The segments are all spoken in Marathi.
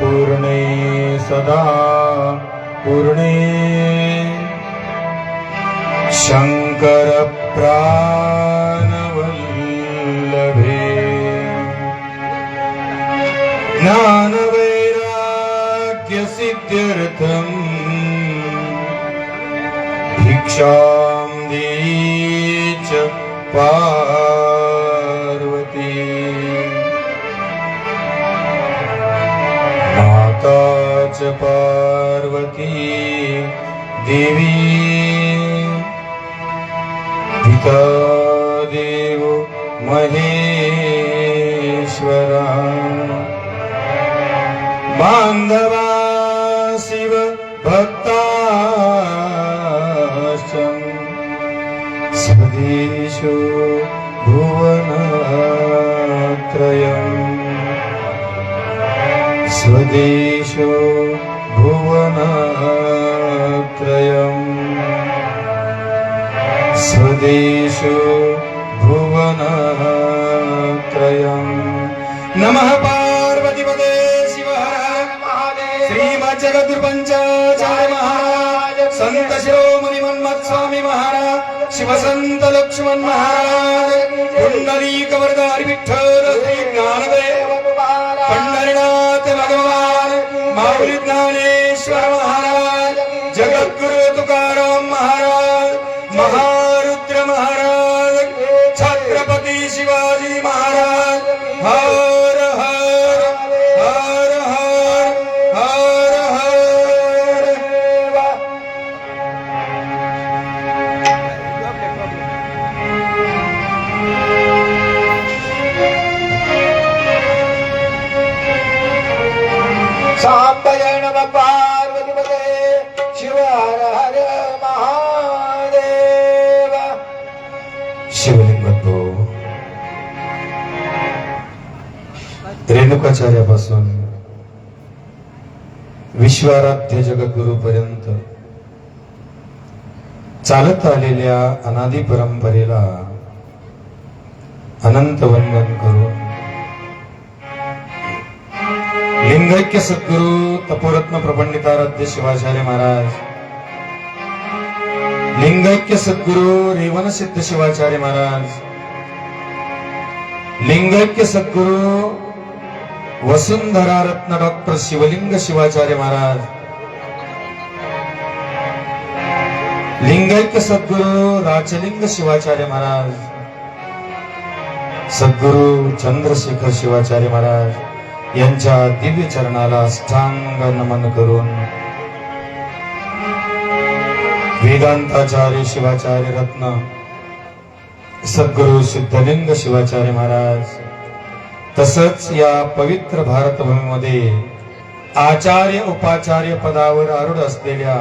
पूर्णे सदा पूर्णे शंकर प्राणवल्लभे ज्ञान वैराग्य सिद्ध्यर्थम भिक्षां देहि च पार्वती माता च पार्वती देवी पिता देवो महेश्वरा बांधवा शिव भक्ताश्च स्वदेशो भुवनत्रयम् स्वदेशो भुवनत्रयम् स्वदेशो भुवनत्रयम् नमः पार्वतीपते शिव हर महादेव श्रीमज्जगद्गुरुपंचाचार्य महाराज संत शिरोमणि मन्मथ स्वामी महाराज शिव संत लक्ष्मण महाराज पुंडलीक वरदारी विठ्ठल श्री ज्ञानदेव पंढरीनाथ भगवान माऊली ज्ञानेश्वर महाराज जगद्गुरु तुकाराम महाराज महारुद्र महाराज छत्रपती शिवाजी महाराज हर हर हर हर हर हर सांबय नमः पार्वतीपते शिव हर हर महादेव शिवलिंग रेणुकाचार्यापासून विश्वाराध्य जगद्गुरु पर्यंत चालत आलेल्या अनादी परंपरेला अनंत वंदन करून लिंगैक्य सद्गुरु तपोरत्न प्रपंडिताराध्य शिवाचार्य महाराज लिंगैक्य सद्गुरु रेवण सिद्ध शिवाचार्य महाराज लिंगैक्य सद्गुरु वसुंधरा रत्न डॉक्टर शिवलिंग शिवाचार्य महाराज लिंगैक्य सद्गुरु राचलिंग शिवाचार्य महाराज सद्गुरु चंद्रशेखर शिवाचार्य महाराज यांच्या दिव्य चरणाला अष्टांग नमन करून वेदांताचार्य शिवाचार्य रत्न सद्गुरु सिद्धलिंग शिवाचार्य महाराज तसंच या पवित्र भारतभूमीमध्ये आचार्य उपाचार्य पदावर आरूढ असलेल्या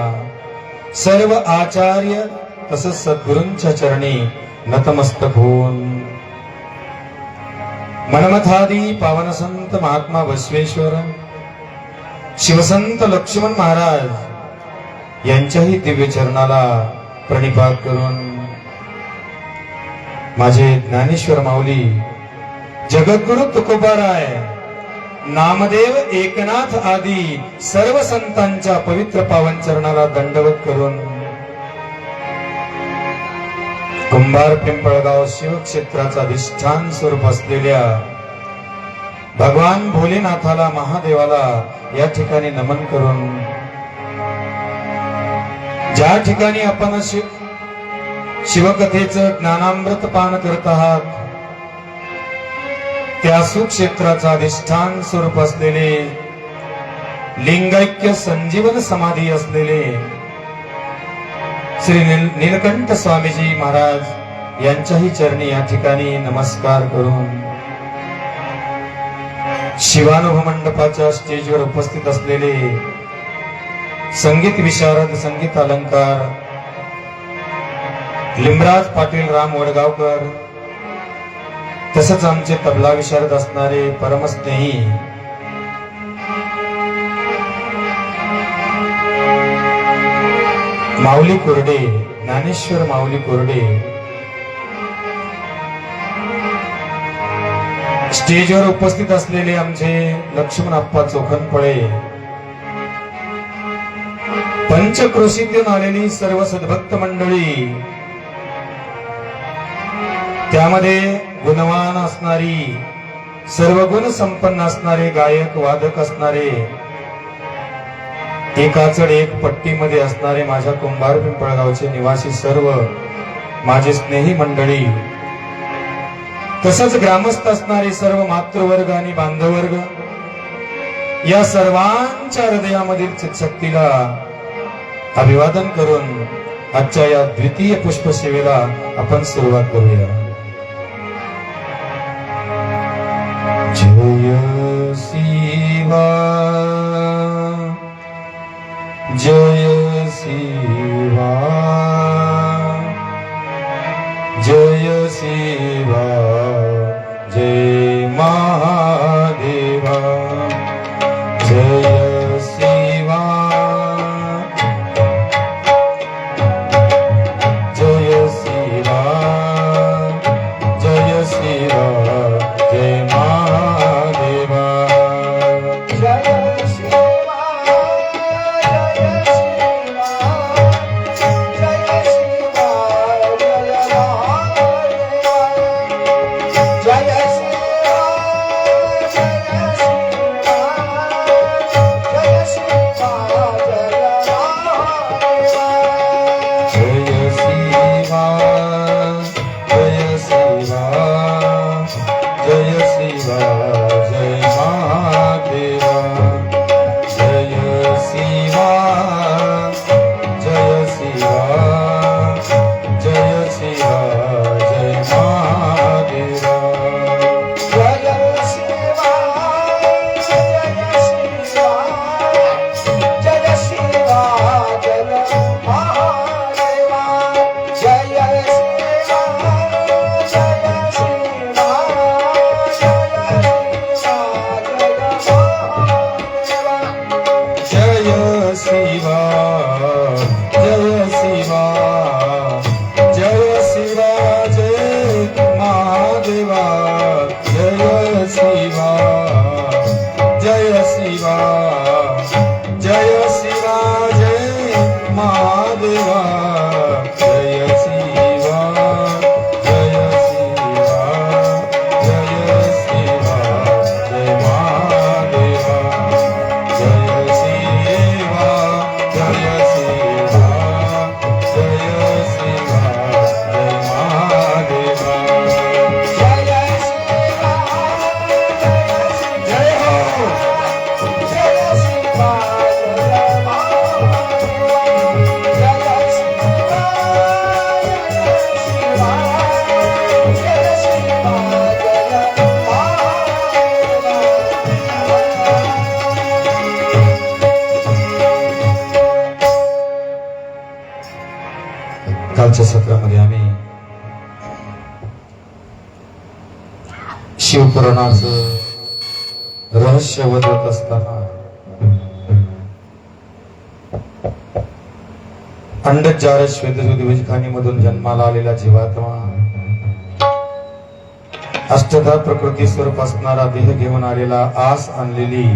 सर्व आचार्य तसंच सद्गुरूंच्या चरणी नतमस्तक होऊन मनमथादी पावन संत महात्मा बसवेश्वर शिवसंत लक्ष्मण महाराज यांच्याही दिव्य चरणाला प्रणिपात करून माझे ज्ञानेश्वर माऊली जगद्गुरु तुकोबाराय नामदेव एकनाथ आदी सर्व संतांच्या पवित्र पावन चरणाला दंडवत करून कुंभार पिंपळगाव शिवक्षेत्राचा अधिष्ठान स्वरूप असलेल्या भगवान भोलेनाथाला महादेवाला या ठिकाणी नमन करून ज्या ठिकाणी आपण शिवकथेचं ज्ञानामृत पान करत आहात त्या सुक्षेत्राचा अधिष्ठान स्वरूप असलेले लिंगैक्य संजीवन समाधी असलेले श्री नीलकंठ स्वामीजी महाराज यांच्याही चरणी या ठिकाणी नमस्कार करून शिवानुभव मंडपाच्या स्टेजवर उपस्थित असलेले संगीत विशारद संगीत अलंकार लिमराज पाटील राम वडगावकर तसंच आमचे तबला विशारद असणारे परमस्नेही माऊली कोरडे ज्ञानेश्वर माऊली कोरडे स्टेजवर उपस्थित असलेले आमचे लक्ष्मण अप्पा चोखनफळे, पंचक्रोशीतून आलेली सर्व सद्भक्त मंडळी, त्यामध्ये गुणवान असणारी, सर्व गुण संपन्न असणारे गायक वादक असणारे, एकाचड एक पट्टीमध्ये असणारे माझ्या कुंभार पिंपळगावचे निवासी सर्व माझे स्नेही मंडळी, तसंच ग्रामस्थ असणारे सर्व मातृवर्ग आणि बांधववर्ग, या सर्वांच्या हृदयामधील चित्शक्तीला अभिवादन करून आजच्या या द्वितीय पुष्पसेवेला आपण सुरुवात करूया. जय शिवा जय शिवा जय शिवा जय महादेवा जय शिवा जय शिवा जय शिवा जय महादेवा जय शिवा जय शिवा जय शिवा जय महादेवा जय शिवा जय शिवा जय शिवा जय महादेवा जय शिवा जय शिवा जय शिवा जय महादेवा जय शिवा जय शिवा जय शिवा जय महादेवा जय शिवा जय शिवा जय शिवा जय महादेवा जय शिवा जय शिवा जय शिवा जय महादेवा जय शिवा जय शिवा जय शिवा जय शिवा जय शिवा जय महादेवा जय शिवा जय शिवा जय शिवा जय महादेवा जय शिवा जय शिवा जय शिवा जय महादेवा जय शिवा जय हो जय शिवा जय महादेवा जय शिवा जय शिवा जय शिवा जय कालच्या सत्रामध्ये आम्ही शिवपुराणाचं रहस्य वदत असताना अंडजार श्वेतज्योतिखानीमधून जन्माला आलेला जीवात्मा, अष्टधा प्रकृती स्वरूप असणारा देह घेऊन आलेला, आस आणलेली,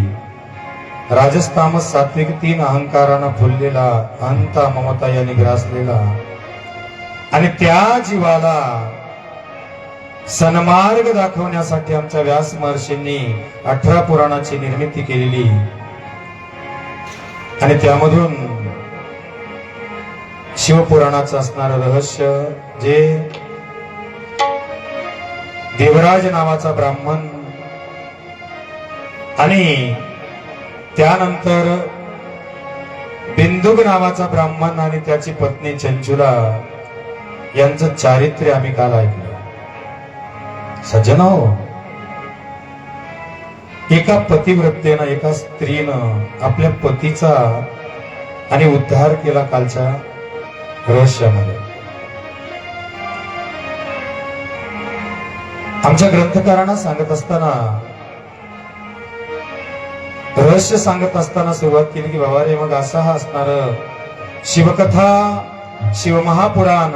राजस्तामस सात्विक तीन अहंकारानं फुललेला, अहंता ममता यांनी ग्रासलेला आणि त्या जीवाला सन्मार्ग दाखवण्यासाठी आमच्या व्यास महर्षींनी 18 पुराणाची निर्मिती केलेली आणि त्यामधून शिवपुराणाचं असणारं रहस्य, जे देवराज नावाचा ब्राह्मण आणि त्यानंतर बिंदुक नावाचा ब्राह्मण आणि त्याची पत्नी चंचुला यांचं चारित्र्य आम्ही काल ऐकलं. सज्जन हो, एका पतिव्रतेनं, एका स्त्रीनं आपल्या पतीचा आणि उद्धार केला कालच्या रहस्यामध्ये. आमच्या ग्रंथकारांना सांगत असताना, रहस्य सांगत असताना सुरुवात केली की बाबा रे, मग असा हा असणार शिवकथा, शिवमहापुराण,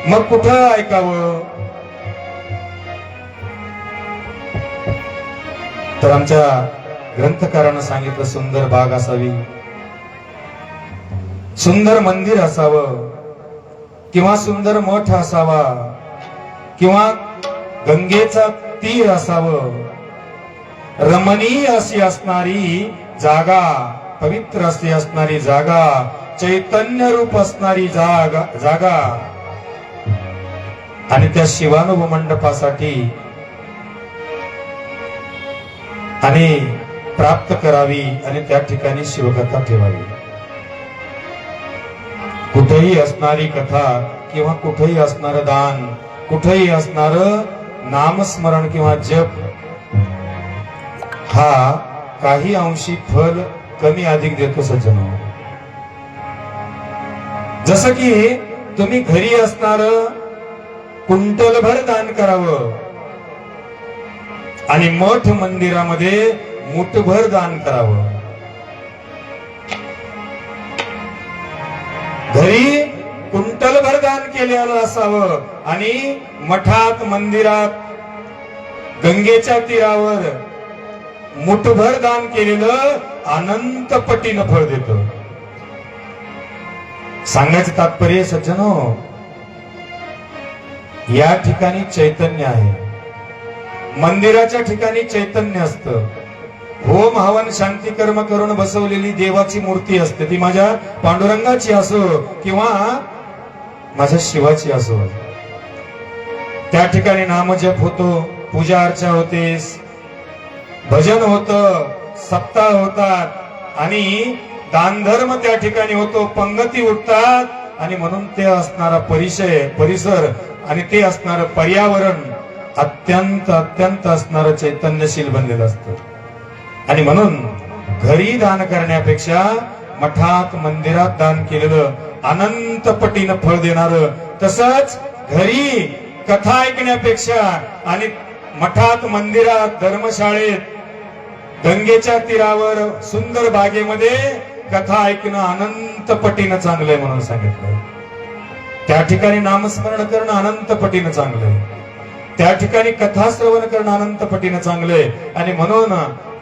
मग कुठं ऐकावं? तर आमच्या ग्रंथकारानं सांगितलं सुंदर बाग असावी, सुंदर मंदिर असावं, किंवा सुंदर मठ असावा, किंवा गंगेचा तीर असावं, रमणीय अशी असणारी जागा, पवित्र अशी असणारी जागा, चैतन्य रूप असणारी जागा आणि त्या शिवानुभव मंडपासाठी आणि प्राप्त करावी आणि त्या ठिकाणी शिवकथा ठेवावी. कुठेही असणारी कथा किंवा कुठेही असणार दान, कुठेही असणार नामस्मरण किंवा जप हा काही अंशी फल कमी अधिक देतो सज्जनो. जसं की तुम्ही घरी असणार कुंटलभर दान करावं आणि मठ मंदिरामध्ये मुठभर दान करावं. घरी कुंटलभर दान केलेलं असावं आणि मठात मंदिरात गंगेच्या तीरावर मुठभर दान केलेलं अनंत पटीनं फळ देतं. सांगायचं तात्पर्य सज्जनो, या ठिकाणी चैतन्य आहे, मंदिराच्या ठिकाणी चैतन्य असतं. होम हवन शांती कर्म करून बसवलेली देवाची मूर्ती असते, ती माझ्या पांडुरंगाची असो किंवा माझ्या शिवाची असो. त्या ठिकाणी नामजप होतो, पूजा अर्चा होते, भजन होतं, सप्ताह होतात आणि दानधर्म त्या ठिकाणी होतो, पंगती उठतात आणि म्हणून ते असणारा परिसर आणि ते असणारं पर्यावरण अत्यंत अत्यंत असणारं चैतन्यशील बनलेलं असतं. आणि म्हणून घरी दान करण्यापेक्षा मठात मंदिरात दान केलेलं अनंत पटीनं फळ देणारं, तसंच घरी कथा ऐकण्यापेक्षा आणि मठात मंदिरात धर्मशाळेत गंगेच्या तीरावर सुंदर बागेमध्ये कथा ऐकणं अनंत पटीनं चांगलंय म्हणून सांगितलंय. त्या ठिकाणी नामस्मरण करणं अनंत पटीनं चांगलंय, त्या ठिकाणी कथा श्रवण करणं अनंत पटीनं चांगलंय. आणि म्हणून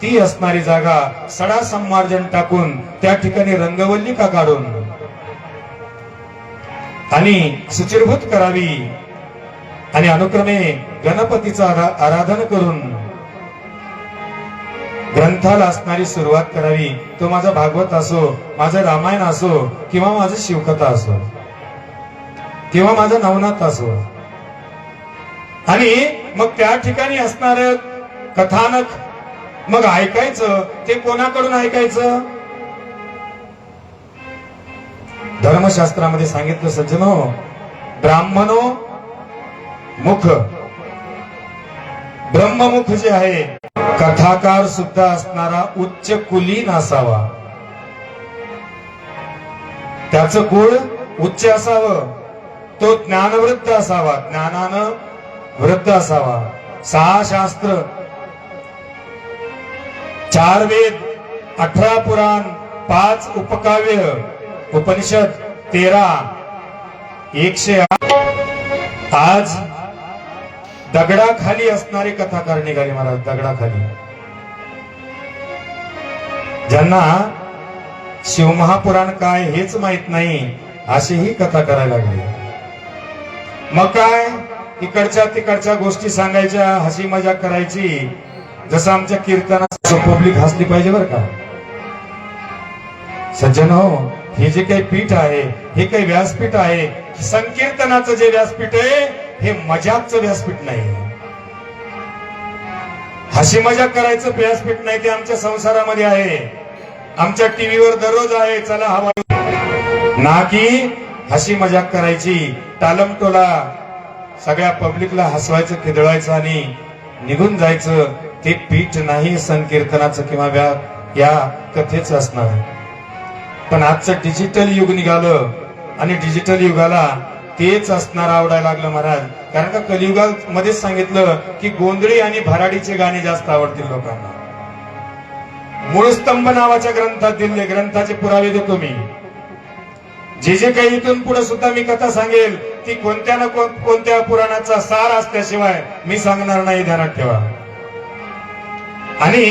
ती असणारी जागा सडा संमार्जन टाकून त्या ठिकाणी रंगवल्लिका काढून आणि सुचिरभूत करावी आणि अनुक्रमे गणपतीचं आराधन करून ग्रंथाला असणारी सुरुवात करावी. तो माझा भागवत असो, माझं रामायण असो किंवा माझं शिवकथा असो किंवा माझं नवनाथ असो. आणि मग त्या ठिकाणी असणार कथानक मग ऐकायचं, ते कोणाकडून ऐकायचं? धर्मशास्त्रामध्ये सांगितलं सज्जनो, ब्राह्मणो मुख, ब्रह्ममुख जे आहे, कथाकार सुद्धा असणारा उच्च कुलीन असावा, त्याचं कुळ उच्च असावं, तो ज्ञानवृत्त असावा, ज्ञानानं वृत्त असावा. 6 शास्त्र, 4 वेद, 18 पुराण, 5 उपकाव्य, उपनिषद 13, 108. आज दगडाखाली असणारी कथाकार निघाली महाराज, दगडाखाली, ज्यांना शिवमहापुराण काय हेच माहित नाही अशीही कथा करायला लागली. मग काय इकडच्या तिकडच्या गोष्टी सांगायच्या, हसी मजाक करायची. जसं आमच्या कीर्तनात पब्लिक हसली पाहिजे बरं का सज्जन हो. हे जे काही पीठ आहे, हे काही व्यासपीठ आहे, संकीर्तनाचं जे व्यासपीठ आहे हे मजाकचं व्यासपीठ नाही, हसी मजाक करायचं व्यासपीठ नाही. ते आमच्या संसारामध्ये आहे, आमच्या टीव्हीवर दररोज आहे, चला हवा ना की हसी मजाक करायची, टालमटोला सगळ्या पब्लिकला हसवायचं, खिदळायचं आणि निघून जायचं. ते पीठ नाही संकीर्तनाचं किंवा या कथेचं असणार. पण आजचं डिजिटल युग निघालं आणि डिजिटल युगाला तेच असणार आवडायला लागलं महाराज. कारण का कलियुगामध्ये सांगितलं की गोंधळी आणि भराडीचे गाणे जास्त आवडतील लोकांना. मूळस्तंभ नावाच्या ग्रंथात दिले, ग्रंथाचे पुरावे देतो मी. जे काही इथून पुढे सुद्धा मी कथा सांगेल ती कोणत्या ना कोणत्या पुराणाचा सार असल्याशिवाय मी सांगणार नाही, ध्यानात ठेवा. आणि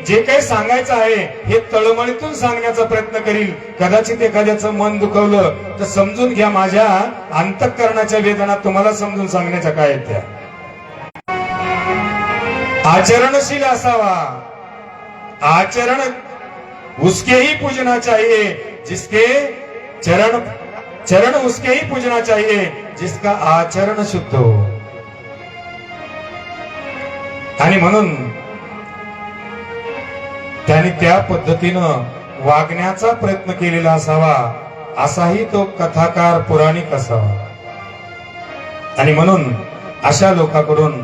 जे काही सांगायचं आहे हे तळमळीतून सांगण्याचा प्रयत्न करील. कदाचित एखाद्याचं मन दुखवलं तर समजून घ्या, माझ्या अंतःकरणाच्या वेदना तुम्हाला समजून सांगण्याच्या काय आहेत त्या. आचरणशील असावा. आचरण उसके ही पूजना चाहिए जिसके चरण उसके ही पूजना चाहिए जिसका आचरण शुद्ध हो. आणि म्हणून त्याने त्या पद्धतीनं वागण्याचा प्रयत्न केलेला असावा, असाही तो कथाकार पुराणिक असावा. आणि म्हणून अशा लोकांकडून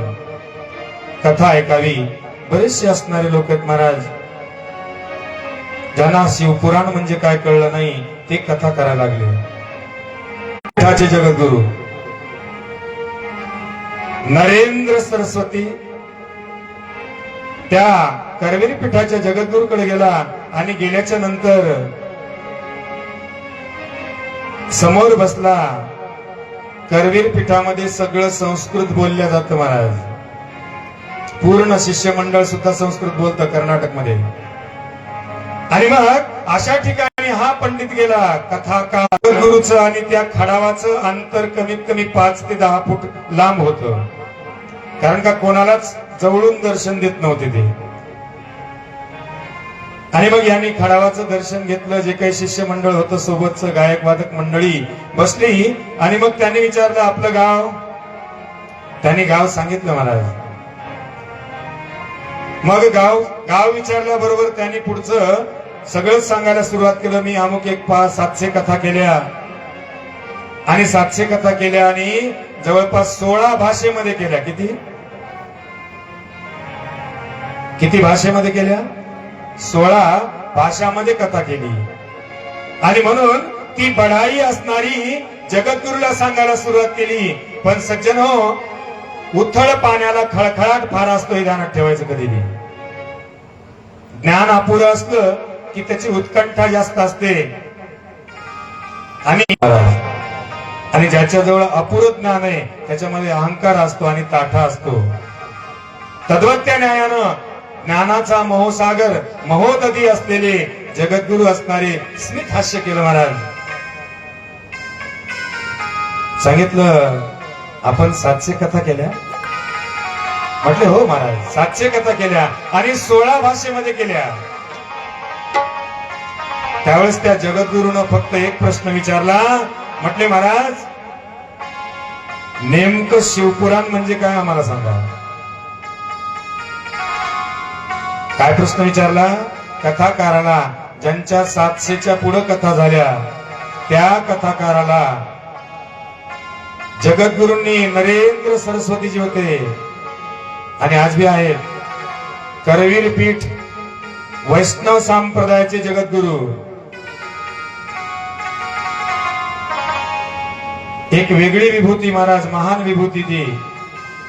कथा ऐकावी. बरेचसे असणारे लोक आहेत महाराज, ज्यांना शिवपुराण म्हणजे काय कळलं नाही, ते कथा करायला लागले. पीठाचे जगद्गुरु नरेंद्र सरस्वती त्या करवीर पीठाच्या जगद्गुरूकडे गेला आणि गेल्याच्या नंतर समोर बसला. करवीर पीठामध्ये सगळं संस्कृत बोलल्या जातं महाराज. पूर्ण शिष्यमंडळ सुद्धा संस्कृत बोलतं कर्नाटकमध्ये. आणि मग अशा ठिकाणी हा पंडित गेला. कथाकार गुरुचं आणि त्या खडावाचं अंतर कमीत कमी 5 ते 10 फूट लांब होतं, कारण का कोणालाच जवळून दर्शन देत नव्हते ते. आणि मग यांनी खडावाचं दर्शन घेतलं. जे काही शिष्यमंडळ होतं सोबतचं, गायक वादक मंडळी बसली. आणि मग त्यांनी विचारलं आपलं गाव. त्यांनी गाव सांगितलं महाराज. मग गाव विचारल्याबरोबर त्यांनी पुढचं सगळं सांगायला सुरुवात केलं. मी अमुक एक 700 कथा केल्या आणि 700 कथा केल्या आणि जवळपास 16 भाषेमध्ये केल्या. किती भाषेमध्ये केल्या? 16 भाषामध्ये कथा केली. आणि म्हणून ती बढाई असणारी जगद्गुरूला सांगायला सुरुवात केली. पण सज्जन हो, उथळ पाण्याला खळखळाट फार असतो, हे ध्यानात ठेवायचं. कधी ज्ञान अपुरं असलं की त्याची उत्कंठा जास्त असते. आणि ज्याच्याजवळ अपुरं ज्ञान आहे त्याच्यामध्ये अहंकार असतो आणि ताठा असतो. तद्वत्या न्यायानं ज्ञानाचा महोसागर महोदधी असलेले जगद्गुरु असणारे स्मित हास्य केलं महाराज. सांगितलं आपण 700 कथा केल्या. म्हटले हो महाराज, 700 कथा केल्या आणि 16 भाषेमध्ये केल्या. त्यावेळेस त्या जगद्गुरूनं फक्त एक प्रश्न विचारला. म्हटले महाराज, नेमकं शिवपुराण म्हणजे काय आम्हाला सांगा. काय प्रश्न विचारला? कथाकाराला, ज्यांच्या 700च्या पुढे कथा झाल्या त्या कथाकाराला जगद्गुरूंनी नरेंद्र सरस्वतीजी होते आणि आज बी आहेत. करवीर पीठ वैष्णव संप्रदायाचे जगद्गुरु. एक वेगळी विभूती महाराज, महान विभूती ती.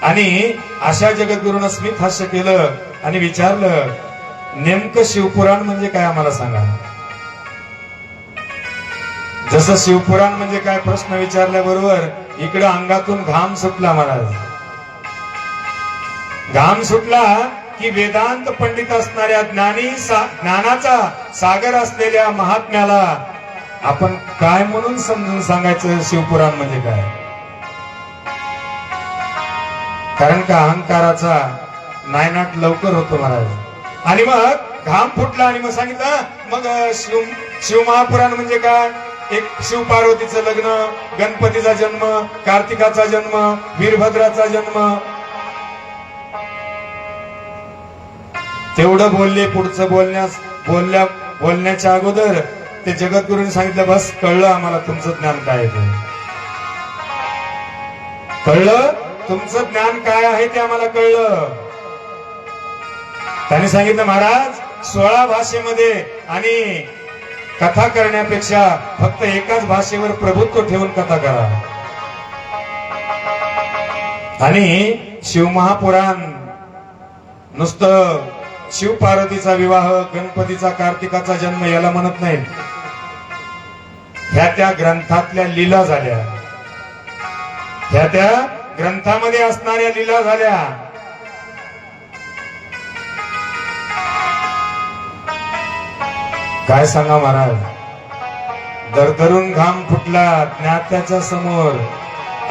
आणि अशा जगद्गुरूंना स्मित हास्य केलं आणि विचारलं नेमकं शिवपुराण म्हणजे काय आम्हाला सांगा. जसं शिवपुराण म्हणजे काय प्रश्न विचारल्याबरोबर इकडं अंगातून घाम सुटला महाराज. घाम सुटला की वेदांत पंडित असणाऱ्या ज्ञानाचा सागर असलेल्या महात्म्याला आपण काय म्हणून समजून सांगायचं शिवपुराण म्हणजे काय. कारण का अहंकाराचा नायनाट लवकर होतो महाराज. आणि मग घाम फुटला आणि मग सांगितलं मग शिव महापुराण म्हणजे काय. एक शिव पार्वतीचं लग्न, गणपतीचा जन्म, कार्तिकाचा जन्म, वीरभद्राचा जन्म. तेवढं बोलले. पुढचं बोलण्याच्या अगोदर ते जगद्गुरूंनी सांगितलं बस कळलं आम्हाला तुमचं ज्ञान काय आहे. कळलं तुमचं ज्ञान काय आहे ते आम्हाला कळलं. त्यांनी सांगितलं महाराज 16 भाषेमध्ये आणि कथा करण्यापेक्षा फक्त एकाच भाषेवर प्रभुत्व ठेवून कथा करा. आणि शिवमहापुराण नुसतं शिव पार्वतीचा विवाह, गणपतीचा कार्तिकाचा जन्म याला म्हणत नाहीत. ह्या त्या ग्रंथातल्या लीला झाल्या. ह्या त्या ग्रंथामध्ये असणाऱ्या लीला झाल्या. काय सांगा महाराज, दरदरून घाम फुटला ज्ञात्याच्या समोर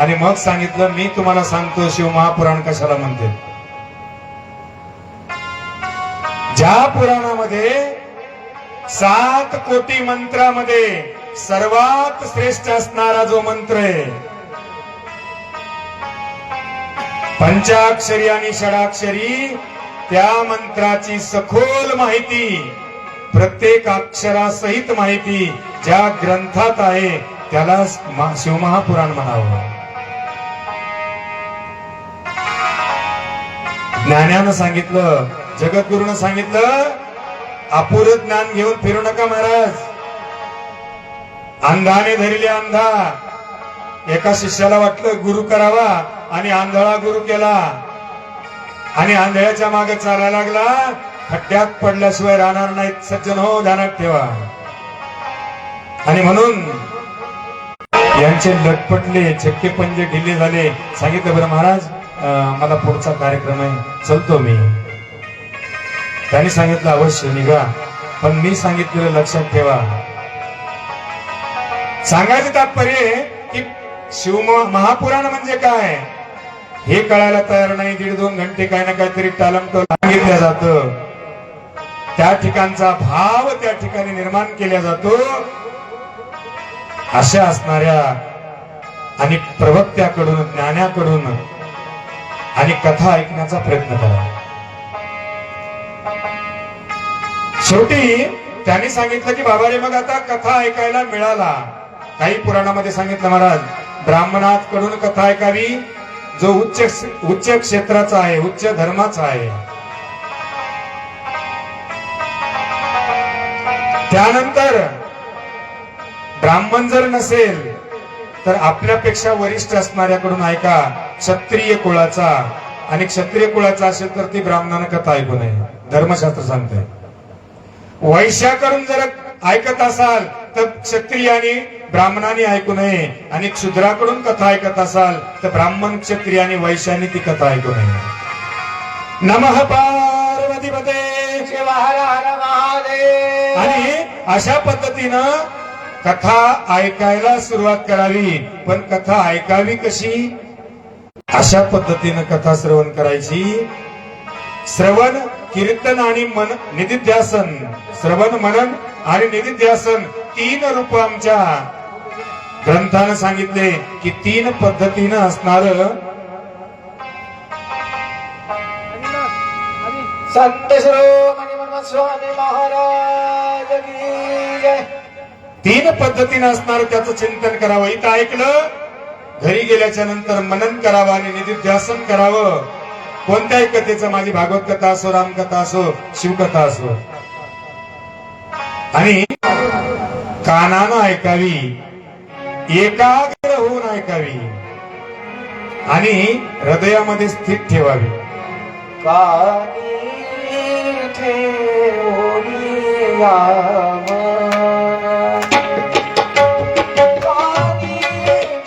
आणि मग सांगितलं, मी तुम्हाला सांगतो शिवमहापुराण कशाला म्हणते. ज्या पुराणामध्ये 7 कोटी मंत्रामध्ये सर्वात श्रेष्ठ असणारा जो मंत्र आहे, पंचाक्षरी आणि षडाक्षरी, त्या मंत्राची सखोल माहिती, प्रत्येक अक्षरासहित माहिती ज्या ग्रंथात आहे त्याला शिवमहापुराण म्हणावं. ज्ञानानं सांगितलं, जगद्गुरूनं सांगितलं, अपुरं ज्ञान घेऊन फिरू नका महाराज. अंधाने धरले अंधा. एका शिष्याला वाटलं गुरु करावा आणि आंधळा गुरु केला आणि आंधळ्याच्या मागे चालायला लागला. खड्ड्यात पडल्याशिवाय राहणार नाहीत. सज्जन हो, ध्यानात ठेवा. आणि म्हणून यांचे लटपटले, चक्के पंजे ढिले झाले. सांगितलं, बरं महाराज मला पुढचा कार्यक्रम आहे, चलतो मी. त्यांनी सांगितलं, अवश्य निघा, पण मी सांगितलेलं लक्षात ठेवा. सांगायचं तात्पर्य की महापुराण म्हणजे काय हे कळायला तयार नाही. 1.5-2 घंटे काही ना काहीतरी टालमटोल सांगितलं जातं. त्या ठिकाणचा भाव त्या ठिकाणी निर्माण केला जातो. अशा असणाऱ्या आणि प्रवक्त्याकडून, ज्ञानाकडून आणि कथा ऐकण्याचा प्रयत्न करा. शेवटी त्यांनी सांगितलं की बाबा रे, मग आता कथा ऐकायला मिळाला. काही पुराणामध्ये सांगितलं महाराज, ब्राह्मणाकडून कथा ऐकावी जो उच्च क्षेत्राचा आहे, उच्च धर्माचा आहे. त्यानंतर ब्राह्मण जर नसेल तर आपल्यापेक्षा वरिष्ठ असणाऱ्याकडून ऐका, क्षत्रिय कुळाचा. आणि क्षत्रिय कुळाचा असेल तर ती ब्राह्मणानं कथा ऐकू नये, धर्मशास्त्र सांगते. वैश्याकडून जर ऐकत असाल तर क्षत्रियाने ब्राह्मणाने ऐकू नये. आणि क्षुद्राकडून कथा ऐकत असाल तर ब्राह्मण, क्षत्रिय आणि वैश्याने ती कथा ऐकू नये. नमः पार्वतीपते शिव हर हर महादेव. आणि अशा पद्धतीनं कथा ऐकायला सुरुवात करावी. पण कथा ऐकावी कशी? अशा पद्धतीनं कथा श्रवण करायची. श्रवण, कीर्तन आणि मन निधिध्यासन. श्रवण, मनन आणि निधिध्यासन 3 रूप आमच्या ग्रंथानं सांगितले की 3 पद्धतीनं असणार. संत शिरोमणी मनमत स्वामी महाराज की जय. 3 पद्धतीनं असणार त्याचं चिंतन करावं. इथं ऐकलं, घरी गेल्याच्या नंतर मनन करावं आणि निधिध्यासन करावं. कोणत्याही कथेचं, माझी भागवत कथा असो, रामकथा असो, शिवकथा असो. आणि कानानं ऐकावी, एकाग्र होऊन ऐकावी आणि हृदयामध्ये स्थित ठेवावी. कानी ठेवोनी याम. कानी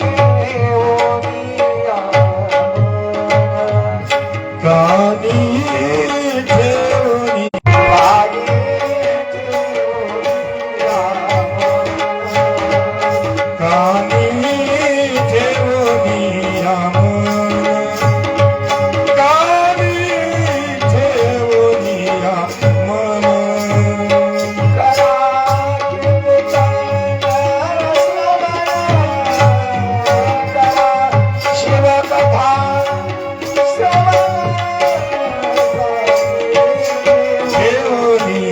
ठेवोनी याम. कानी ठेवणी कानी ठेवोनी याम. कानी ठेवणी मन. कानी ठेवणी मन. ठेवणी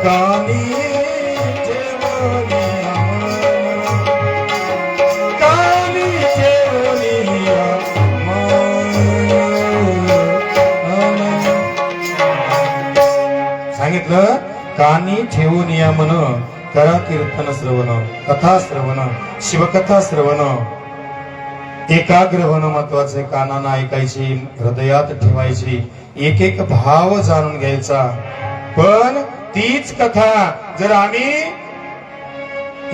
कानी ठेवणी कानी ठेवणी सांगितलं. कानी ठेवून या मन, करा कीर्तन श्रवण, कथा श्रवण, शिवकथा श्रवण. एकाग्र होणं महत्वाचं आहे. कानानं ऐकायची, हृदयात ठेवायची, एक एक भाव जाणून घ्यायचा. पण तीच कथा जर आम्ही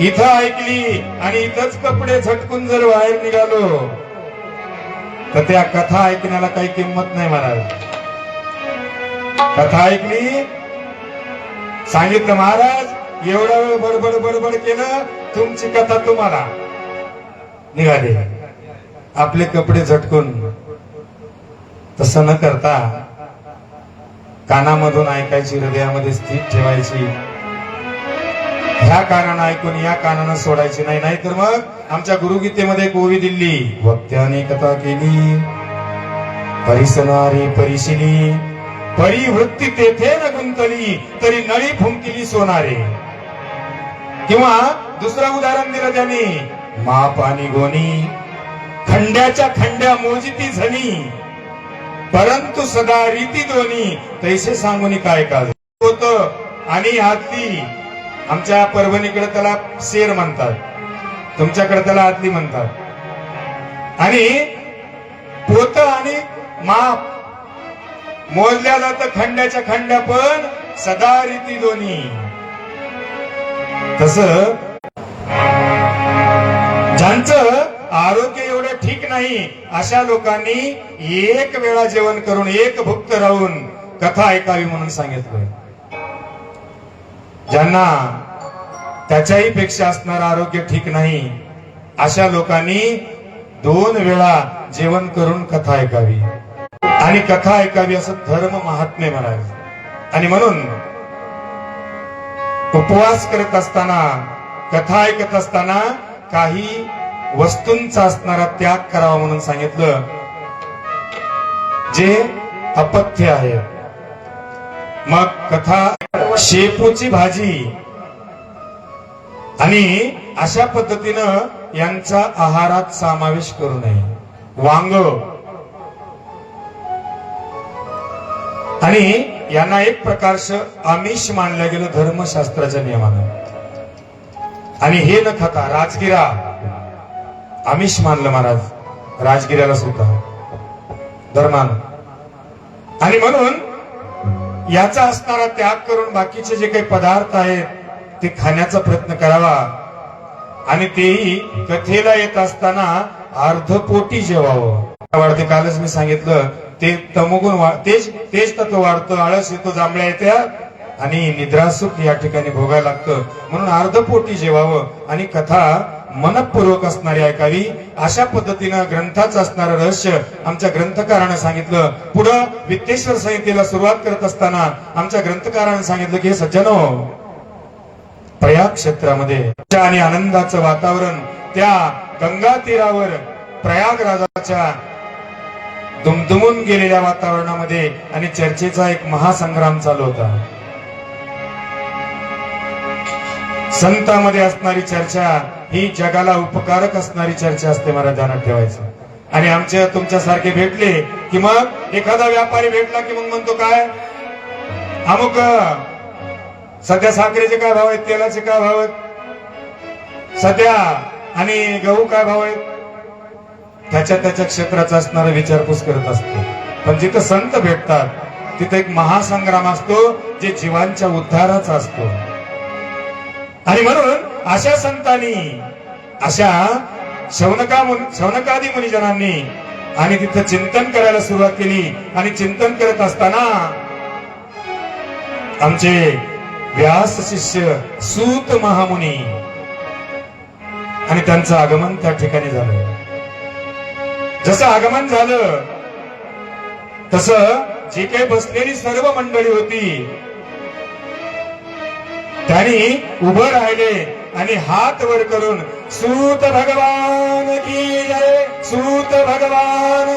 इथं ऐकली आणि इथंच कपडे झटकून जर बाहेर निघालो तर त्या कथा ऐकण्याला काही किंमत नाही महाराज. कथा ऐकली, सांगितलं महाराज एवढा वेळ बडबड बडबड केलं, तुमची कथा तुम्हाला. निघाले आपले कपडे झटकून. तसं न करता कानामधून ऐकायची, हृदयामध्ये स्थित ठेवायची. ह्या कानानं ऐकून या कानानं सोडायची नाही. नाहीतर मग आमच्या गुरुगीतेमध्ये एक ओवी दिली, वक्त्याने कथा केली परिसनारी परिशिली, परिवृत्ती तेथे न गुंतली, तरी नळी फुंकिली सोनारे. किंवा दुसरं उदाहरण दिलं त्यांनी, माप आणि गोनी खंड्याच्या खंड्या मोजिती झणी, परंतु सदा रीती दोन्ही, तैसे सांगून काय काज होत. आणि हातली, आमच्या परभणीकडे त्याला शेर म्हणतात, तुमच्याकडे त्याला हातली म्हणतात. आणि पोत आणि माप मोजल्या जातं खंड्याच्या खंड्या, पण सदा रीती दोन्ही. तस ज्यांचं आरोग्य एवढं ठीक नाही अशा लोकांनी एक वेळा जेवण करून, एक भुक्त राहून कथा ऐकावी म्हणून सांगितलं. ज्यांना त्याच्याही पेक्षा असणारं आरोग्य ठीक नाही अशा लोकांनी 2 वेळा जेवण करून कथा ऐकावी. आणि कथा ऐकावी असं धर्म महात्म्य म्हणावे. आणि म्हणून उपवास करत असताना, कथा ऐकत असताना काही वस्तूंचा असणारा त्याग करावा म्हणून सांगितलं, जे अपथ्य आहे. मग कथा शेपूची भाजी आणि अशा पद्धतीनं यांचा आहारात समावेश करू नये. वांग आणि यांना एक प्रकारचं आमिष मानलं गेलं धर्मशास्त्राच्या नियमानं. आणि हे न खाता राजगिरा आमिष मानलं महाराज, राजगिऱ्याला सुद्धा धर्मानं. आणि म्हणून याचा असणारा त्याग करून बाकीचे जे काही पदार्थ आहेत ते खाण्याचा प्रयत्न करावा. आणि तेही कथेला येत असताना अर्धपोटी जेवावं. वाढते, कालच मी सांगितलं, ते तमोगुण तेज तत्व वाढतं, आळस येतो, जांभळ्या येत्या आणि निद्रासुख या ठिकाणी भोगायला लागतं. म्हणून अर्धपोटी जेवावं आणि कथा मनपूर्वक असणारी ऐकावी. अशा पद्धतीनं ग्रंथाचं असणारं रहस्य आमच्या ग्रंथकारानं सांगितलं. पुढं वित्तेश्वर संहितेला सुरुवात करत असताना आमच्या ग्रंथकारानं सांगितलं की हे सज्जनो, प्रयाग क्षेत्रामध्ये आणि आनंदाचं वातावरण, त्या गंगा तीरावर प्रयागराजाच्या दुमदुमून गेलेल्या वातावरणामध्ये आणि चर्चेचा एक महासंग्राम चालू होता. संतांमध्ये असणारी चर्चा ही जगाला उपकारक असणारी चर्चा असते, मला ध्यानात ठेवायचं. आणि आमच्या तुमच्यासारखे भेटले की मग एखादा व्यापारी भेटला की मग म्हणतो काय, अमुक सध्या साखरेचे काय भाव आहेत, तेलाचे काय भाव आहेत सध्या, आणि गहू काय भाव आहेत, त्याच्या क्षेत्राचा असणारा विचारपूस करत असतो. पण जिथं संत भेटतात तिथं एक महासंग्राम असतो, जे जीवांच्या उद्धाराचा असतो. आणि म्हणून अशा संतांनी, अशा शौनकादी मुनिजनांनी आणि तिथं चिंतन करायला सुरुवात केली. आणि चिंतन करत असताना आमचे व्यास शिष्य सूत महामुनी आणि त्यांचं आगमन त्या ठिकाणी झालं. जसं आगमन झालं तसं जी काही बसलेली सर्व मंडळी होती त्यांनी उभं राहिले आणि हात वर करून सूत भगवान की जय, सूत भगवान,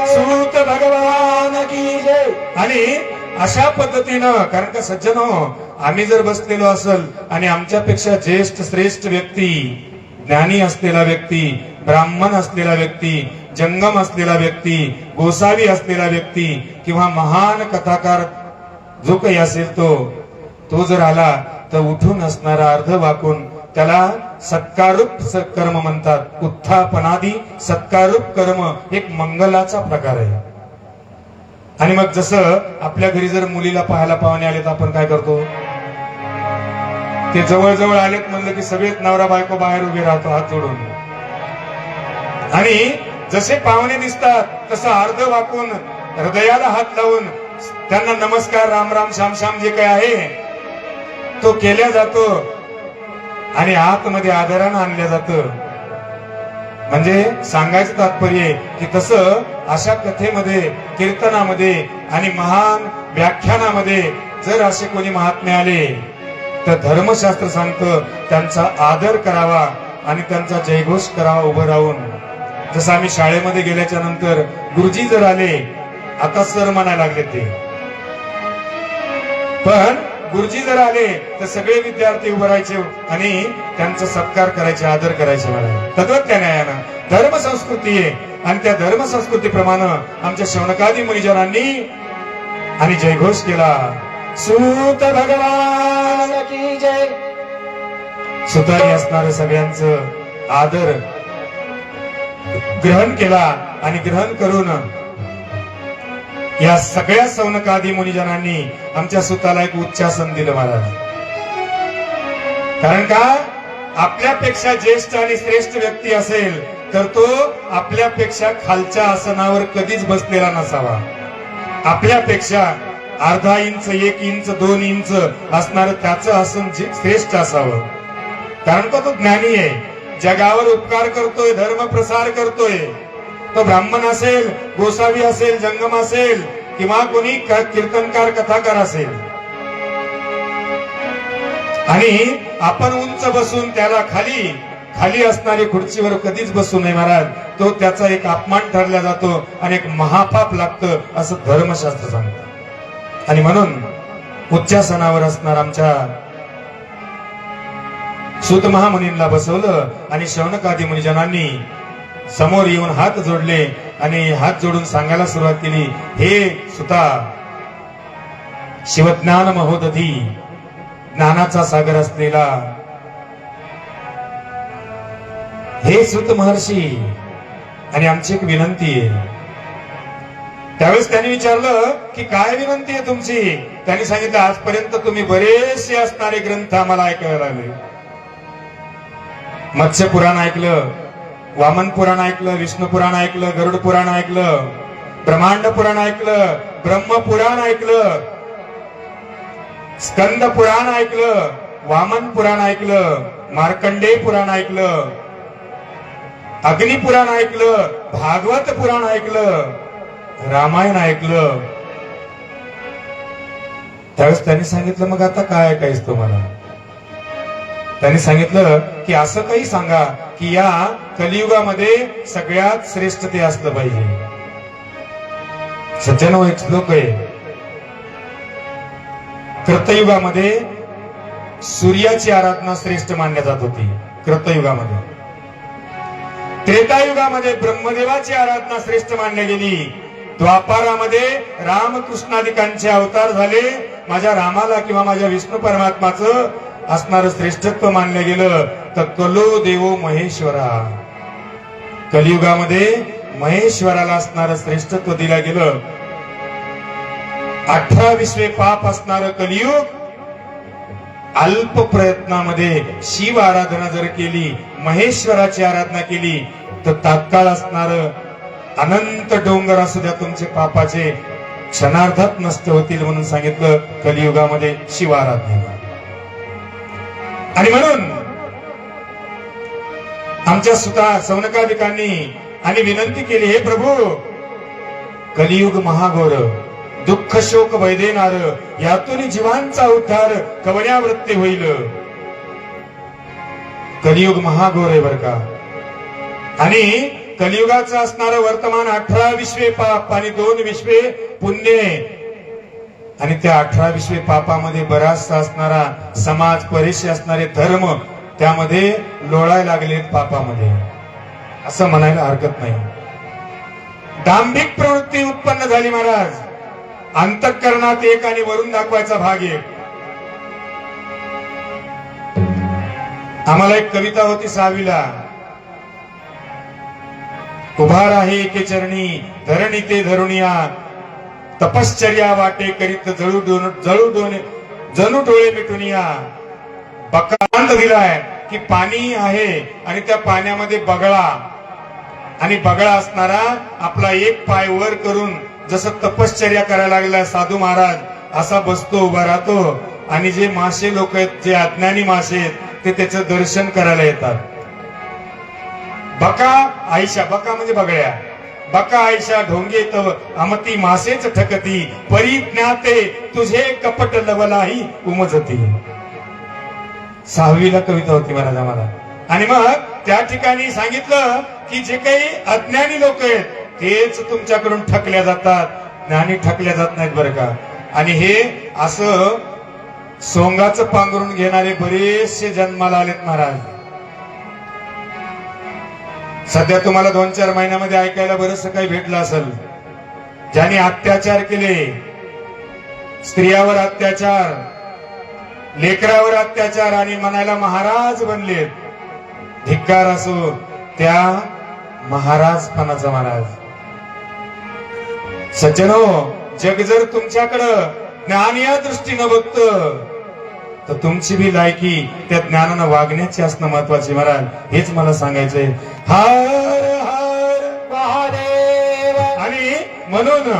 सूत भगवान की जय. आणि अशा पद्धतीनं, कारण का सज्जनो, आम्ही जर बसलेलो असेल आणि आमच्यापेक्षा ज्येष्ठ श्रेष्ठ व्यक्ती, ज्ञानी असलेला व्यक्ती, ब्राह्मण असलेला व्यक्ती, जंगम असलेला व्यक्ती, गोसावी असलेला व्यक्ती किंवा महान कथाकार जो काही असेल तो जर आला तर उठून असणारा अर्ध वाकून, त्याला सत्कारूप कर्म म्हणतात. उत्थापनादी सत्कारूप कर्म एक मंगलाचा प्रकार आहे. आणि मग जसं आपल्या घरी जर मुलीला पाहायला पाहुणे आलेत, आपण काय करतो, ते जवळ आलेत म्हणलं की सगळेच नवरा बायको बाहेर उभे राहतो हात जोडून. आणि जसे पाहुणे दिसतात तसं अर्ध वाकून हृदयाला हात लावून त्यांना नमस्कार, राम राम, श्याम श्याम जे काही आहे तो केल्या जातो आणि आतमध्ये आदरानं आणल्या जातं. म्हणजे सांगायचं तात्पर्य की तसं अशा कथेमध्ये, कीर्तनामध्ये आणि महान व्याख्यानामध्ये जर असे कोणी महात्मे आले तर धर्मशास्त्र सांगतं त्यांचा आदर करावा आणि त्यांचा जयघोष करावा उभं राहून. जसं आम्ही शाळेमध्ये गेल्याच्या नंतर गुरुजी जर आले, आता सर म्हणायला लागले ते, पण गुरुजी जर आले तर सगळे विद्यार्थी उभे राहायचे आणि त्यांचा सत्कार करायचे, आदर करायचे. मला तत्वज्ञानानं धर्म संस्कृती आहे आणि त्या धर्म संस्कृतीप्रमाणे आमच्या शौनकादी मुनिजनांनी आणि जयघोष केला. सूत भगवान की जय. सुतारी असणारं सगळ्यांचं आदर ग्रहण केला आणि ग्रहण करून या सगळ्या सौनकादी मुनिजनांनी आमच्या सुताला एक उच्चासन दिलं महाराज. कारण का आपल्यापेक्षा ज्येष्ठ आणि श्रेष्ठ व्यक्ती असेल तर तो आपल्यापेक्षा खालच्या आसनावर कधीच बसलेला नसावा. आपल्यापेक्षा अर्धा इंच, 1 इंच, 2 इंच असणार त्याचं आसन श्रेष्ठ असावं. कारण का तो ज्ञानी आहे, जगावर उपकार करतोय, धर्म प्रसार करतोय. तो ब्राह्मण असेल, गोसावी असेल, जंगम असेल किंवा कोणी कीर्तनकार, कथाकार असेल. आणि आपण उंच बसून त्याला खाली खाली असणारी खुर्चीवर कधीच बसू नये महाराज. तो त्याचा एक अपमान ठरला जातो आणि एक महापाप लागतं असं धर्मशास्त्र सांगतं. आणि म्हणून उच्चासनावर असणार आमच्या सूत महामुनींना बसवलं आणि शौनकादी मुनिजनांनी समोर येऊन हात जोडले आणि हात जोडून सांगायला सुरुवात केली, हे सुता, शिवज्ञान महोदधी, ज्ञानाचा सागर असलेला हे सुत महर्षी, आणि आमची एक विनंती आहे. त्यावेळेस त्यांनी विचारलं की काय विनंती आहे तुमची. त्यांनी सांगितलं, आजपर्यंत तुम्ही बरेचसे असणारे ग्रंथ आम्हाला ऐकायला लागले. मत्स्य पुराण ऐकलं, वामन पुराण ऐकलं, विष्णू पुराण ऐकलं, गरुड पुराण ऐकलं, ब्रह्मांड पुराण ऐकलं, ब्रह्म पुराण ऐकलं, स्कंद पुराण ऐकलं, वामन पुराण ऐकलं, मार्कंडेय पुराण ऐकलं, अग्नि पुराण ऐकलं, भागवत पुराण ऐकलं, रामायण ऐकलं. त्यावेळेस त्यांनी सांगितलं, मग आता काय ऐकायचं तुम्हाला. त्यांनी सांगितलं की असं काही सांगा की या कलियुगामध्ये सगळ्यात श्रेष्ठ ते असलं पाहिजे. सज्जनो, एक श्लोक आहे, कृतयुगामध्ये सूर्याची आराधना श्रेष्ठ मानल्या जात होती. कृतयुगामध्ये, त्रेतायुगामध्ये ब्रह्मदेवाची आराधना श्रेष्ठ मानली गेली. द्वापारामध्ये रामकृष्णादिकांचे अवतार झाले. माझ्या रामाला किंवा माझ्या विष्णू परमात्माचं असणारं श्रेष्ठत्व मानलं गेलं. तर कलो देवो महेश्वरा, कलियुगामध्ये महेश्वराला असणारं श्रेष्ठत्व दिलं गेलं. 18 पाप असणारं कलियुग अल्प प्रयत्नामध्ये शिव आराधना जर केली, महेश्वराची आराधना केली तर तात्काळ असणारं अनंत डोंगर असू द्या तुमचे पापाचे क्षणार्धात नष्ट होतील. म्हणून सांगितलं कलियुगामध्ये शिव आराधना. आणि म्हणून आमच्या सुता सौनकादिकांनी आणि विनंती केली, हे प्रभू, कलियुग महाघोर, दुःख शोक वैदेनार, यातून जीवांचा उद्धार कवण्यावृत्ती होईल. कलियुग महाघोर आहे बर का. आणि कलियुगाचं असणारं वर्तमान 18 पाप आणि 2 पुण्य. आणि त्या 18 पापामध्ये बराचसा असणारा समाज, परिचय असणारे धर्म त्यामध्ये लोळायला लागलेत पापामध्ये, असं म्हणायला हरकत नाही. दांभिक प्रवृत्ती उत्पन्न झाली महाराज. अंतःकरणात एक आणि वरून दाखवायचा भाग एक. आम्हाला एक कविता होती 6वीला, उभार आहे एके चरणी, धरणी ते धरुणिया, तपश्चर्या वाटे करीत जणू डोळे मिटुनिया. बकांत दिलाय की पाणी आहे आणि त्या पाण्यामध्ये बगळा, आणि बगळा असणारा आपला एक पाय वर करून जसं तपश्चर्या करायला लागला साधू महाराज असा बसतो उभा राहतो आणि जे मासे लोक आहेत जे अज्ञानी मासे आहेत ते त्याचं दर्शन करायला येतात. बका आयशा, बका म्हणजे बगळ्या, बका आयशा ढोंगे तव अमती मासेच ठकती परी ज्ञाते तुझे कपट लवलाही उमजती. 6वीला कविता होती महाराज आम्हाला. आणि मग त्या ठिकाणी सांगितलं की जे काही अज्ञानी लोक आहेत तेच तुमच्याकडून ठकल्या जातात, ज्ञानी ठकल्या जात नाहीत बरं का. आणि हे असं सोंगाचं पांघरून घेणारे बरेचसे जन्माला आलेत महाराज. सध्या तुम्हाला 2-4 महिन्यामध्ये ऐकायला बरंच काही भेटलं असेल. ज्यांनी अत्याचार केले, स्त्रियावर अत्याचार, लेकरावर अत्याचार आणि म्हणायला महाराज बनले, धिक्कार असो त्या महाराजपणाचा महाराज. सज्जनो, जग जर तुमच्याकडं ज्ञान या दृष्टीनं बघतं तर तुमची बी लायकी त्या ज्ञानानं वागण्याची असणं महत्वाचे महाराज. हेच मला सांगायचंय. हर हर महादेव. आणि म्हणून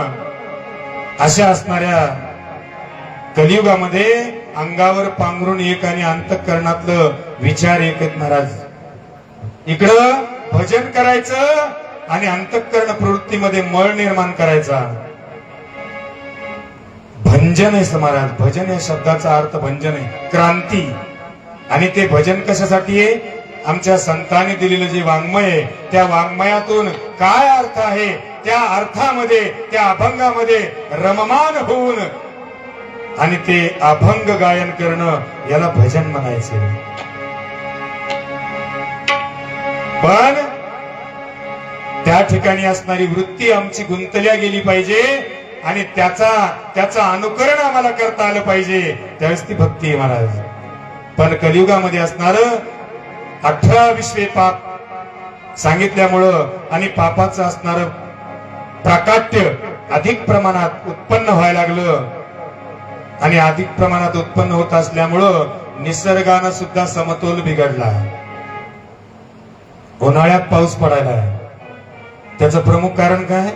अशा असणाऱ्या कलियुगामध्ये अंगावर पांघरून एक आणि अंतःकरणातलं विचार एक आहेत महाराज. इकडं भजन करायचं आणि अंतःकरण प्रवृत्तीमध्ये मळ निर्माण करायचा. भंजन आहे महाराज. भजन या शब्दाचा अर्थ भंजन आहे, क्रांती. आणि ते भजन कशासाठी आहे? आमच्या संतांनी दिलेलं जे वाङ्मय आहे त्या वाङ्मयातून काय अर्थ आहे त्या अर्थामध्ये त्या अभंगामध्ये रममान होऊन आणि ते अभंग गायन करणं याला भजन म्हणायचे. पण त्या ठिकाणी असणारी वृत्ती आमची गुंतल्या गेली पाहिजे आणि त्याचा अनुकरण आम्हाला करता आलं पाहिजे, त्यावेळेस ती भक्ती आहे महाराज. पण कलियुगामध्ये असणार 18 विश्वे पाप सांगितल्यामुळं आणि पापाचं असणार प्राकाट्य अधिक प्रमाणात उत्पन्न व्हायला लागलं आणि अधिक प्रमाणात उत्पन्न होत असल्यामुळं निसर्गानं सुद्धा समतोल बिघडला. उन्हाळ्यात पाऊस पडायला, त्याचं प्रमुख कारण काय?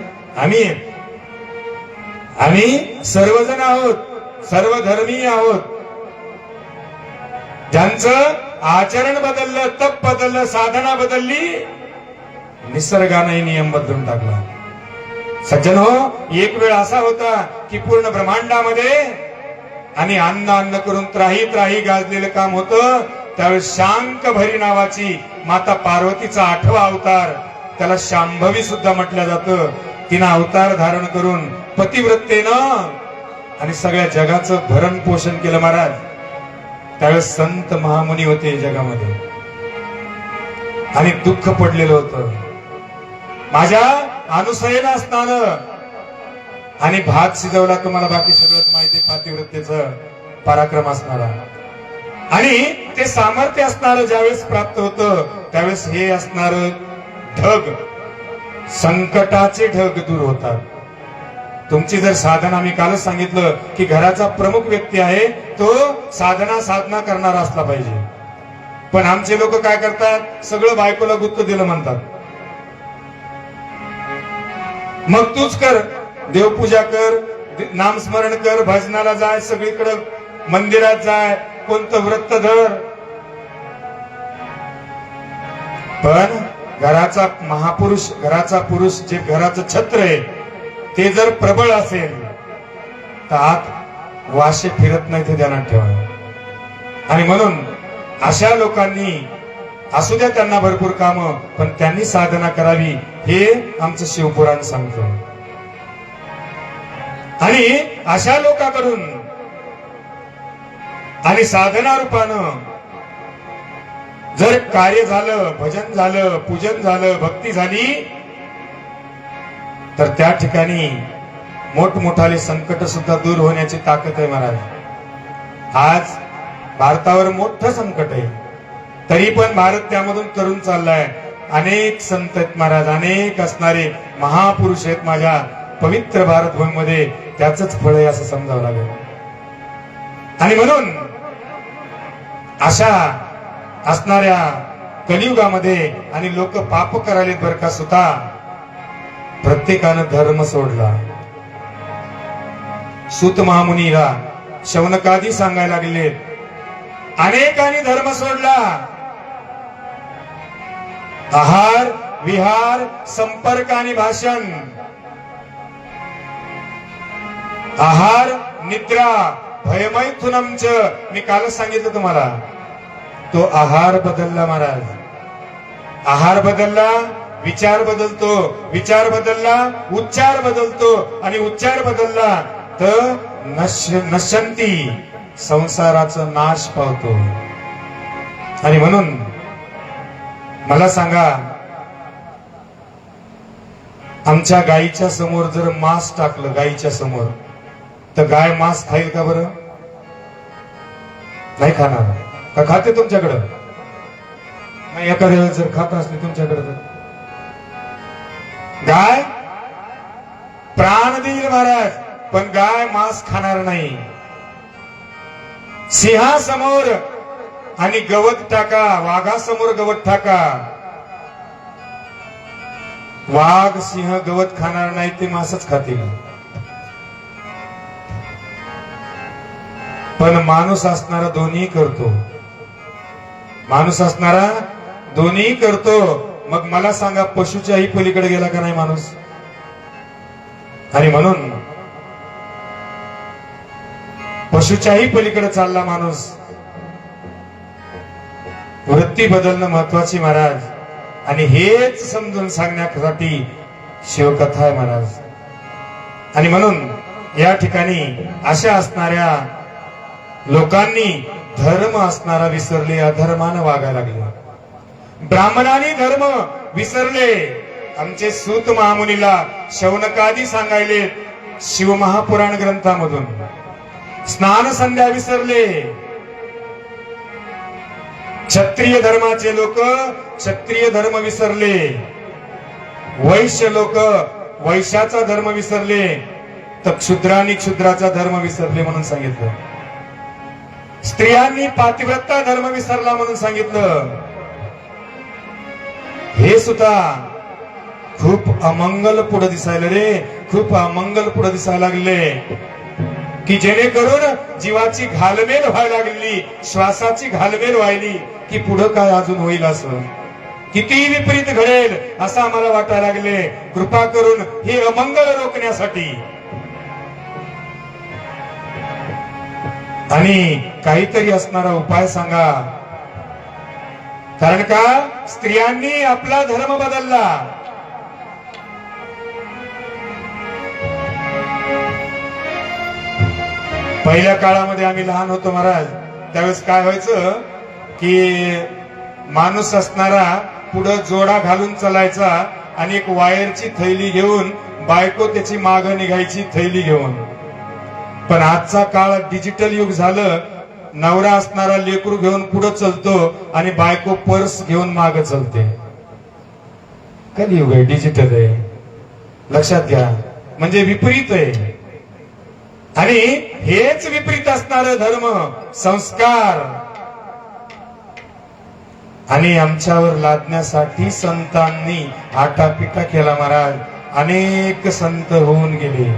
आम्ही सर्वजण आहोत, सर्व धर्मीय आहोत. ज्यांचं आचरण बदललं, तप बदललं, साधना बदलली, निसर्गाने नियम बदलून टाकला. सज्जनो, एक वेळ असा होता की पूर्ण ब्रह्मांडामध्ये आणि अन्न करून त्राही त्राही गाजलेलं काम होतं. त्यावेळेस शांकभरी नावाची माता पार्वतीचा 8वा अवतार, त्याला शांभवी सुद्धा म्हटलं जातं, तिनं अवतार धारण करून पतिव्रतेनं आणि सगळ्या जगाचं भरण पोषण केलं महाराज. त्यावेळेस संत महामुनी होते जगामध्ये आणि दुःख पडलेलं होतं. माझ्या अनुसयेला असणारं आणि भात शिजवला, तुम्हाला बाकी सगळंच माहिती, पातिव्रतेचं पराक्रम असणारा आणि ते सामर्थ्य असणारं ज्यावेळेस प्राप्त होतं त्यावेळेस हे असणार ढग, संकटाचे ढग दूर होतात. तुमची जर साधना, मी कालच सांगितलं की घराचा प्रमुख व्यक्ती आहे तो साधना करणारा असला पाहिजे. पण आमचे लोक काय करतात? सगळं बायकोला गुत्त दिलं म्हणतात. मग तूच कर, देवपूजा कर, नामस्मरण कर, भजनाला जाय, सगळीकडे मंदिरात जाय, कोणतं व्रत धर. पण घराचा महापुरुष, घराचा पुरुष, जे घराचं छत्र आहे ते जर प्रबळ असेल तर आत वाशे फिरत नाही, ते ध्यानात ठेवा. आणि म्हणून अशा लोकांनी असू द्या, त्यांना भरपूर कामं, पण त्यांनी साधना करावी हे आमचं शिवपुराण सांगतं. आणि अशा लोकांकडून आणि साधना रूपानं जर कार्य झालं, भजन झालं, पूजन झालं, भक्ती झाली तर त्या ठिकाणी मोठमोठाले संकट सुद्धा दूर होण्याची ताकद आहे महाराज. आज भारतावर मोठं संकट आहे, तरी पण भारत त्यामधून तरुण चाललाय. अनेक संत आहेत महाराज, अनेक असणारे महापुरुष आहेत माझ्या पवित्र भारत भूमीमध्ये, त्याच फळ आहे असं समजावं लागेल. आणि म्हणून अशा असणाऱ्या कलियुगामध्ये आणि लोक पाप करायलेत बर का सुता. प्रत्येकानं धर्म सोडला. सूत महामुनीला शौनकादी सांगायला लागले, अनेकांनी धर्म सोडला. आहार विहार संपर्क आणि भाषण, आहार निद्रा भयमैथुनमच, मी कालच सांगितलं तुम्हाला. तो आहार बदलला महाराज. आहार बदलला, विचार बदलतो, विचार बदलला, उच्चार बदलतो, आणि उच्चार बदलला तर नश्यंती, संसाराचा नाश पावतो. आणि म्हणून मला सांगा, आमच्या गायीच्या समोर जर मांस टाकलं गायीच्या समोर, तर गाय मांस खाईल का बरं? नाही खाणार का? खाते तुमच्याकडं? नाही, एखाद्या वेळेस जर खात असली तुमच्याकडे तर गाय प्राण देईल महाराज, पण गाय मांस खाणार नाही. सिंहासमोर आणि गवत टाका, वाघासमोर गवत टाका. वाघ सिंह गवत खाणार नाही, ते मांसच खातील. पण माणूस असणारा दोन्ही करतो. माणूस असणारा दोन्ही करतो. मग मला सांगा, पशुच्याही पलीकडे गेला का नाही माणूस? आणि म्हणून पशुच्याही पलीकडे चालला माणूस. वृत्ती बदलणं महत्वाची महाराज. आणि हेच समजून सांगण्यासाठी शिवकथा आहे महाराज. आणि म्हणून या ठिकाणी अशा असणाऱ्या लोकांनी धर्म असणारा विसरले, अधर्मानं वागायला लागले. ब्राह्मणांनी धर्म विसरले. आमचे सूत महामुनीला शौनकादी सांगायले शिवमहापुराण ग्रंथामधून. स्नान संध्या विसरले. क्षत्रिय धर्माचे लोक क्षत्रिय धर्म विसरले. वैश्य लोक वैश्याचा धर्म विसरले. तर क्षुद्रांनी क्षुद्राचा धर्म विसरले म्हणून सांगितलं. स्त्रियांनी पातिव्रता धर्म विसरला म्हणून सांगितलं. हे सुद्धा खूप अमंगल पुढे दिसायला रे, खूप अमंगल पुढे दिसायला लागले. की जेणेकरून जीवाची घालमेल व्हायला लागली, श्वासाची घालमेल व्हायली, की पुढं काय अजून होईल असं, किती विपरीत घडेल असं आम्हाला वाटायला लागले. कृपा करून हे अमंगल रोखण्यासाठी आणि काहीतरी असणारा उपाय सांगा. कारण का स्त्रियांनी आपला धर्म बदलला. पहिल्या काळामध्ये आम्ही लहान होतो महाराज, त्यावेळेस काय व्हायचं की माणूस असणारा पुढं जोडा घालून चालायचा आणि एक वायरची थैली घेऊन बायको त्याची मागं निघायची थैली घेऊन. पण आजचा काळ डिजिटल युग झालं. नवरा असणारा लेकरू घेऊन पुढे चलतो आणि बायको पर्स घेऊन मागे चलते. कलियुग आहे, डिजिटल आहे, लक्षात घ्या. म्हणजे विपरीत आहे. आणि हेच विपरीत असणार धर्म संस्कार आणि आमच्यावर लादण्यासाठी संतांनी आटापिटा केला महाराज. अनेक संत होऊन गेले.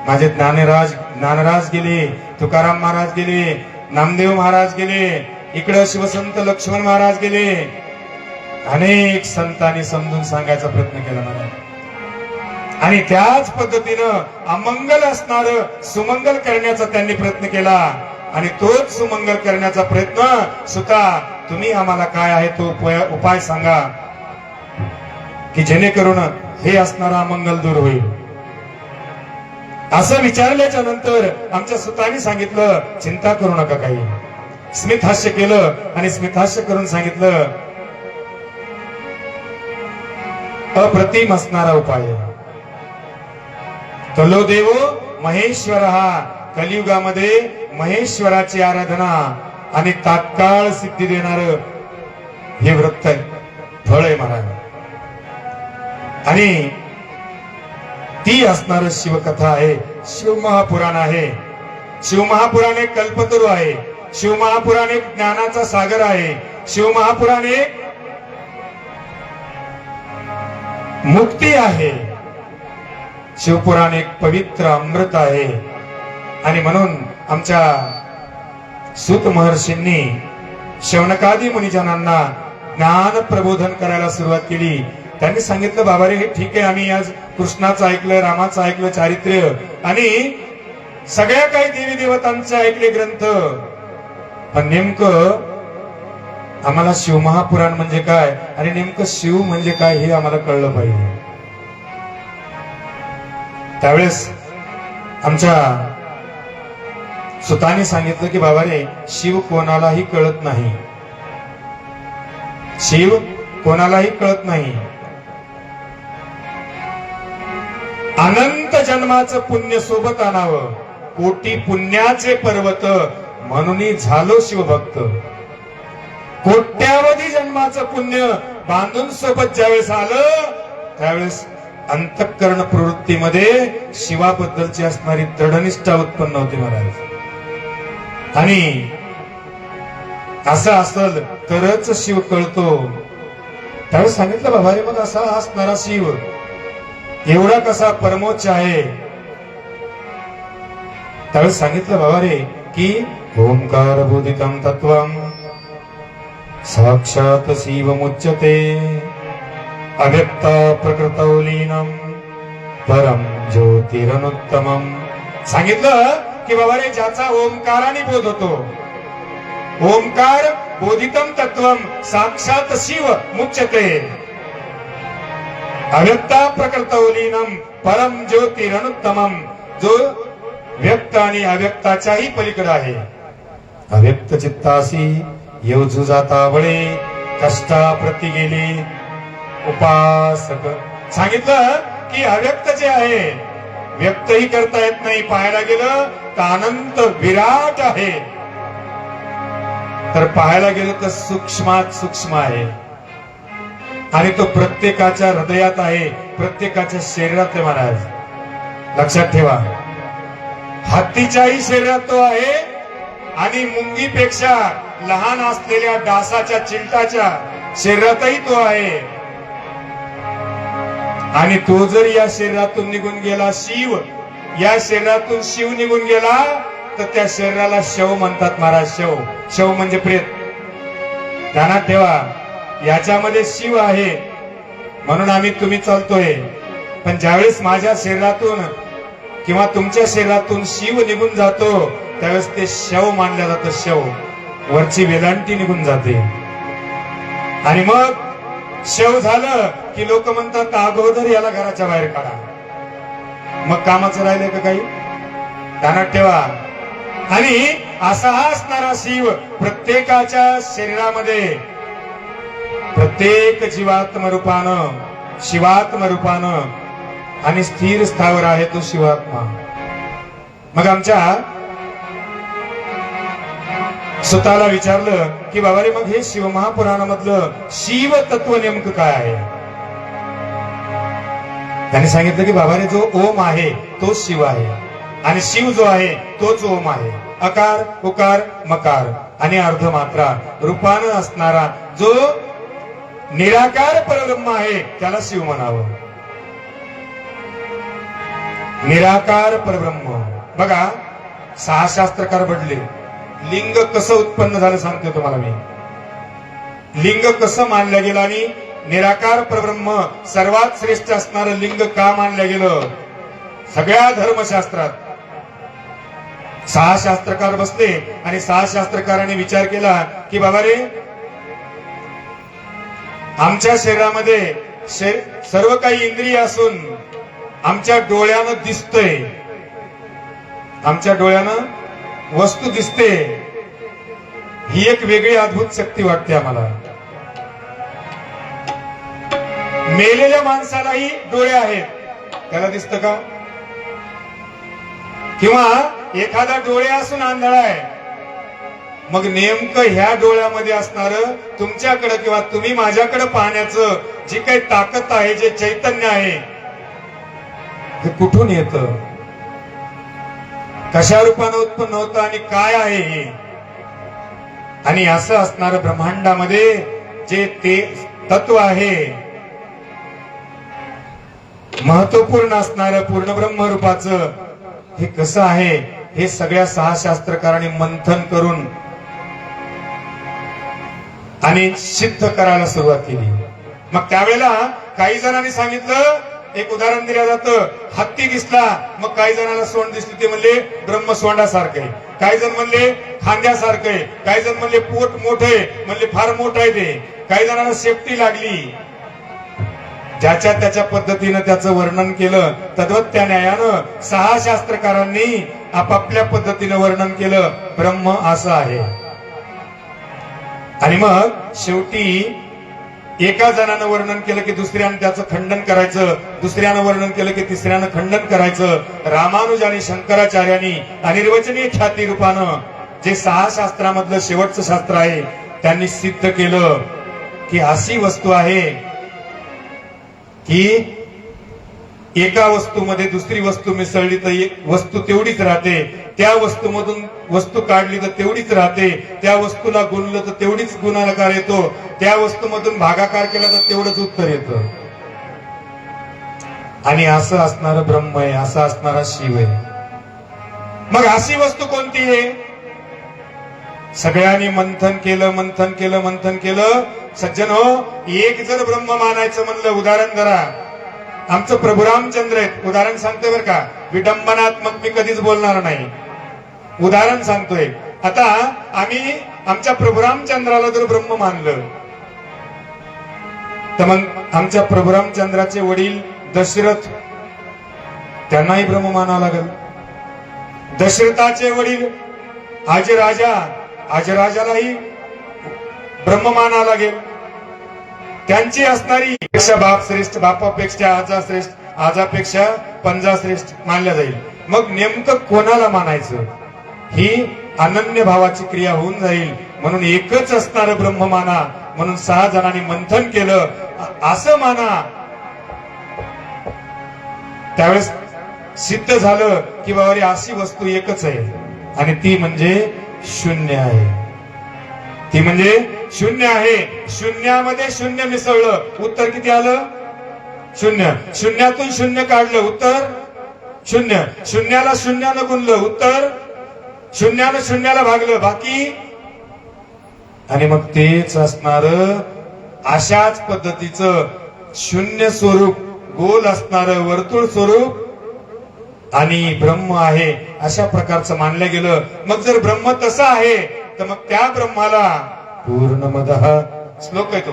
माझे ज्ञानराज गेले, तुकाराम महाराज गेले, नामदेव महाराज गेले, इकडे शिवसंत लक्ष्मण महाराज गेले. अनेक संतांनी समजून सांगायचा प्रयत्न केला महाराज. आणि त्याच पद्धतीनं अमंगल असणार सुमंगल करण्याचा त्यांनी प्रयत्न केला. आणि तोच सुमंगल करण्याचा प्रयत्न सुद्धा तुम्ही आम्हाला काय आहे तो उपाय सांगा, की जेणेकरून हे असणारा अमंगल दूर होईल. असं विचारल्याच्या नंतर आमच्या सुतांनी सांगितलं, चिंता करू नका काही. स्मितहास्य केलं आणि स्मितहास्य करून सांगितलं, अप्रतिम असणारा उपाय. कलो देवो महेश्वर, हा कलियुगामध्ये महेश्वराची आराधना आणि तात्काळ सिद्धी देणार हे व्रत आहे, फळ आहे महाराज. आणि ती असणार शिवकथा आहे, शिवमहापुराण आहे. शिवमहापुराण एक कल्पतरू आहे. शिवमहापुराण एक ज्ञानाचा सागर आहे. शिवमहापुराण एक मुक्ती आहे. शिवपुराण एक पवित्र अमृत आहे. आणि म्हणून आमच्या सूत महर्षींनी शौनकादी मुनिजनांना ज्ञान प्रबोधन करायला सुरुवात केली. त्यांनी सांगितलं, बाबा रे, हे ठीक आहे, आम्ही आज कृष्णाचं ऐकलं, रामाचं ऐकलं चारित्र्य, आणि सगळ्या काही देवी देवतांचे ऐकले ग्रंथ, पण नेमकं आम्हाला शिवमहापुराण म्हणजे काय आणि नेमकं शिव म्हणजे काय हे आम्हाला कळलं पाहिजे. त्यावेळेस आमच्या सुताने सांगितलं की बाबा रे, शिव कोणालाही कळत नाही. शिव कोणालाही कळत नाही. अनंत जन्माचं पुण्य सोबत आणावं, कोटी पुण्याचे पर्वत, म्हणून झालो शिवभक्त. कोट्यावधी जन्माचं पुण्य बांधून सोबत ज्यावेळेस आलं, त्यावेळेस अंतःकरण प्रवृत्तीमध्ये शिवाबद्दलची असणारी दृढनिष्ठा उत्पन्न होती महाराज. आणि असं असल तरच शिव कळतो. त्यावेळेस सांगितलं, बाबा रे, मग असा असणारा शिव एवढा कसा परमोच्च आहे? त्यावेळेस सांगितलं, बाबा रे, की ओंकार बोधितम तत्वम साक्षात शिवमुच्यते अव्यक्ता प्रकृतौ लीनम परम ज्योतिरनुत्तमम. सांगितलं की बाबा रे, ज्याचा ओंकाराने बोध होतो, ओंकार बोधितम तत्वम साक्षात शिव मुच्यते अव्यक्ता प्रकृतौ लीनम परम ज्योतिरनुत्तमम. जो व्यक्त आणि अव्यक्ताच्याही पलीकडे आहे. अव्यक्त चित्तासी येऊ जाता बळे कष्टा प्रति गेले उपासक. सांगितलं की अव्यक्त जे आहे, व्यक्तही करता येत नाही, पाहायला गेलं तर अनंत विराट आहे, तर पाहायला गेलं तर सूक्ष्मात सूक्ष्म आहे. आणि तो प्रत्येकाच्या हृदयात आहे, प्रत्येकाच्या शरीरात आहे महाराज. लक्षात ठेवा, हत्तीच्याही शरीरात तो आहे, आणि मुंगीपेक्षा लहान असलेल्या डासाच्या चिलटाच्या शरीरातही तो आहे. आणि तो जर या शरीरातून निघून गेला, शिव या शरीरातून शिव निघून गेला, तर त्या शरीराला शव म्हणतात महाराज. शव, शव म्हणजे प्रेत. ध्यानात ठेवा, याच्यामध्ये शिव आहे म्हणून आम्ही तुम्ही चालतोय, पण ज्यावेळेस माझ्या शरीरातून किंवा तुमच्या शरीरातून शिव निघून जातो, त्यावेळेस ते शव मानलं जातं. शव, वरची वेदांती निघून जाते. आणि मग शव झालं की लोक म्हणतात, अगोदर याला घराच्या बाहेर काढा. मग कामाचं राहिलंय का काही? ध्यानात ठेवा. आणि असा हा असणारा शिव प्रत्येकाच्या शरीरामध्ये, प्रत्येक जीवात्म रूपानं, शिवात्म रूपानं आणि स्थिर स्थावर आहे तो शिवात्मा. मग आमच्या सुताला विचारलं की बाबा रे, मग हे शिवमहापुराणामधलं शिव तत्व नेमकं काय आहे? त्यांनी सांगितलं की बाबा रे, जो ओम आहे तो शिव आहे, आणि शिव जो आहे तोच ओम आहे. अकार उकार मकार आणि अर्धमात्रा रूपानं असणारा जो निराकार परब्रह्म आहे, त्याला शिव म्हणावं. निराकार परब्रह्म. बघा, 6 शास्त्रकार बदले. लिंग कसं उत्पन्न झालं सांगतो तुम्हाला मी. लिंग कसं मानलं गेलं आणि निराकार परब्रह्म सर्वात श्रेष्ठ असणारं लिंग का मानलं गेलं? सगळ्या धर्मशास्त्रात 6 शास्त्रकार बसले आणि 6 शास्त्रकारांनी विचार केला की बाबा रे, आमच्या शरीरामध्ये सर्व काही इंद्रिय असून आमच्या डोळ्यानं दिसतंय, आमच्या डोळ्यानं वस्तू दिसते, ही एक वेगळी अद्भुत शक्ती वाटते आम्हाला. मेलेल्या माणसालाही डोळे आहेत, त्याला दिसतं का? किंवा एखादा डोळे असून आंधळा आहे, मग नेमकं ह्या डोळ्यामध्ये असणार तुमच्याकडे किंवा तुम्ही माझ्याकडे पाहण्याचं जी काही ताकद आहे, जे चैतन्य आहे, हे कुठून येतं, कशा रूपानं उत्पन्न होतं आणि काय आहे हे? आणि असं असणार ब्रह्मांडामध्ये जे ते तत्व आहे, महत्वपूर्ण असणार पूर्ण ब्रह्मरूपाचं, हे कसं आहे हे सगळ्या 6 शास्त्रकारांनी मंथन करून आणि सिद्ध करायला सुरुवात केली. मग त्यावेळेला काही जणांनी सांगितलं, एक उदाहरण दिलं जातं, हत्ती दिसला, मग काही जणांना सोंड दिसली, ते म्हणले ब्रह्म सोंडासारखं आहे. काही जण म्हणले खांद्यासारखं आहे, काही जण म्हणले पोट मोठं आहे, म्हणले फार मोठं आहे ते. काही जणांना शेपटी लागली. ज्याच्या त्याच्या पद्धतीनं त्याचं वर्णन केलं. तद्वत त्या न्यायानं 6 शास्त्रकारांनी आपापल्या पद्धतीनं वर्णन केलं, ब्रह्म असं आहे. आणि मग शेवटी एका जणानं वर्णन केलं की दुसऱ्यानं त्याचं खंडन करायचं, दुसऱ्यानं वर्णन केलं की तिसऱ्यानं खंडन करायचं. रामानुज आणि शंकराचार्यांनी अनिर्वचनीय ख्याती रूपानं जे 6 शास्त्रामधलं शेवटचं शास्त्र आहे त्यांनी सिद्ध केलं की अशी वस्तू आहे की एका वस्तूमध्ये दुसरी वस्तू मिसळली तर एक वस्तू तेवढीच राहते, त्या वस्तूमधून वस्तू काढली तर तेवढीच राहते, त्या वस्तूला गुणलं तर तेवढीच गुणाकार येतो, त्या वस्तूमधून भागाकार केला तर तेवढंच उत्तर येतं. आणि असं असणारं ब्रह्म आहे, असं असणारा शिव आहे. मग अशी वस्तू कोणती आहे? सगळ्यांनी मंथन केलं, मंथन केलं, मंथन केलं. सज्जन हो, एक जर ब्रह्म मानायचं म्हणलं, उदाहरण धरा, आमचं प्रभू रामचंद्र आहेत, उदाहरण सांगतोय बरं का, विडंबनात्मक मी कधीच बोलणार नाही, उदाहरण सांगतोय. आता आम्ही आमच्या प्रभू रामचंद्राला जर ब्रह्म मानलं तर मग आमच्या प्रभू रामचंद्राचे वडील दशरथ, त्यांनाही ब्रह्म मानावं लागेल. दशरथाचे वडील आजराजालाही ब्रह्म मानावं लागेल. त्यांची असणारी बाप श्रेष्ठ, बापापेक्षा आजा श्रेष्ठ, आजापेक्षा पंजा श्रेष्ठ मानल्या जाईल. मग नेमकं कोणाला मानायचं ही अनन्य भावाची क्रिया होऊन जाईल. म्हणून एकच असणारं ब्रह्म माना. म्हणून 6 जणांनी मंथन केलं, असं माना. त्यावेळेस सिद्ध झालं की बाबा अशी वस्तू एकच आहे आणि ती म्हणजे शून्य आहे. ती म्हणजे शून्य आहे. शून्यामध्ये शून्य मिसळलं, उत्तर किती आलं? शून्य. शून्यातून शून्य काढलं, उत्तर शून्य. शून्याला शून्यानं गुणलं, उत्तर शून्यानं शून्याला भागलं, बाकी. आणि मग तेच असणार अशाच पद्धतीचं शून्य स्वरूप, गोल असणारं वर्तुळ स्वरूप आणि ब्रह्म आहे अशा प्रकारचं मानलं गेलं. मग जर ब्रह्म तसं आहे तर मग त्या ब्रह्माला पूर्णमदः, श्लोक आहे तो,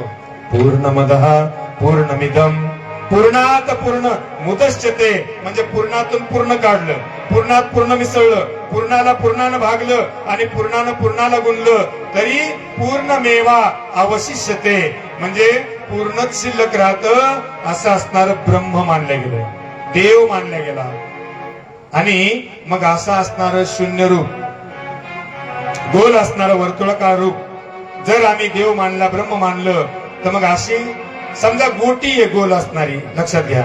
पूर्णमदः पूर्णमिदं पूर्णात पूर्ण मुदश्यते, म्हणजे पूर्णातून पूर्ण काढलं, पूर्णात पूर्ण मिसळलं, पूर्णाला पूर्णानं भागलं आणि पूर्णानं पूर्णाला गुणलं तरी पूर्णमेवा अवशिष्यते, म्हणजे पूर्णच शिल्लक राहतं. असं असणार ब्रह्म मानलं गेलं, देव मानला गेला. आणि मग असं असणार शून्य रूप, गोल असणार वर्तुळाकार रूप जर आम्ही देव मानला, ब्रह्म मानलं, तर मग अशी समजा गोटी आहे गोल असणारी, लक्षात घ्या,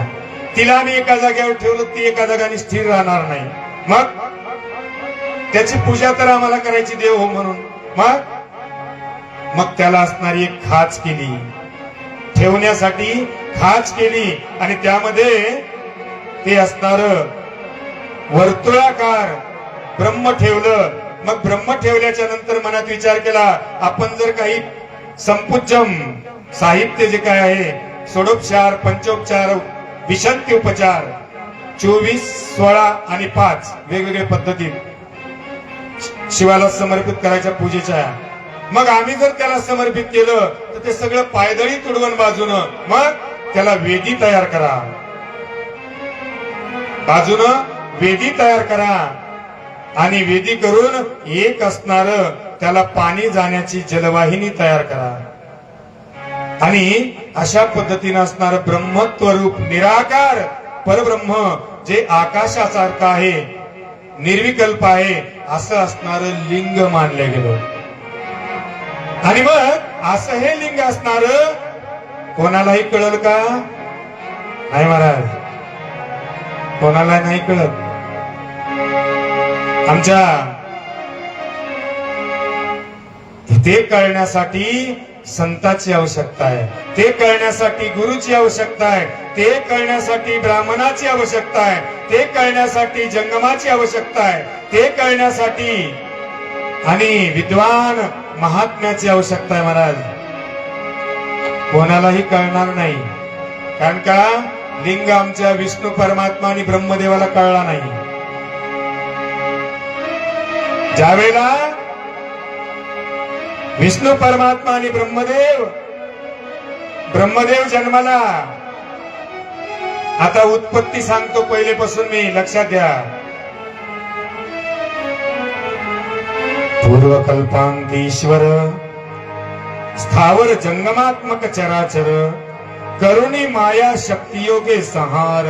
तिला आम्ही एका जागेवर ठेवलं, ती एका जागाने स्थिर राहणार नाही. मग त्याची पूजा तर आम्हाला करायची देव हो म्हणून. मग त्याला असणारी एक खाच केली, ठेवण्यासाठी खाच केली आणि त्यामध्ये ते असणार वर्तुळाकार ब्रह्म ठेवलं. मग ब्रह्म ठेवल्याच्या नंतर मनात विचार केला, आपण जर काही संपूज्यम साहित्य जे काय आहे, षोडोपचार, पंचोपचार, विशंती उपचार 24, 16 आणि 5 वेगवेगळ्या पद्धतीत शिवाला समर्पित करायच्या पूजेच्या, मग आम्ही जर त्याला समर्पित केलं तर ते सगळं पायदळी तुडवून बाजूनं मग त्याला वेदी तयार करा, बाजूनं वेदी तयार करा आणि वेदी करून एक असणार त्याला पाणी जाण्याची जलवाहिनी तयार करा आणि अशा पद्धतीने असणार ब्रह्मत्व रूप निराकार परब्रह्म जे आकाशासारखं आहे, निर्विकल्प आहे, असं असणार लिंग मानलं गेलं. आणि मग असं हे लिंग असणार कोणालाही कळलं का? नाही महाराज, कोणाला नाही कळत. आमच्या ते कळण्यासाठी संताची आवश्यकता आहे, ते कळण्यासाठी गुरुची आवश्यकता आहे, ते कळण्यासाठी ब्राह्मणाची आवश्यकता आहे, ते कळण्यासाठी जंगमाची आवश्यकता आहे, ते कळण्यासाठी आणि विद्वान महात्म्याची आवश्यकता आहे महाराज. कोणालाही कळणार नाही, कारण का लिंग आमच्या विष्णू परमात्मा आणि ब्रह्मदेवाला कळला नाही. ज्यावेळेला विष्णू परमात्मा आणि ब्रह्मदेव जन्माला, आता उत्पत्ती सांगतो पहिलेपासून मी, लक्षात घ्या. पूर्वकल्पांतीश्वर स्थावर जंगमात्मक चराचर करुणी माया शक्तियोगे संहार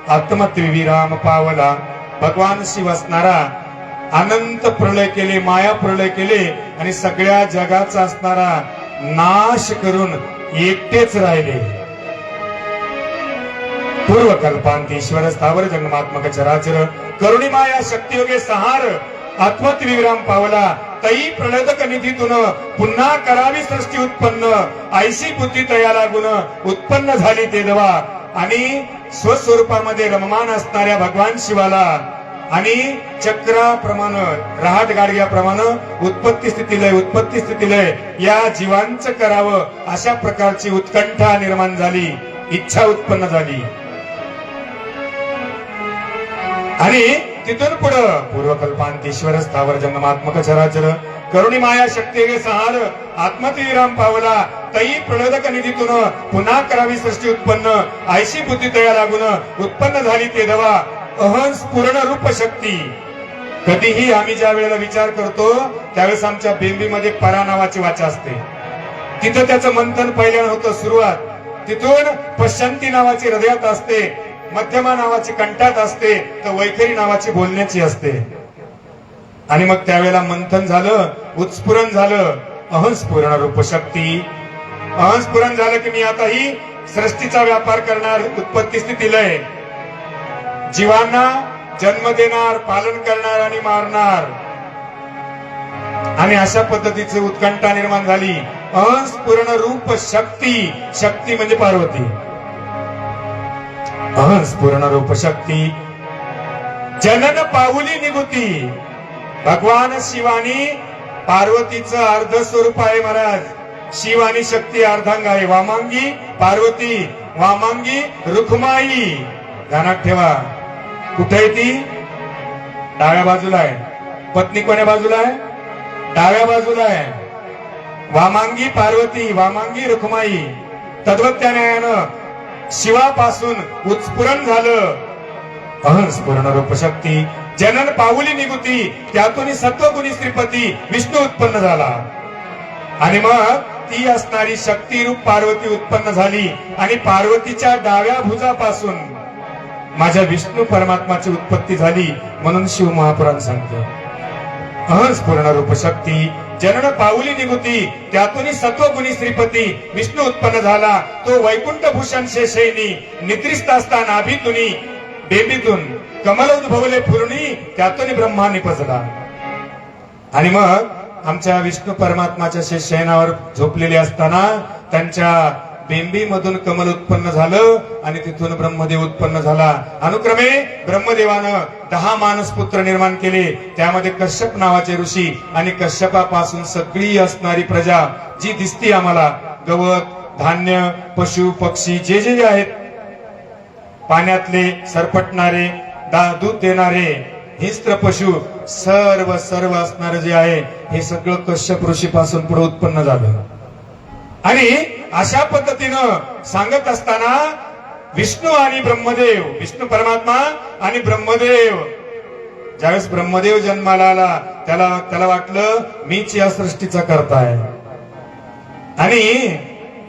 आत्मत्रिविराम पावला. भगवान शिव असणारा अनंत प्रलय केले, माया प्रलय केले आणि सगळ्या जगाचा असणारा नाश करून एकटेच राहिले. पूर्वकल्पांतीश्वर स्थावर जंगमात्मक चराचर करुणी माया शक्तियोगे संहार आत्मत्रिविराम पावला. तई प्रणोदक निधीतून पुन्हा करावी सृष्टी उत्पन्न ऐशी बुद्धी तया लागून उत्पन्न झाली ते देवा. आणि स्वस्वरूपामध्ये रममान असणाऱ्या भगवान शिवाला आणि चक्राप्रमाणे रहाट गाडग्याप्रमाणे उत्पत्ती स्थितीलय या जीवांचं करावं अशा प्रकारची उत्कंठा निर्माण झाली, इच्छा उत्पन्न झाली. आणि तिथून पुढं पूर्वकल्पांतीश्वर स्थावर जंगमात्मक चराचर करुणी माया शक्ती संहार आत्मत्रिविराम पावला. तई प्रणोदक निधीतून पुन्हा करावी सृष्टी उत्पन्न ऐशी बुद्धी तया लागून उत्पन्न झाली ते देवा. अहंस पूर्ण रूप शक्ती. कधीही आम्ही ज्या वेळेला विचार करतो त्यावेळेस आमच्या बेंबीमध्ये परा नावाची वाचा असते, तिथं त्याचं मंथन पहिल्यानं होतं सुरुवात. तिथून पश्चंती नावाची हृदयात असते, मध्यमा नावाची कंठात असते, तर वैखरी नावाची बोलण्याची असते. आणि मग त्यावेळेला मंथन झालं, उत्स्फुरण झालं, अहंस्फुरण रूप शक्ती. अहंस्फुरण झालं की मी आता ही सृष्टीचा व्यापार करणार, उत्पत्ती स्थिती लय, जीवांना जन्म देणार, पालन करणार आणि मारणार. आणि अशा पद्धतीची उत्कंठा निर्माण झाली. अहंस्फुरण रूप शक्ती. शक्ती म्हणजे पार्वती. अहंस्फुरण रूप शक्ती जनन पाऊली निगुती. भगवान शिवानी पार्वतीचं अर्ध स्वरूप आहे महाराज. शिव आणि शक्ती अर्धांग आहे. वामांगी पार्वती, वामांगी रुक्माई. ध्यानात ठेवा. कुठे आहे ती? डाव्या बाजूला आहे. पत्नी कोण्या बाजूला आहे? डाव्या बाजूला आहे. वामांगी पार्वती, वामांगी रुक्माई. तद्वत्यानं शिवापासून उत्स्फुरण झालं अहंस्फुरण रूप शक्ती. जनन पाऊली निगुती. त्यातून सत्वगुणी श्रीपती विष्णू उत्पन्न झाला. आणि मग ती असणारी शक्ती रूप पार्वती उत्पन्न झाली. आणि पार्वतीच्या डाव्या भुजापासून माझ्या विष्णू परमात्माची उत्पत्ती झाली. म्हणून शिव महापुराण सांगतो अहंस्फुरण रूप शक्ती जनन पाऊली निगुती. त्यातून सत्वगुणी श्रीपती विष्णू उत्पन्न झाला. तो वैकुंठ भूषण शेषैनी निद्रिस्त असता नाभीतुनी बेबीतून कमल उद्भवले फुलणी. त्यातून ब्रह्मा निपजला. आणि मग आमच्या विष्णू परमात्माच्या शयनावर झोपलेले असताना त्यांच्या बेंबीमधून कमल उत्पन्न झालं आणि तिथून ब्रह्मदेव उत्पन्न झाला. अनुक्रमे ब्रह्मदेवानं 10 मानसपुत्र निर्माण केले. त्यामध्ये कश्यप नावाचे ऋषी आणि कश्यपापासून सगळी असणारी प्रजा जी दिसती आम्हाला, गवत, धान्य, पशु, पक्षी जे जे आहेत, पाण्यातले सरपटणारे, दूध देणारे, हिस्त्र पशु, सर्व असणारे जे आहे हे सगळं कश्यप ऋषी पासून पुढे उत्पन्न झालं. आणि अशा पद्धतीनं सांगत असताना विष्णू आणि ब्रह्मदेव, विष्णू परमात्मा आणि ब्रह्मदेव, ज्यावेळेस ब्रह्मदेव जन्माला आला त्याला वाटलं मीच या सृष्टीचा करता आहे. आणि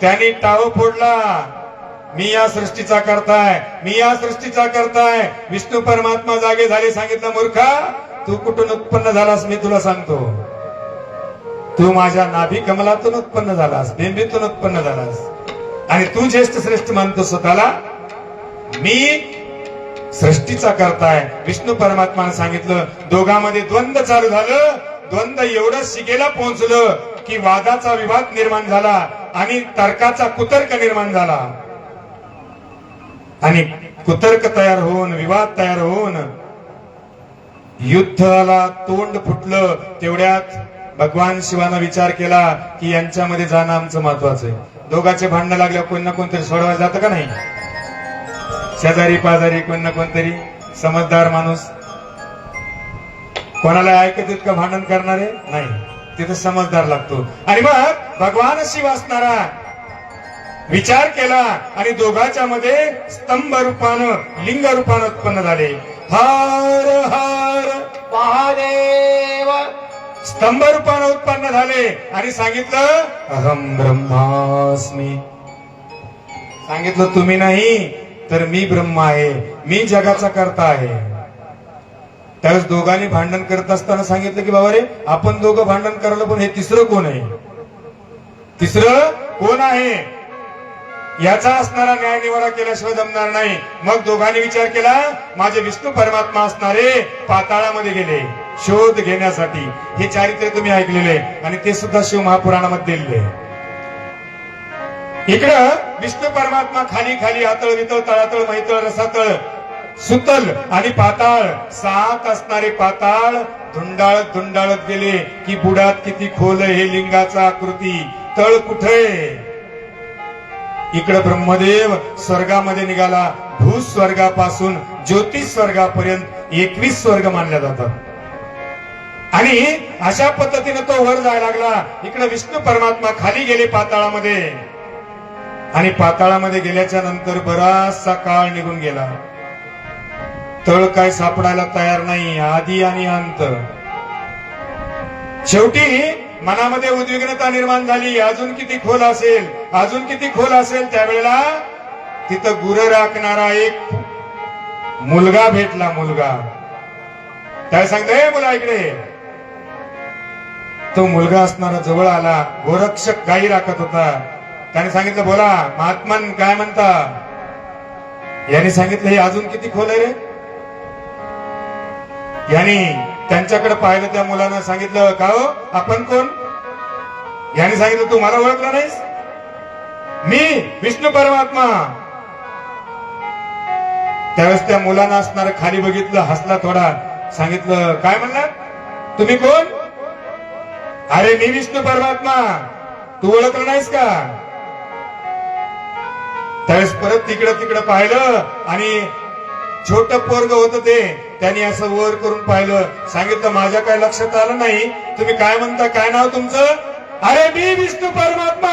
त्याने टाव फोडला, मी या सृष्टीचा करताय, मी या सृष्टीचा करताय. विष्णू परमात्मा जागे झाले, सांगितलं मूर्खा तू कुठून उत्पन्न झालास मी तुला सांगतो. तू माझ्या नाभी कमलातून उत्पन्न झालास, बेंबीतून उत्पन्न झालास. आणि तू ज्येष्ठ श्रेष्ठ मानतो स्वतःला, मी सृष्टीचा करताय. विष्णू परमात्माने सांगितलं. दोघांमध्ये द्वंद्व चालू झालं. द्वंद्व एवढं शिगेला पोहोचलं की वादाचा विवाद निर्माण झाला आणि तर्काचा कुतर्क निर्माण झाला आणि कुतर्क तयार होऊन विवाद तयार होऊन युद्धाला तोंड फुटलं. तेवढ्यात भगवान शिवानं विचार केला की यांच्यामध्ये जाणं आमचं महत्वाचं आहे. दोघांचे भांडणं लागल्यावर कोण ना कोणतरी सोडवायला जातं का नाही? शेजारी पाजारी कोण ना कोणतरी समजदार माणूस कोणाला ऐकत का भांडण करणारे नाही, तिथं समजदार लागतो. आणि मग भगवान शिव असणारा विचार केला आणि दोघांच्या मध्ये स्तंभ रूपानं लिंग रूपानं उत्पन्न झाले. हर हर महादेव स्तंभ रूपानं उत्पन्न झाले आणि सांगितलं अहम ब्रह्मास्मी. सांगितलं तुम्ही नाही तर मी ब्रह्म आहे, मी जगाचा कर्ता आहे. त्यावेळेस दोघांनी भांडण करत असताना सांगितलं की बाबा रे आपण दोघं भांडण करायला पण हे तिसरं कोण आहे? तिसरं कोण आहे याचा असणारा न्याय निवाडा केल्याशिवाय जमणार नाही. मग दोघांनी विचार केला माझे विष्णू परमात्मा असणारे पाताळामध्ये गेले शोध घेण्यासाठी. हे चारित्र्य तुम्ही ऐकलेले आणि ते सुद्धा शिव महापुराणामध्ये दिलेले. इकडं विष्णू परमात्मा खाली खाली आतळ वितळ तळातळ मैतळ रसातळ सुतल आणि पाताळ सात असणारे पाताळ धुंडाळत धुंडाळत गेले की बुडात किती खोल हे लिंगाचा आकृती तळ कुठे. इकडे ब्रह्मदेव स्वर्गामध्ये निघाला. भूस्वर्गापासून ज्योतिष स्वर्गापर्यंत 21 स्वर्ग मानल्या जातात आणि अशा पद्धतीने तो वर जायला लागला. इकडे विष्णू परमात्मा खाली गेले पाताळामध्ये आणि पाताळामध्ये गेल्याच्या नंतर बराचसा काळ निघून गेला. तळ काय सापडायला तयार नाही, आधी आणि अंत. शेवटी मनामध्ये उद्विग्नता निर्माण झाली. अजून किती खोल असेल, अजून किती खोल असेल. त्यावेळेला तिथं गुरं राखणारा एक मुलगा भेटला. मुलगा काय सांगतोय मुला इकडे. तो मुलगा असणारा जवळ आला. गोरक्षक गायी राखत होता. त्याने सांगितलं बोला महात्मन काय म्हणता. याने सांगितलं हे अजून किती खोल आहे रे. याने त्यांच्याकडे पाहिलं. त्या मुलानं सांगितलं का हो आपण कोण. याने सांगितलं तू मला ओळखला नाहीस, मी विष्णू परमात्मा. त्यावेळेस त्या मुलानं असणार खाली बघितलं, हसला थोडा. सांगितलं काय म्हणला तुम्ही कोण. अरे मी विष्णू परमात्मा, तू ओळखलं नाहीस का. त्यावेळेस परत तिकडं पाहिलं आणि छोट पोरग होतं ते. त्यांनी असं वर करून पाहिलं. सांगितलं माझ्या काय लक्षात आलं नाही, तुम्ही काय म्हणता, काय नाव तुमचं. अरे मी विष्णू परमात्मा.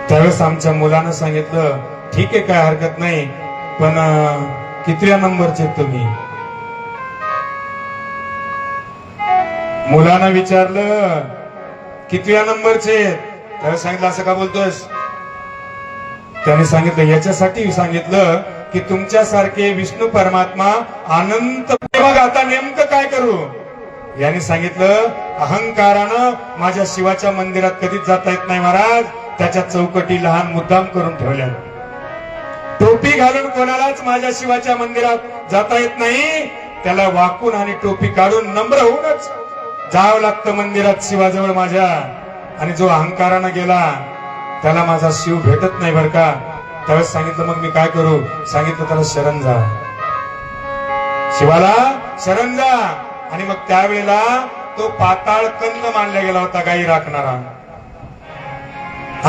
त्यावेळेस आमच्या मुलानं सांगितलं ठीक आहे काय हरकत नाही, पण कितव्या नंबरचे तुम्ही. मुलानं विचारलं कितव्या नंबरचे. त्यावेळेस सांगितलं असं का बोलतोस. त्याने सांगितलं याच्यासाठी सांगितलं की तुमच्यासारखे विष्णू परमात्मा अनंत. मग आता नेमकं काय करू. याने सांगितलं अहंकारानं माझ्या शिवाच्या मंदिरात कधीच जाता येत नाही महाराज. त्याच्या चौकटी लहान मुद्दाम करून ठेवल्या. टोपी घालून कोणालाच माझ्या शिवाच्या मंदिरात जाता येत नाही. त्याला वाकून आणि टोपी काढून नम्र होऊनच जावं लागतं मंदिरात शिवाजवळ माझ्या. आणि जो अहंकारानं गेला त्याला माझा शिव भेटत नाही बर का. त्यावेळेस सांगितलं मग मी काय करू. सांगितलं त्याला शरण जा, शिवाला शरण जा. आणि मग त्यावेळेला तो पाताळ कंद मानला गेला होता गाई राखणारा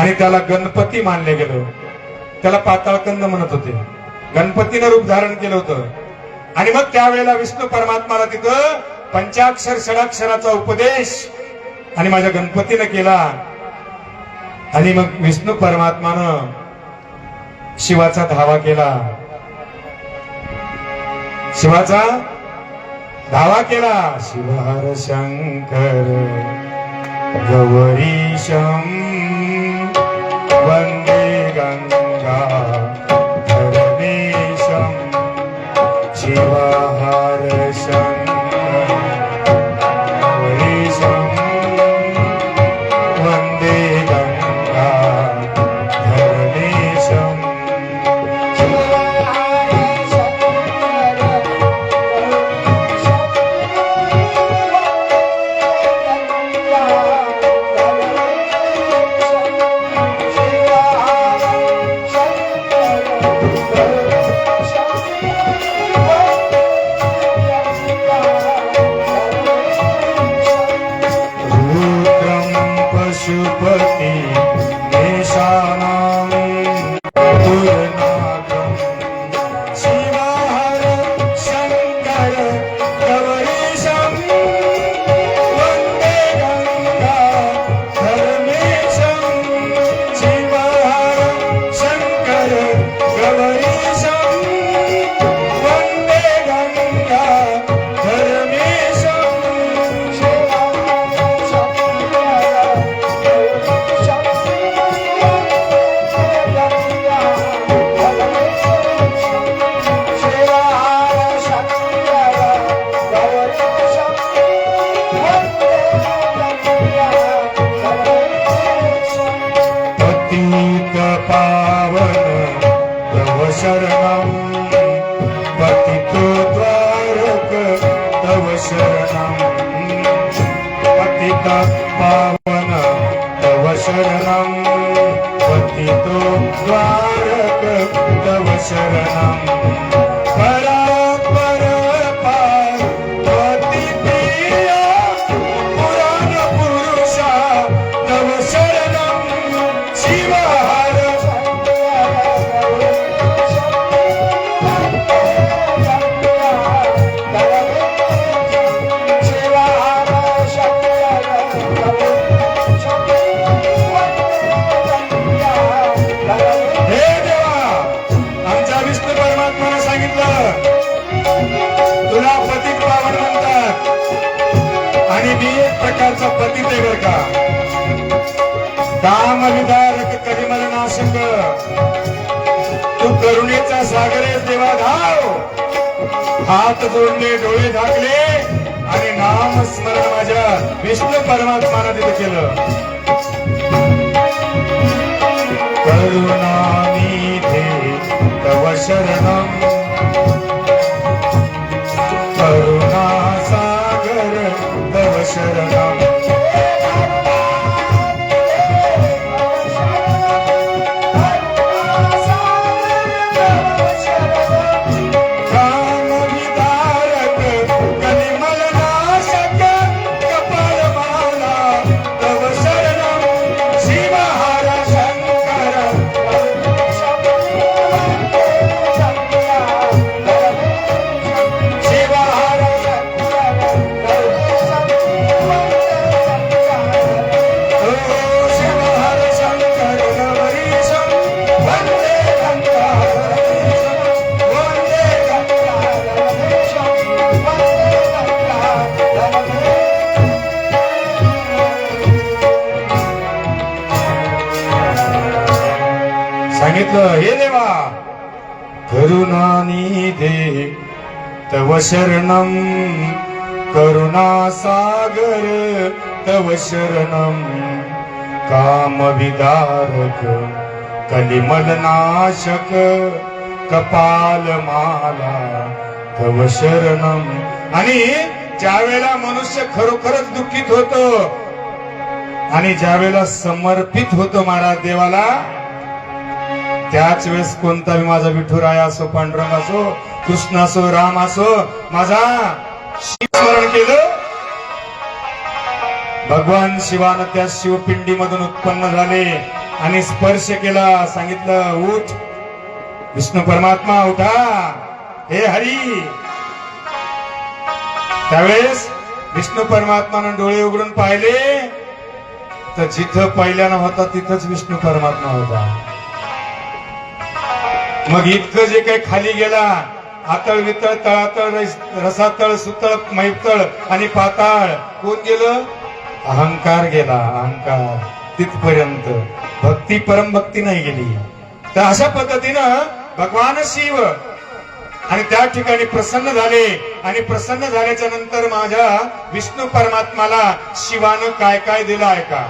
आणि त्याला गणपती मानले गेलो. त्याला पाताळ कंद म्हणत होते. गणपतीनं रूप धारण केलं होतं. आणि मग त्यावेळेला विष्णू परमात्माला तिथं पंचाक्षर षडाक्षराचा उपदेश आणि माझ्या गणपतीनं केला. आणि मग विष्णू परमात्मानं शिवाचा धावा केला. शिवाचा धावा केला. शिवहर शंकर गौरीशम वंदे गंगा धरणीशम. शिवहर शंकर गौरीशम वंदे गंगा धरणीशम. पावन तव शरणं पतितो द्वारक तव शरणं पतिता पावन तव शरणं पतितो द्वारक तव शरणं परात्पर पार्वती प्रिया पुराण पुरुषा तव शरणं शिवहर हे देवा आमच्या विष्णू परमात्म्याने सांगितलं तुला पतित पावन म्हणतात आणि मी एक प्रकारचा पतित आहे बरं का काम विदारक कलिमल नाशक तू करुणेचा सागर आहेस देवा धाव हात जोडले डोळे झाकले आणि नाम स्मरण माझ्या विष्णू परमात्म्याने तिथे केलं करुणानिधे तव शरणं करुणासागर तव शरणं कामविदारक कलिमलनाशक कपालमाला तव शरणं शिवहर शंकर शिवहर ओ शिवहर शंकर नवरीशं वन्दे गंगाधरेशं वन्दे गंगाधरेशं सांगितलं हे देवा करुणानिधे तव शरणं करुणासागर तव शरणं कामविदारक कलिमलनाशक कपालमाला तव शरणं आणि ज्या वेळेला मनुष्य खरोखरच दुःखित होतो आणि ज्या वेळेला समर्पित होतो महाराज देवाला त्याच वेळेस कोणता माझा विठुराया असो पांडुरंग असो कृष्ण असो राम असो माझा स्मरण केलं भगवान शिवानं त्या शिवपिंडी मधून उत्पन्न झाले आणि स्पर्श केला सांगितलं उठ विष्णू परमात्मा उठा हे हरी त्यावेळेस विष्णू परमात्मानं डोळे उघडून पाहिले तर जिथं पहिल्यानं होता तिथंच विष्णू परमात्मा होता मग इतकं जे काही खाली गेला आतळ वितळ तळातळ रसातळ सुतळ मैतळ आणि पाताळ कोण गेलं अहंकार गेला अहंकार तिथपर्यंत भक्ती परमभक्ती नाही गेली तर अशा पद्धतीनं भगवान शिव आणि त्या ठिकाणी प्रसन्न झाले आणि प्रसन्न झाल्याच्या नंतर माझ्या विष्णू परमात्माला शिवानं काय काय दिलं ऐका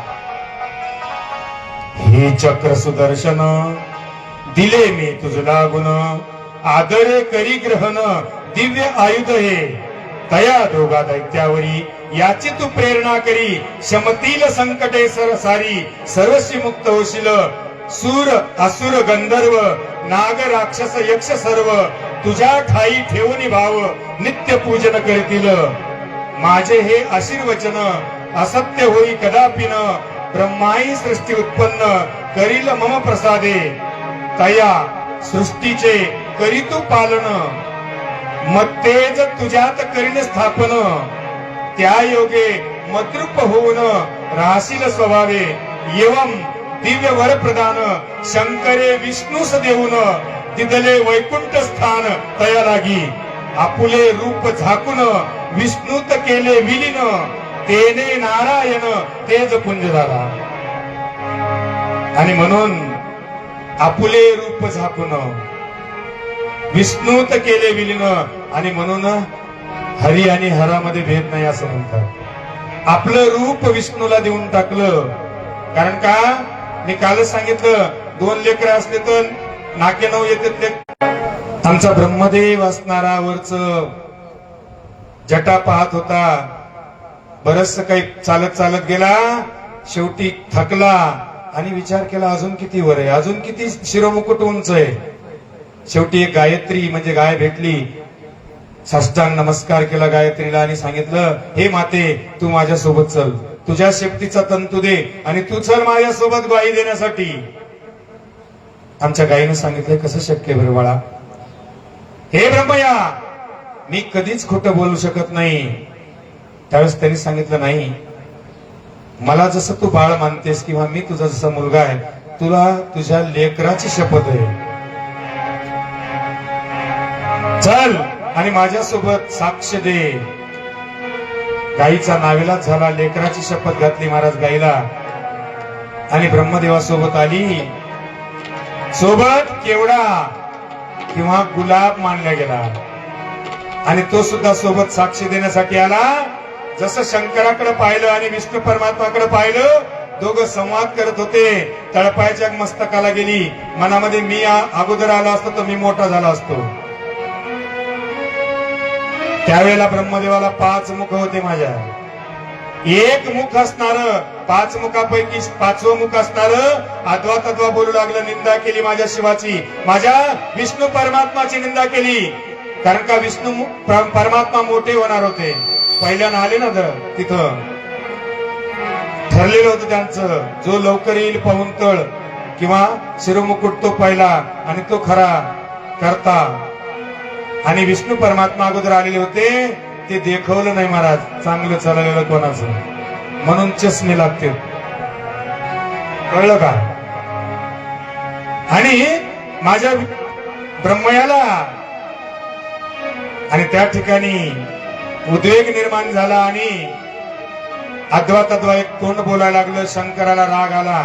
हे चक्र सुदर्शन दिले मी तुझ लागून आदर करी ग्रहण दिव्य आयुध हे तया दोघा दैत्यावरी याची तू प्रेरणा करी शमतील संकटे सारी सर्वशी मुक्त होशील सूर असुर गंधर्व नाग राक्षस यक्ष सर्व तुझ्या ठाई ठेवून भाव नित्य पूजन करतील माझे हे आशीर्वचन असत्य होई कदापि न ब्रह्माई सृष्टी उत्पन्न करील मम प्रसादे तया सृष्टीचे करी तू पालन मत्तेज तुझ्यात करीन स्थापन त्या योगे मद्रूप होऊन राहशील स्वभावे एवं दिव्य वर प्रदान शंकरे विष्णूस देऊन दिदले वैकुंठ स्थान तया लागी आपुले रूप झाकून विष्णूत केले विलीन तेने नारायण तेज पुंज झाला आणि म्हणून आपुले रूप झाकून विष्णूत केले विलीन आणि म्हणून हरी आणि हरामध्ये भेद नाही असं म्हणतात आपलं रूप विष्णूला देऊन टाकलं कारण का मी कालच सांगितलं 2 लेकरं असले तर नाके 9 येते. आमचा ब्रह्मदेव असणारा वरच जटा पाहत होता. बरस काही चालत चालत गेला, शेवटी थकला आणि विचार केला अजून किती वर आहे, अजून किती शिरोमुकुट उंच आहे. शेवटी एक गायत्री म्हणजे गाय भेटली. साष्टांग नमस्कार केला गायत्रीला आणि सांगितलं, हे माते तू माझ्या सोबत चल, तुझ्या शेपटीचा तंतू दे आणि तू चल माझ्या सोबत ग्वाही देण्यासाठी. आमच्या गायीनं सांगितलं, कसं शक्य बरं बाळा, हे ब्रह्मया मी कधीच खोटं बोलू शकत नाही. त्यावेळेस त्यांनी सांगितलं, नाही, मला जसं तू बाळ मानतेस किंवा मी तुझा जसा मुलगा आहे, तुला तुझ्या लेकराची शपथ आहे. चल आणि माझ्यासोबत साक्ष दे. गाईचा नावेलाच झाला, लेकराची शपथ घातली महाराज गाईला आणि ब्रह्मदेवासोबत आली. सोबत केवडा किंवा गुलाब मानला गेला आणि तो सुद्धा सोबत साक्ष देण्यासाठी आला. जसं शंकराकडे पाहिलं आणि विष्णू परमात्माकडे पाहिलं, दोघं संवाद करत होते. तळपायाच्या मस्तकाला गेली, मनामध्ये मी अगोदर आलो असतो तर मी मोठा झाला असतो. त्यावेळेला ब्रह्मदेवाला 5 मुख होते. माझ्या एक मुख असणार, 5 मुखापैकी 5वं मुख असणार अद्वा तद्वा बोलू लागलं, निंदा केली माझ्या शिवाची, माझ्या विष्णू परमात्माची निंदा केली. कारण का विष्णू परमात्मा मोठे होणार होते. पहिल्यानं आले ना तिथं ठरलेलं होतं त्यांचं, जो लवकर येईल पाहून तळ किंवा शिरोमुकुट तो पहिला आणि तो खरा करता. आणि विष्णू परमात्मा अगोदर आलेले होते, ते देखवलं नाही महाराज चांगलं चाललेलं कोणाचं, म्हणून चष्मे लागते. कळलं का? आणि माझ्या ब्रह्मयाला आणि त्या ठिकाणी उद्वेग निर्माण झाला आणि अद्वा तद्वा एक तोंड बोलायला लागलं. शंकराला राग आला,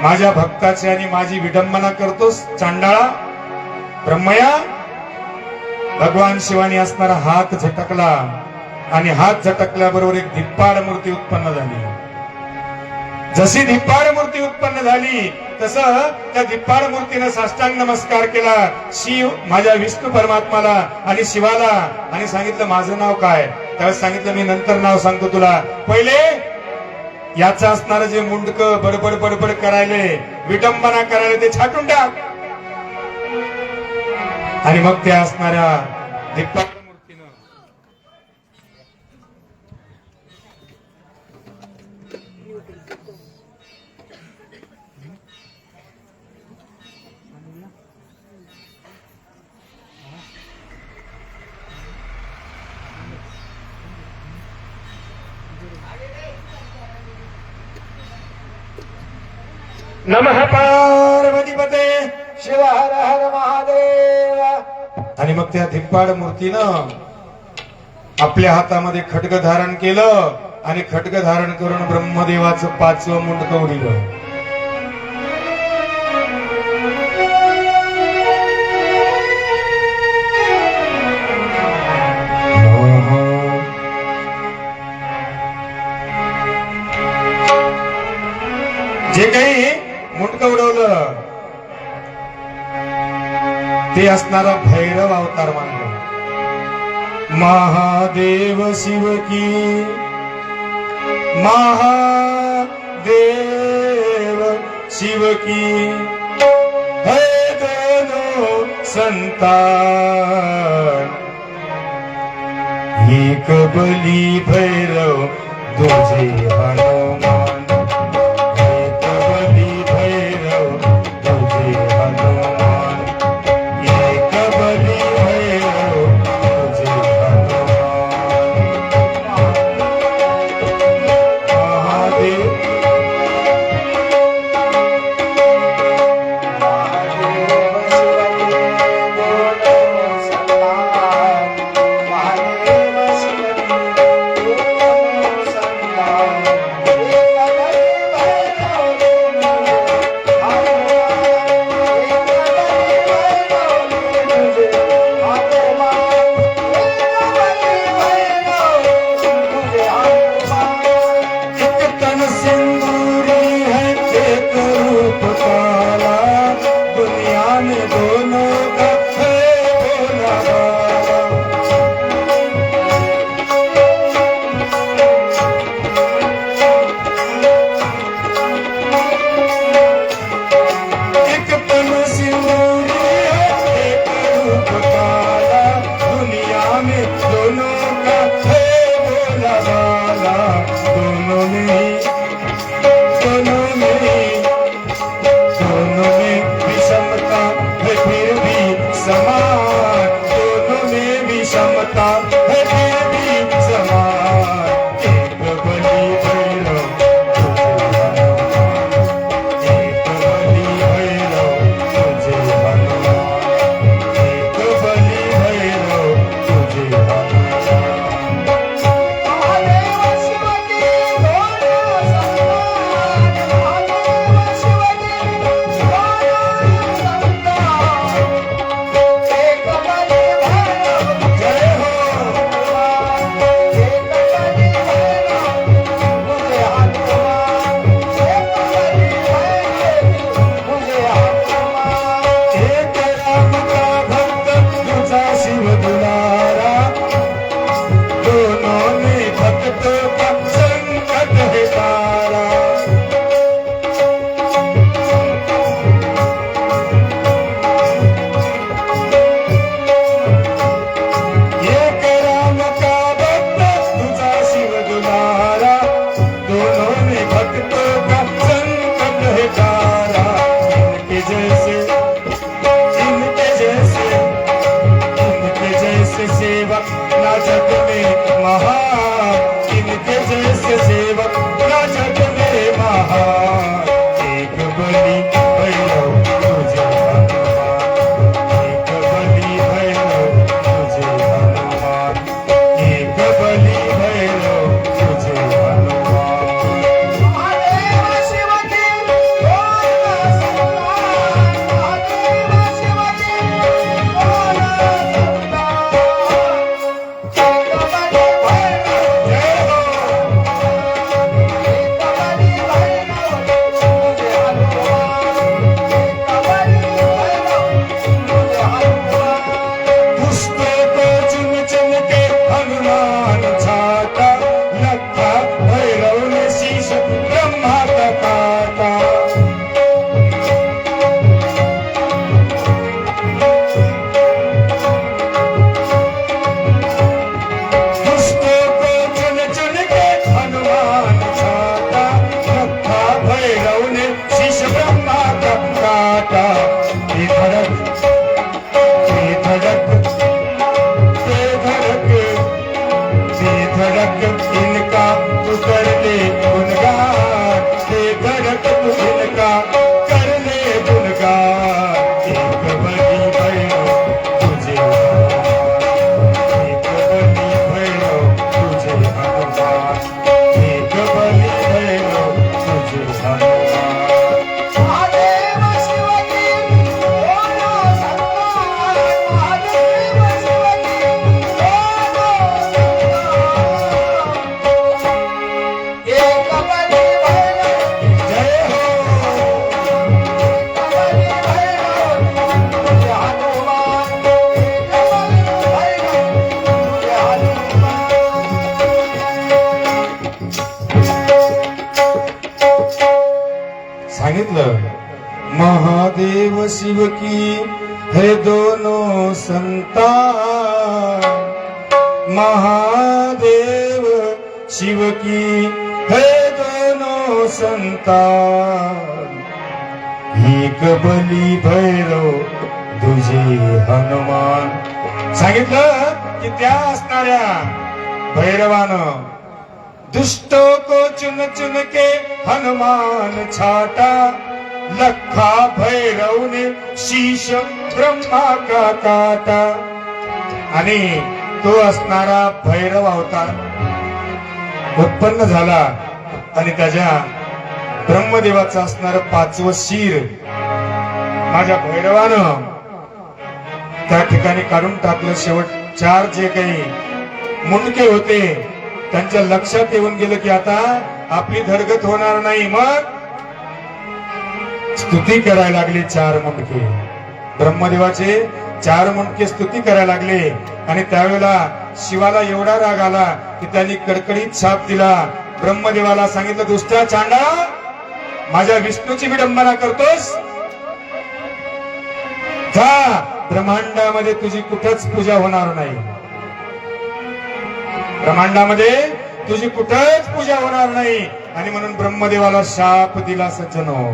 माझ्या भक्ताची आणि माझी विडंबना करतोस चांडाळा. ब्रह्मया भगवान शिवानी असणारा हात झटकला आणि हात झटकल्याबरोबर एक धिप्पाड मूर्ती उत्पन्न झाली. जशी धिप्पाड मूर्ती उत्पन्न झाली तसं त्या धिप्पाड मूर्तीनं साष्टांग नमस्कार केला शिव माझ्या विष्णू परमात्माला आणि शिवाला आणि सांगितलं, माझं नाव काय? त्यावेळेस सांगितलं, मी नंतर नाव सांगतो तुला, पहिले याचं असणारं जे मुंडक बडबड बडबड करायले, विडंबना करायला ते छाटून टाक. आणि मग त्या असणाऱ्या धिप्पाड मूर्तीनं नमः पार्वतीपते शिव हर हर महादेव. आणि मग त्या धिप्पाड मूर्तीनं आपल्या हातामध्ये खड्ग धारण केलं आणि खड्ग धारण करून ब्रह्मदेवाचं 5वं मुंडकं उडीलं. जे काही मुंडकं उडवलं ते असणारा भैरव अवतार मानलं. महादेव शिव की, महादेव शिव की, है दोनों संतान, एक बली भैरव दूजे हनुमान. दोनों का है भोला भाला। एक तन सिंदूरी है एक रूप काला, दुनिया में दोनों का है भोला भाला। दोनों में विषमता है फिर भी समान, दोनों में विषमता है फिर भी समान। एक बलि भैरव एक बलि भैरव तुझे हनुमान, एक बलि भैरव तुझे हनुमान। महादेव शिव की दोनों संतान, महादेव शिव की दोनों संतान। एक बलि भैरव जय हो एक बलि भैरव मुझे हनुमान, एक बलि भैरव मुझे हनुमान। एक राम का भक्त दूजा शिव दुलारा, दोनों ने भक्तों का संकट है तारा। एक राम का भक्त दूजा शिव दुलारा, दोनों ने भक्तों का संकट है तारा। इनके जैसे इनके जैसे सेवक ना जग में महान, इनके जैसे सेवक ना जग में महान। एक बलि भैरव तुझे हनुमान, एक बलि भैरव तुझे हनुमान, एक बलि भैरव तुझे हनुमान। महादेव शिव की दोनों संतान, महादेव शिव की दोनों संतान। एक बलि भैरव जय हो एक बलि भैरव मुझे हनुमान, एक बलि भैरव मुझे हनुमान। पुष्पों को चुन चुन के हनुमान छाटा, लखा भैरव ने शीश ब्रह्मा का काटा। पुष्पों को चुन चुन के हनुमान छाटा, लखा भैरव ने शीश ब्रह्मा का काटा। धड़क धड़क इनका तू कर ले गुनगान, धड़क तू इनका कर ले गुनगान। एक बलि भैरव तुझे हनुमान, एक बलि भैरव तुझे हनुमान, एक बलि भैरव तुझे हनुमान। महादेव शिव की दोनों संतान, महादेव शिव की दोनों संतान। एक बलि भैरव जय हो एक बलि भैरव मुझे हनुमान, एक बलि भैरव मुझे हनुमान। सांगितलं महादेव शिव की है दोनों संतान, महादेव शिव की है दोनों संतान। एक बलि भैरव तुझे हनुमान। सांगितलं की त्या असणाऱ्या भैरवानं दुष्टों को चुन चुन के हनुमान छाटा, लखा भैरव ने शीश ब्रह्मा का काटा। आणि तो असणारा भैरव अवतार उत्पन्न झाला आणि त्याच्या ब्रह्मदेवाचं असणार 5वं शिर माझ्या भैरवानं त्या ठिकाणी काढून टाकलं. शेवट 4 जे काही मुंडके होते त्यांच्या लक्षात येऊन गेलं की आता आपली धडगत होणार नाही. मग स्तुती करायला लागली 4 मुंडके. ब्रह्मदेवाचे 4 मुंडके स्तुती करायला लागले आणि त्यावेळेला शिवाला एवढा राग आला की त्यांनी कडकडीत शाप दिला. ब्रह्मदेवाला सांगितलं, दुष्टा चांडा, माझ्या विष्णूची विडंबना करतोस? जा, ब्रह्मांडामध्ये तुझी कुठंच पूजा होणार नाही. ब्रह्मांडामध्ये तुझी कुठंच पूजा होणार नाही. आणि म्हणून ब्रह्मदेवाला शाप दिला सज्जनो.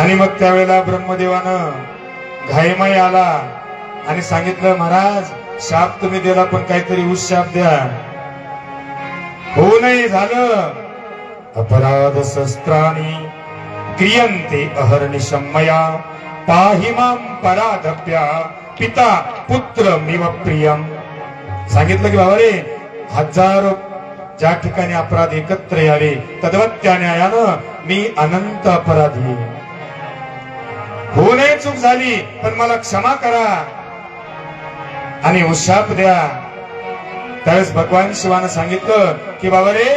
आणि मग त्यावेळेला ब्रह्मदेवानं घाईमाई आला आणि सांगितलं, महाराज शाप तुम्ही दिला पण काहीतरी उशाप द्या. हो नाही झालं. अपराध शस्त्राणी क्रियन्ते अहर्निशमया पाहि मां पराधप्या पिता पुत्र मिव प्रियम. सांगितलं की बाबा रे, हजारो ज्या ठिकाणी अपराध एकत्र यावे तद्वत त्या न्यायानं मी अनंत अपराधी. हो नये, चूक झाली पण मला क्षमा करा आणि उशाप द्या. त्यावेळेस भगवान शिवानं सांगितलं की बाबा रे,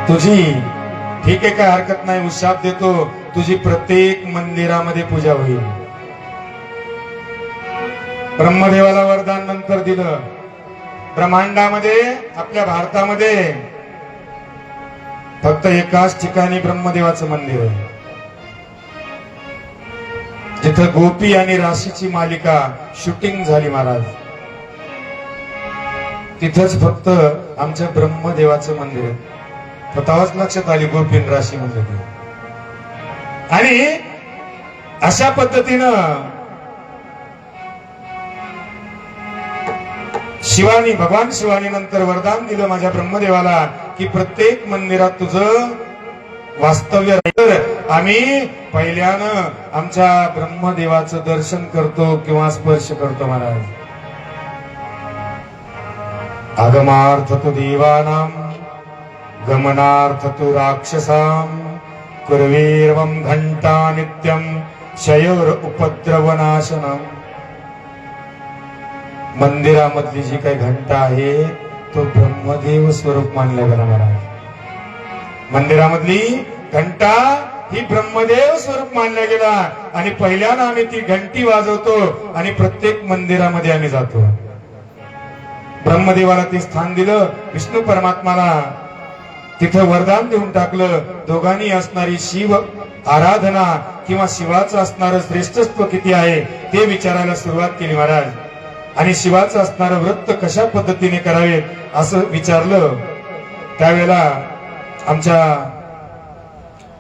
तुझी ठीक आहे, काय हरकत नाही, उशाप देतो. तुझी प्रत्येक मंदिरामध्ये पूजा होईल. ब्रह्मदेवाला वरदान नंतर दिलं. ब्रह्मांडामध्ये आपल्या भारतामध्ये फक्त एकाच ठिकाणी ब्रह्मदेवाचं मंदिर आहे, जिथं गोपी आणि राशीची मालिका शूटिंग झाली महाराज. तिथंच फक्त आमच्या ब्रह्मदेवाचं मंदिर आहे. स्वतःच लक्षात आली गोपी आणि राशी म्हणजे ती. आणि अशा पद्धतीनं शिवानी, भगवान शिवानी नंतर वरदान दिलं माझ्या ब्रह्मदेवाला की प्रत्येक मंदिरात तुझं वास्तव्य राहील. आम्ही पहिल्यानं आमच्या ब्रह्मदेवाचं दर्शन करतो किंवा स्पर्श करतो महाराज. आगमार्थ तु देवानां गमनार्थ तु राक्षसां कुर्वेर्वं घंटा नित्यं शयोर उपद्रवनाशनम. मंदिरामधली जी काही घंटा आहे तो ब्रह्मदेव स्वरूप मानला गेला महाराज. मंदिरामधली घंटा ही ब्रह्मदेव स्वरूप मानला गेला आणि पहिल्यानं आम्ही ती घंटी वाजवतो आणि प्रत्येक मंदिरामध्ये आम्ही जातो. ब्रह्मदेवाला ते स्थान दिलं, विष्णू परमात्माला तिथं वरदान देऊन टाकलं. दोघांनी असणारी शिव आराधना किंवा शिवाचं असणारं श्रेष्ठत्व किती आहे ते विचारायला सुरुवात केली महाराज. आणि शिवाचं असणारं व्रत कशा पद्धतीने करावे असं विचारलं. त्यावेळेला आमच्या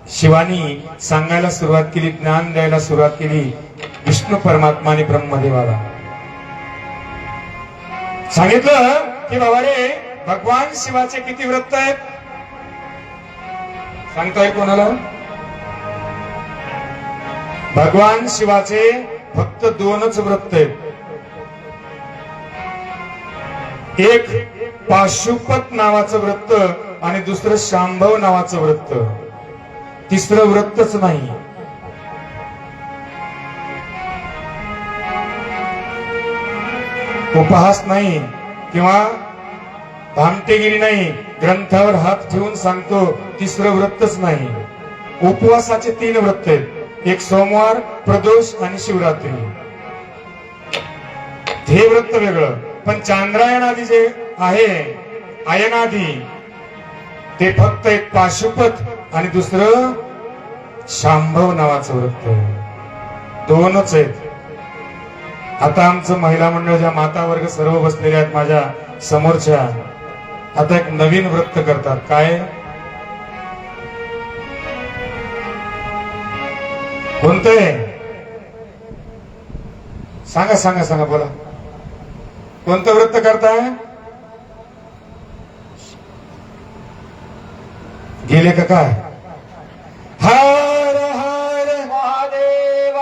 शिवानी सांगायला सुरुवात केली, ज्ञान द्यायला सुरुवात केली. विष्णू परमात्माने ब्रह्मदेवाला सांगितलं की बाबा रे, भगवान शिवाचे किती व्रत आहेत सांगताय कोणाला? भगवान शिवाचे फक्त 2च व्रत आहेत. एक पाशुपत नावाचं व्रत आणि दुसरं शांभव नावाचं व्रत. तिसरं व्रतच नाही. उपहास नाही किंवा भामटेगिरी नाही, ग्रंथावर हात ठेवून सांगतो तिसरं व्रतच नाही. उपवासाचे 3 व्रत आहेत. एक सोमवार, प्रदोष आणि शिवरात्री. हे व्रत वेगळं. पण चांद्रायण आदी जे आहे, आयनादी, ते फक्त एक पाशुपत आणि दुसरं शांभव नावाचं व्रत. 2च आहेत. आता आमचं महिला मंडळ, ज्या माता वर्ग सर्व बसलेल्या आहेत माझ्या समोरच्या, आता एक नवीन व्रत करतात. काय? कोणतं आहे? सांगा सांगा सांगा, बोला. कोणतं व्रत करताय? गेले का काय? हर हर महादेव.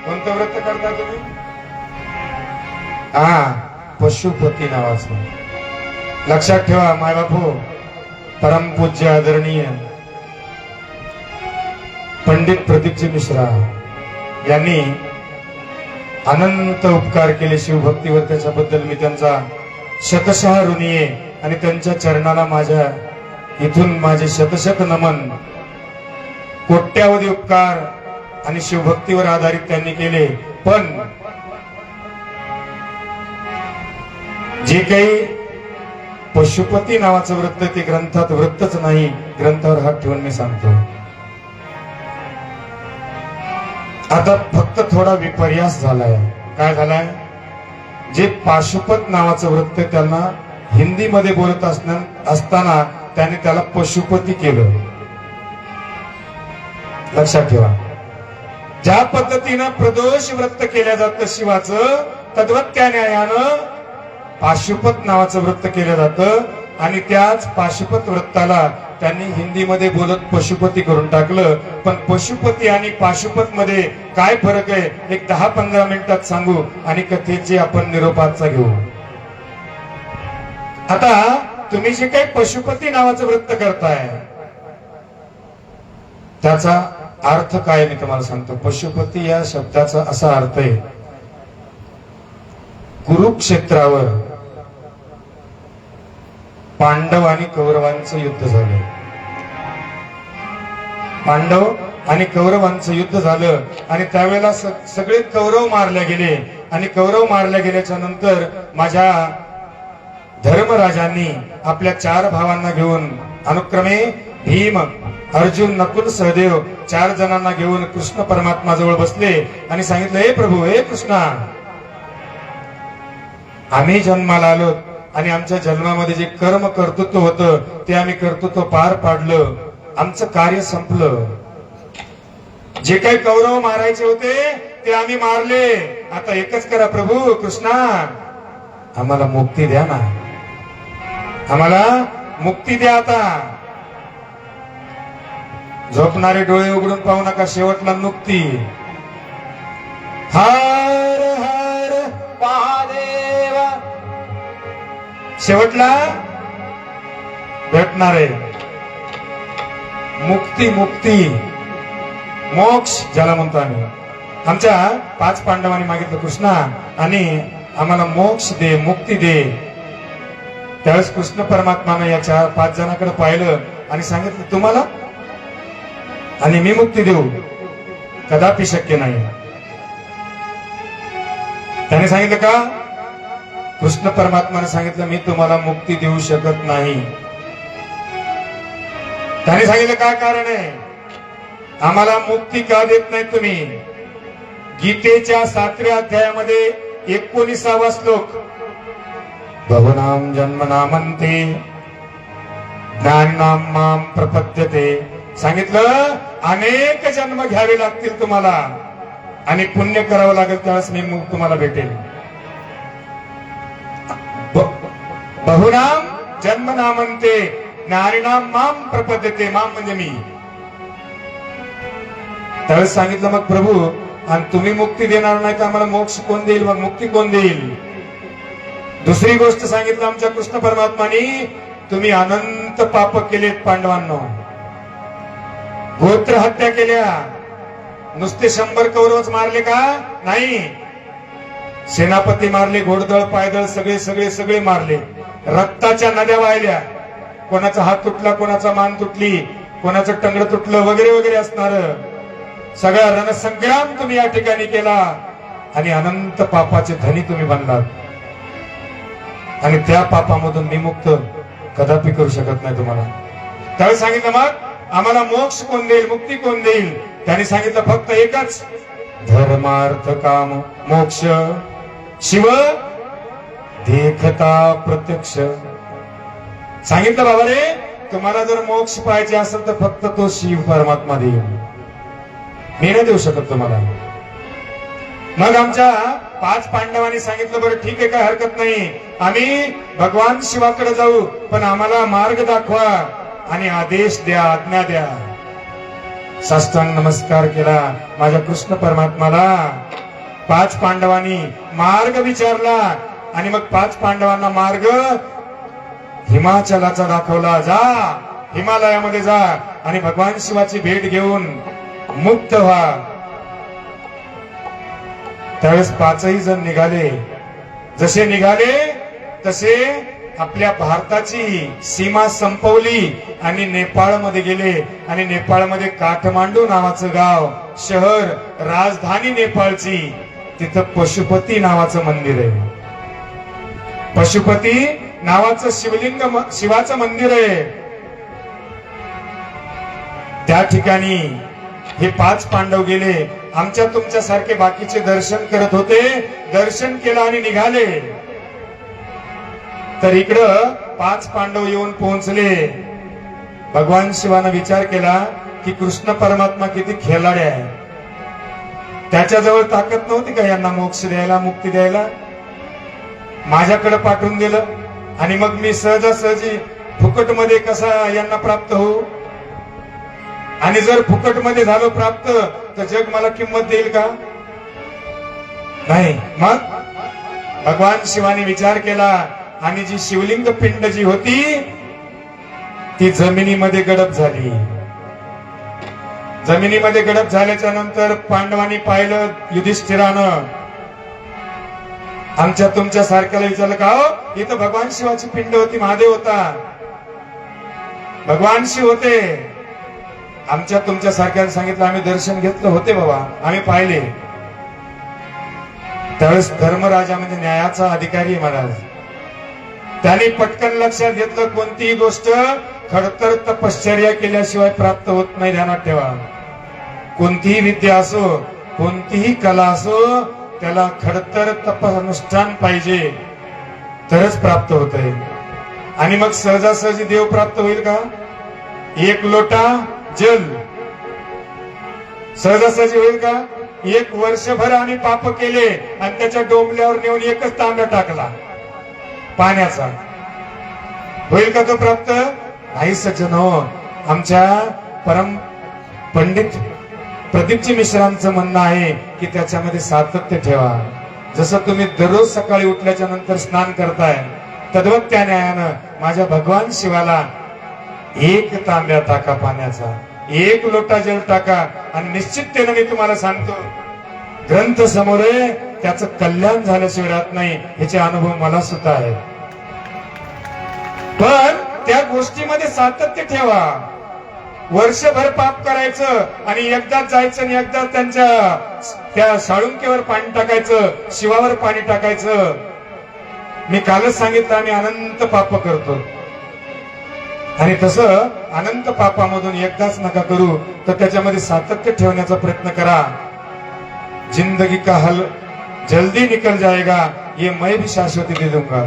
कोणतं व्रत करता तुम्ही? हा, पशुपती नावाचं. लक्षात ठेवा मायबापू, परमपूज्य आदरणीय पंडित प्रदीपजी मिश्रा यांनी अनंत उपकार केले शिवभक्तीवर. त्याच्याबद्दल मी त्यांचा शतशः ऋणी आहे आणि त्यांच्या चरणाला माझ्या इथून माझे शतशत नमन. कोट्यावधी उपकार आणि शिवभक्तीवर आधारित त्यांनी केले. पण जे काही पशुपती नावाचं वृत्त ते ग्रंथात वृत्तच नाही. ग्रंथावर हात ठेवून मी सांगतो, आता फक्त थोडा विपर्यास झालाय. काय झालाय? जे पाशुपत नावाचं वृत्त त्यांना हिंदीमध्ये बोलत असताना त्याने त्याला पशुपती केलं. लक्षात ठेवा, ज्या पद्धतीनं प्रदोष व्रत केल्या जातं शिवाचं, तद्वत त्या न्यायानं पाशुपत नावाचं व्रत केलं जातं. आणि त्याच पाशुपत व्रताला त्यांनी हिंदीमध्ये बोलत पशुपती करून टाकलं. पण पशुपती आणि पाशुपत मध्ये काय फरक आहे, एक 10-15 मिनिटात सांगू आणि कथेची आपण निरोपाचा घेऊ. आता तुम्ही जे काही पशुपती नावाचं व्रत करताय त्याचा अर्थ काय मी तुम्हाला सांगतो. पशुपती या शब्दाचा असा अर्थ आहे, कुरुक्षेत्रावर पांडव आणि कौरवांचं युद्ध झालं. पांडव आणि कौरवांचं युद्ध झालं आणि त्यावेळेला सगळे कौरव मारले गेले. आणि कौरव मारल्या गेल्याच्या नंतर माझ्या धर्मराजांनी आपल्या 4 भावांना घेऊन अनुक्रमे भीम, अर्जुन, नकुल, सहदेव 4 जणांना घेऊन कृष्ण परमात्मा जवळ बसले आणि सांगितलं, हे प्रभू, हे कृष्णा, आम्ही जन्माला आलो आणि आमच्या जन्मामध्ये जे कर्म कर्तृत्व होतं ते आम्ही कर्तृत्व पार पाडलं, आमचं कार्य संपलं. जे काही कौरव मारायचे होते ते आम्ही मारले. आता एकच करा प्रभू कृष्णा, आम्हाला मुक्ती द्या ना, आम्हाला मुक्ती द्या. आता झोपणारे डोळे उघडून पाहू नका, शेवटला मुक्ती. हर हर महादेव शेवटला भेटणार आहे मुक्ती. मुक्ती मोक्ष ज्याला म्हणतो आम्ही. आमच्या 5 पांडवांनी मागितलं, कृष्णा आणि आम्हाला मोक्ष दे, मुक्ती दे. त्यावेळेस कृष्ण परमात्मानं या 4-5 जणांकडे पाहिलं आणि सांगितलं, तुम्हाला आणि मी मुक्ती देऊ कदापि शक्य नाही. त्याने सांगितलं का? कृष्ण परमात्माने सांगितलं, मी तुम्हाला मुक्ती देऊ शकत नाही. त्याने सांगितलं काय कारण आहे, आम्हाला मुक्ती का देत नाही तुम्ही? गीतेच्या 7व्या अध्यायामध्ये 19वा श्लोक, बहुनाम जन्मनामन्ते ज्ञानाम माम प्रपद्यते, सांगितलं अनेक जन्म घ्यावे लागतील तुम्हाला आणि पुण्य करावं लागेल, त्यावेळेस मी तुम्हाला भेटेल. बहुनाम जन्मनामन्ते ज्ञानिनाम माम प्रपद्यते, माम म्हणजे मी. त्यावेळेस सांगितलं, मग प्रभू आणि तुम्ही मुक्ती देणार नाही का, आम्हाला मोक्ष कोण देईल, मग मुक्ती कोण देईल? दुसरी गोष्ट सांगितलं आमच्या कृष्ण परमात्मानी, तुम्ही अनंत पाप केलेत पांडवांनो, गोत्र हत्या केल्या, नुसते 100 कौरवच मारले का? नाही, सेनापती मारले, घोडदळ, पायदळ सगळे सगळे सगळे मारले, रक्ताच्या नद्या वाहिल्या, कोणाचा हात तुटला, कोणाचा मान तुटली, कोणाचं टंगड तुटलं वगैरे वगैरे असणार सगळा रणसंग्राम तुम्ही या ठिकाणी केला आणि अनंत पापाचे धनी तुम्ही बनलात. आणि त्या पापामधून मी मुक्त कदापि करू शकत नाही तुम्हाला. त्यावेळी सांगितलं, मग आम्हाला मोक्ष कोण देईल, मुक्ती कोण देईल? त्याने सांगितलं फक्त एकच, धर्मार्थ काम मोक्ष शिव देखता प्रत्यक्ष. सांगितलं, बाबा रे, तुम्हाला जर मोक्ष पाहिजे असेल तर फक्त तो शिव परमात्मा देईल, मी नाही देऊ शकत तुम्हाला. मग आमच्या 5 पांडवांनी सांगितलं, बरं ठीक आहे, काय हरकत नाही, आम्ही भगवान शिवाकडे जाऊ, पण आम्हाला मार्ग दाखवा आणि आदेश द्या, आज्ञा द्या. साष्टांग नमस्कार केला माझ्या कृष्ण परमात्माला. 5 पांडवांनी मार्ग विचारला आणि मग 5 पांडवांना मार्ग हिमाचलाचा दाखवला. जा, हिमालयामध्ये जा आणि भगवान शिवाची भेट घेऊन मुक्त व्हा. त्यावेळेस 5ही जण निघाले. जसे निघाले तसे आपल्या भारताची सीमा संपवली आणि नेपाळमध्ये गेले आणि नेपाळमध्ये काठमांडू नावाचं गाव, शहर, राजधानी नेपाळची, तिथं पशुपती नावाचं मंदिर आहे. पशुपती नावाचं शिवाचं मंदिर आहे. त्या ठिकाणी हे 5 पांडव गेले. आमच्या तुमच्या सारखे बाकीचे दर्शन करत होते, दर्शन केलं आणि निघाले. तर इकडं 5 पांडव येऊन पोहोचले. भगवान शिवानं विचार केला की कृष्ण परमात्मा किती खेळाडे आहे. त्याच्याजवळ ताकद नव्हती का यांना मोक्ष द्यायला, मुक्ती द्यायला? माझ्याकडे पाठवून दिलं आणि मग मी सहजासहजी फुकटमध्ये कसा यांना प्राप्त होऊ? आणि जर फुकटमध्ये झालो प्राप्त तर जग मला किंमत देईल का? नाही. मग भगवान शिवाने विचार केला आणि जी शिवलिंग पिंड जी होती ती जमिनीमध्ये गडप झाली. जमिनीमध्ये गडप झाल्याच्या नंतर पांडवांनी पाहिलं, युधिष्ठिरानं आमच्या तुमच्या सारख्याला विचारलं, का हो इथं भगवान शिवाची पिंड होती, महादेव होता, भगवान शिव होते. आमच्या तुमच्या सारख्याला सांगितलं, आम्ही दर्शन घेतलं होते बाबा, आम्ही पाहिले. त्यावेळेस धर्मराजा म्हणजे न्यायाचा अधिकारी आहे महाराज. त्यांनी पटकन लक्षात घेतलं, कोणतीही गोष्ट खडतर तपश्चर्या केल्याशिवाय प्राप्त होत नाही, ध्यानात ठेवा. कोणतीही विद्या असो, कोणतीही कला असो, त्याला खडतर तपअनुष्ठान पाहिजे तरच प्राप्त होत आहे. आणि मग सहजासहजी देव प्राप्त होईल का? 1 लोटा जल सहजासहजी होईल का? 1 वर्षभर आम्ही पाप केले आणि त्याच्या डोंबल्यावर नेऊन 1च तांब्या टाकला पाण्याचा, होईल का तो प्राप्त? नाही सज्जन हो. आमच्या परम पंडित प्रदीपजी मिश्रांचं म्हणणं आहे की त्याच्यामध्ये सातत्य ठेवा. जसं तुम्ही दररोज सकाळी उठल्याच्या नंतर स्नान करताय, तद्वत त्या न्यायानं माझ्या भगवान शिवाला 1 तांब्या टाका पाण्याचा, 1 लोटा जल टाका आणि निश्चिततेने मी तुम्हाला सांगतो, ग्रंथ समोर आहे, त्याचं कल्याण झाल्याशिवाय राहत नाही. ह्याचे अनुभव मला सुद्धा आहे. पण त्या गोष्टीमध्ये सातत्य ठेवा. वर्षभर पाप करायचं आणि एकदाच जायचं आणि एकदा त्यांच्या त्या साळुंकेवर पाणी टाकायचं, शिवावर पाणी टाकायचं. मी कालच सांगितलं, आम्ही अनंत पाप करतो आणि तसं अनंत पापामधून एकदाच नका करू, तर त्याच्यामध्ये सातत्य ठेवण्याचा प्रयत्न करा. जिंदगी का हल जल्दी निकल जाएगा, ये मैं भी शाश्वती दे दूंगा.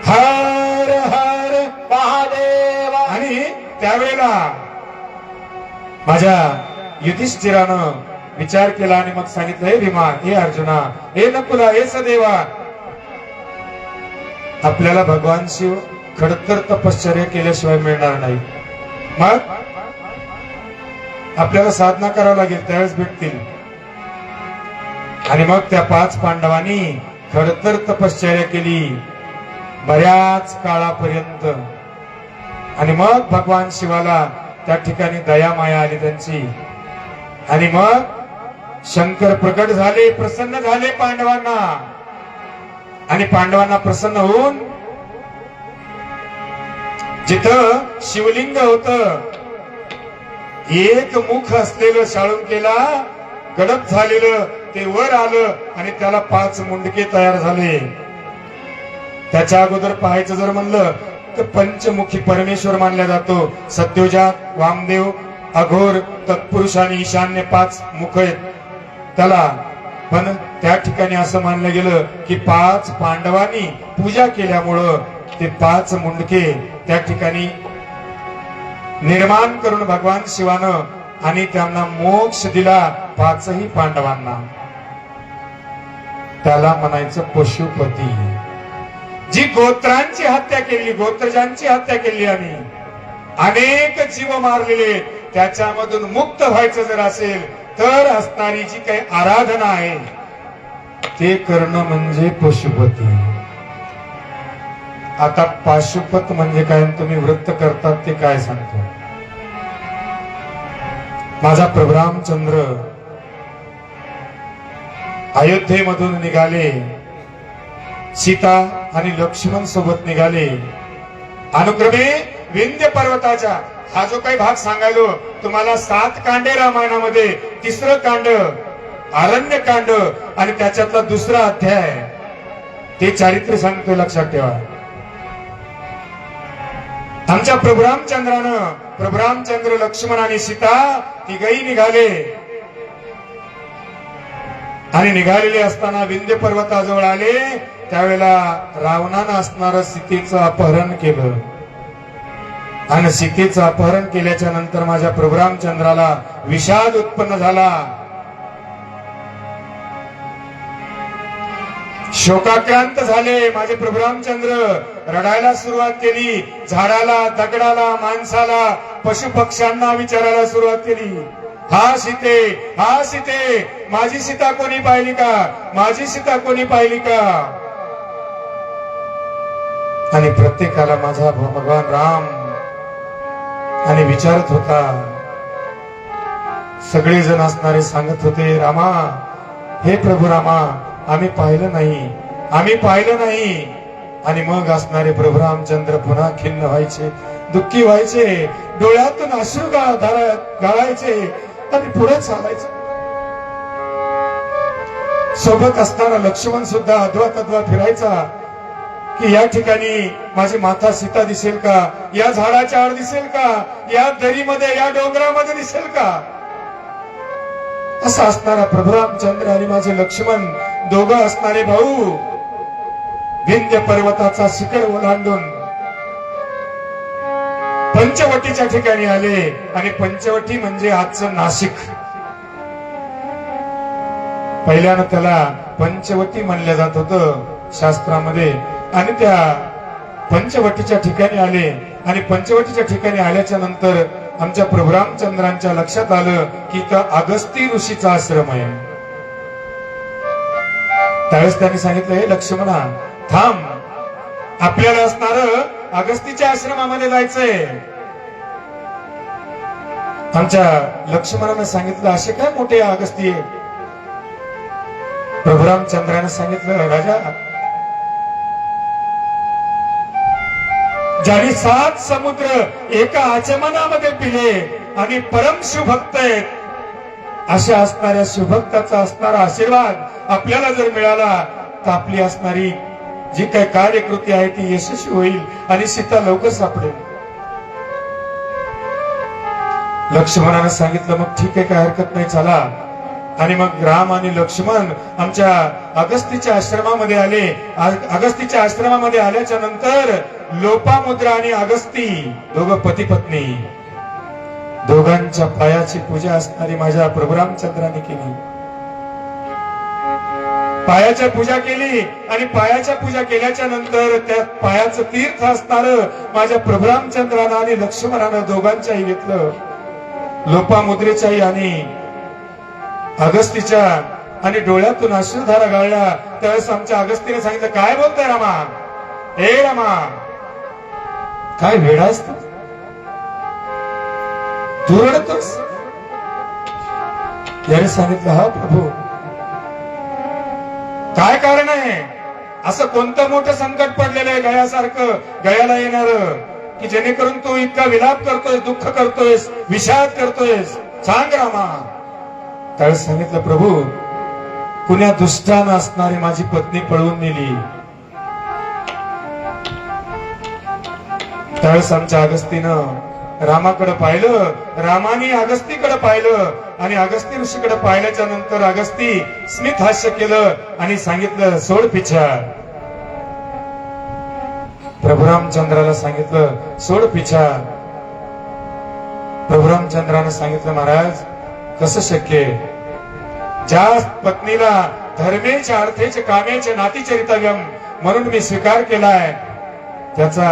हर हर महादेव. आणि त्यावेळेला माझ्या युधिष्ठिरानं विचार केला आणि मग सांगितलं, हे भीमा, हे अर्जुना, हे नकुला, हे सदेवा, आपल्याला भगवान शिव खडतर तपश्चर्या केल्याशिवाय मिळणार नाही. मग आपल्याला साधना करावं लागेल, त्यावेळेस भेटतील. आणि मग त्या 5 पांडवांनी खडतर तपश्चर्या केली बऱ्याच काळापर्यंत. आणि मग भगवान शिवाला त्या ठिकाणी दया माया आली त्यांची. आणि मग शंकर प्रकट झाले, प्रसन्न झाले पांडवांना. आणि पांडवांना प्रसन्न होऊन जिथं शिवलिंग होत, 1 मुख असलेलं शाळुंकेला गडप झालेलं ते वर आलं आणि त्याला 5 मुंडके तयार झाले. त्याच्या अगोदर पाहायचं जर म्हणलं तर पंचमुखी परमेश्वर मानला जातो. सद्योजात, वामदेव, अघोर, तत्पुरुष आणि ईशान्य 5 मुख आहेत त्याला. पण त्या ठिकाणी असं मानलं गेलं की 5 पांडवांनी पूजा केल्यामुळं ते 5 मुंडके त्या ठिकाणी निर्माण करून भगवान शिवानं आणि त्यांना मोक्ष दिला 5ही पांडवांना. त्याला म्हणायचं पशुपती. जी गोत्रांची हत्या केली, गोत्रजांची हत्या केली आणि अनेक जीव मारलेले, त्याच्यामधून मुक्त व्हायचं जर असेल तर असणारी जी काही आराधना आहे ते करणं म्हणजे पशुपती. आता पाशुपत म्हणजे काय, तुम्ही व्रत करतात ते काय सांगतो. माझा प्रभू रामचंद्र अयोध्येमधून निघाले. सीता आणि लक्ष्मण सोबत निघाले. अनुक्रमे विंध्य पर्वताच्या, हा जो काही भाग सांगायलो तुम्हाला, 7 कांडे रामायणामध्ये, तिसरं कांड अरण्यकांड आणि त्याच्यातला दुसरा अध्याय ते चारित्र्य सांगतोय, लक्षात ठेवा. आमच्या प्रभू रामचंद्र, लक्ष्मण आणि सीता तिघही निघाले आणि निघालेले असताना विंध्य पर्वताजवळ आले. त्यावेळेला रावणानं असणारं सीतेचं अपहरण केलं आणि सीतेचं अपहरण केल्याच्या नंतर माझ्या प्रभू रामचंद्राला विषाद उत्पन्न झाला. शोकाक्रांत झाले माझे प्रभू रामचंद्र. रडायला सुरुवात केली. झाडाला, दगडाला, माणसाला, पशु पक्ष्यांना विचारायला सुरुवात केली, हा सीते, हा सीते, माझी सीता कोणी पाहिली का, माझी सीता कोणी पाहिली का. आणि प्रत्येकाला माझा भगवान राम आणि विचारत होता. सगळेजण असणारे सांगत होते, रामा, हे प्रभू रामा, आम्ही पाहिलं नाही, आम्ही पाहिलं नाही. आणि मग असणारे प्रभू रामचंद्र पुन्हा खिन्न व्हायचे, दुःखी व्हायचे, डोळ्यातून अश्रू गाळायचे आणि पुढे चालायचे. सोबत असणारा लक्ष्मण सुद्धा अद्वा तद्वा फिरायचा की या ठिकाणी माझी माता सीता दिसेल का, या झाडाच्या आड दिसेल का, या दरीमध्ये, या डोंगरामध्ये दिसेल का. असा असणारा प्रभू रामचंद्र आणि माझे लक्ष्मण, दोघं असणारे भाऊ, विंध्य पर्वताचा शिखर ओलांडून पंचवटीच्या ठिकाणी आले. आणि पंचवटी म्हणजे आजचं नाशिक. पहिल्यानं त्याला पंचवटी म्हणलं जात होतं शास्त्रामध्ये. आणि त्या पंचवटीच्या ठिकाणी आले आणि पंचवटीच्या ठिकाणी आल्याच्या नंतर आमच्या प्रभू रामचंद्रांच्या लक्षात आलं की इथं अगस्ती ऋषीचा आश्रम आहे. त्यावेळेस त्यांनी सांगितलं, हे लक्ष्मणा, थांब, आपल्याला असणारं अगस्तीच्या आश्रमामध्ये जायचंय. आमच्या लक्ष्मणानं सांगितलं, असे काय मोठे अगस्ती आहे. प्रभू रामचंद्रानं सांगितलं, राजा, ज्यांनी 7 समुद्र एका आचमनामध्ये पिले आणि परम शिवभक्त आहेत, अशा असणाऱ्या शिवभक्ताचा असणारा आशीर्वाद आपल्याला जर मिळाला तर आपली असणारी जी काही कार्यकृती आहे ती यशस्वी होईल आणि सीता लवकर सापडेल. लक्ष्मणाने सांगितलं, मग ठीक आहे, काय हरकत नाही, चला. आणि मग राम आणि लक्ष्मण आमच्या अगस्तीच्या आश्रमामध्ये आले. अगस्तीच्या आश्रमामध्ये आल्याच्या नंतर लोपामुद्रा आणि अगस्ती, दोघं पती पत्नी, दोघांच्या पायाची पूजा असणारी माझ्या प्रभू रामचंद्राने केली. पायाच्या पूजा केली आणि पायाच्या पूजा केल्याच्या नंतर त्या पायाचं तीर्थ असणार माझ्या प्रभू रामचंद्रानं आणि लक्ष्मणानं दोघांच्याही घेतलं. लोपामुद्रेच्याही आणि अगस्तीच्या, आणि डोळ्यातून अश्रुधारा गाळल्या. त्यावेळेस आमच्या अगस्तीने सांगितलं, काय बोलताय रामा, हे रामा, काय वेडायस तू रडतोस. याने सांगितलं, हा प्रभू, काय कारण आहे, असं कोणतं मोठं संकट पडलेलं आहे गयासारखं, गयाला येणार, की जेणेकरून तू इतका विलाप करतोयस, दुःख करतोयस, विषाद करतोयस, सांग रामा. त्यावेळेस सांगितलं, प्रभू, कुण्या दुष्टानं असणारी माझी पत्नी पळवून नेली. त्यावेळेस आमच्या अगस्तीनं रामाकडे पाहिलं, रामाने अगस्तीकडे पाहिलं आणि अगस्ती ऋषीकडे पाहिल्याच्या नंतर अगस्ती स्मित हास्य केलं आणि सांगितलं, सोड पिछा. प्रभू रामचंद्राला सांगितलं, सोड पिछा. प्रभू रामचंद्रानं सांगितलं, महाराज, कसं शक्य, ज्या पत्नीला धर्मेचे, अर्थेचे, कामेचे, नातीचरितव्यम म्हणून मी स्वीकार केलाय, त्याचा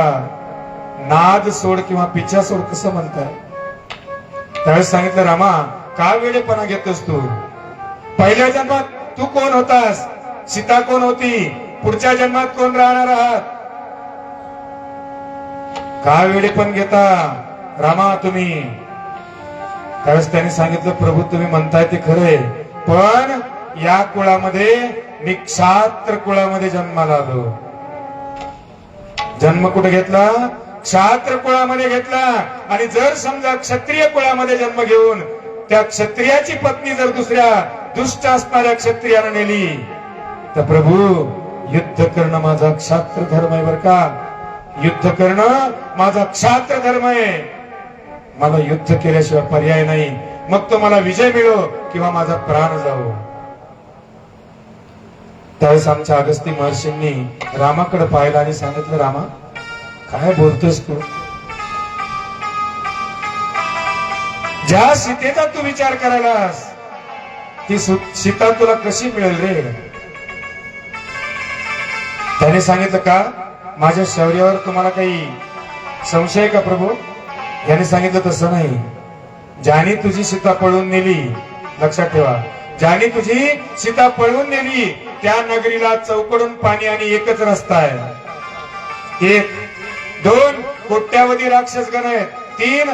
नाद सोड किंवा पिच्छा सोड कसं म्हणताय. त्यावेळेस सांगितलं, रामा, का वेळेपणा घेतोस तू, पहिल्या जन्मात तू कोण होतास, सीता कोण होती, पुढच्या जन्मात कोण राहणार आहात, का वेळेपण घेता रामा तुम्ही. त्यावेळेस त्यांनी सांगितलं, प्रभू, तुम्ही म्हणताय ते खरंय, पण या कुळामध्ये मी क्षात्र कुळामध्ये जन्माला आलो. जन्म कुठे घेतला? क्षात्र कुळामध्ये घेतला. आणि जर समजा क्षत्रिय कुळामध्ये जन्म घेऊन त्या क्षत्रियाची पत्नी जर दुसऱ्या दुष्ट असणाऱ्या क्षत्रियाने नेली तर प्रभू युद्ध करणं माझा क्षात्र धर्म आहे. बर का, युद्ध करणं माझा क्षात्र धर्म आहे. मला युद्ध केल्याशिवाय पर्याय नाही. मग तो मला विजय मिळो किंवा माझा प्राण जावो. त्यावेळेस आमच्या अगस्ती महर्षींनी रामाकडे पाहिलं आणि सांगितलं, रामा काय बोलतोस तू? ज्या सीतेचा तू विचार करायलास ती सीता तुला कशी मिळेल रे? त्याने सांगितलं, का माझ्या शौर्यावर तुम्हाला काही संशय आहे का प्रभू? याने सांगितलं, तसं नाही. ज्याने तुझी सीता पळून नेली, लक्षात ठेवा, ज्याने तुझी सीता पळवून नेली त्या नगरीला चौकडून पाणी आणि एकच रस्ता आहे. 1 2 कोट्यावधी राक्षस गण आहेत. 3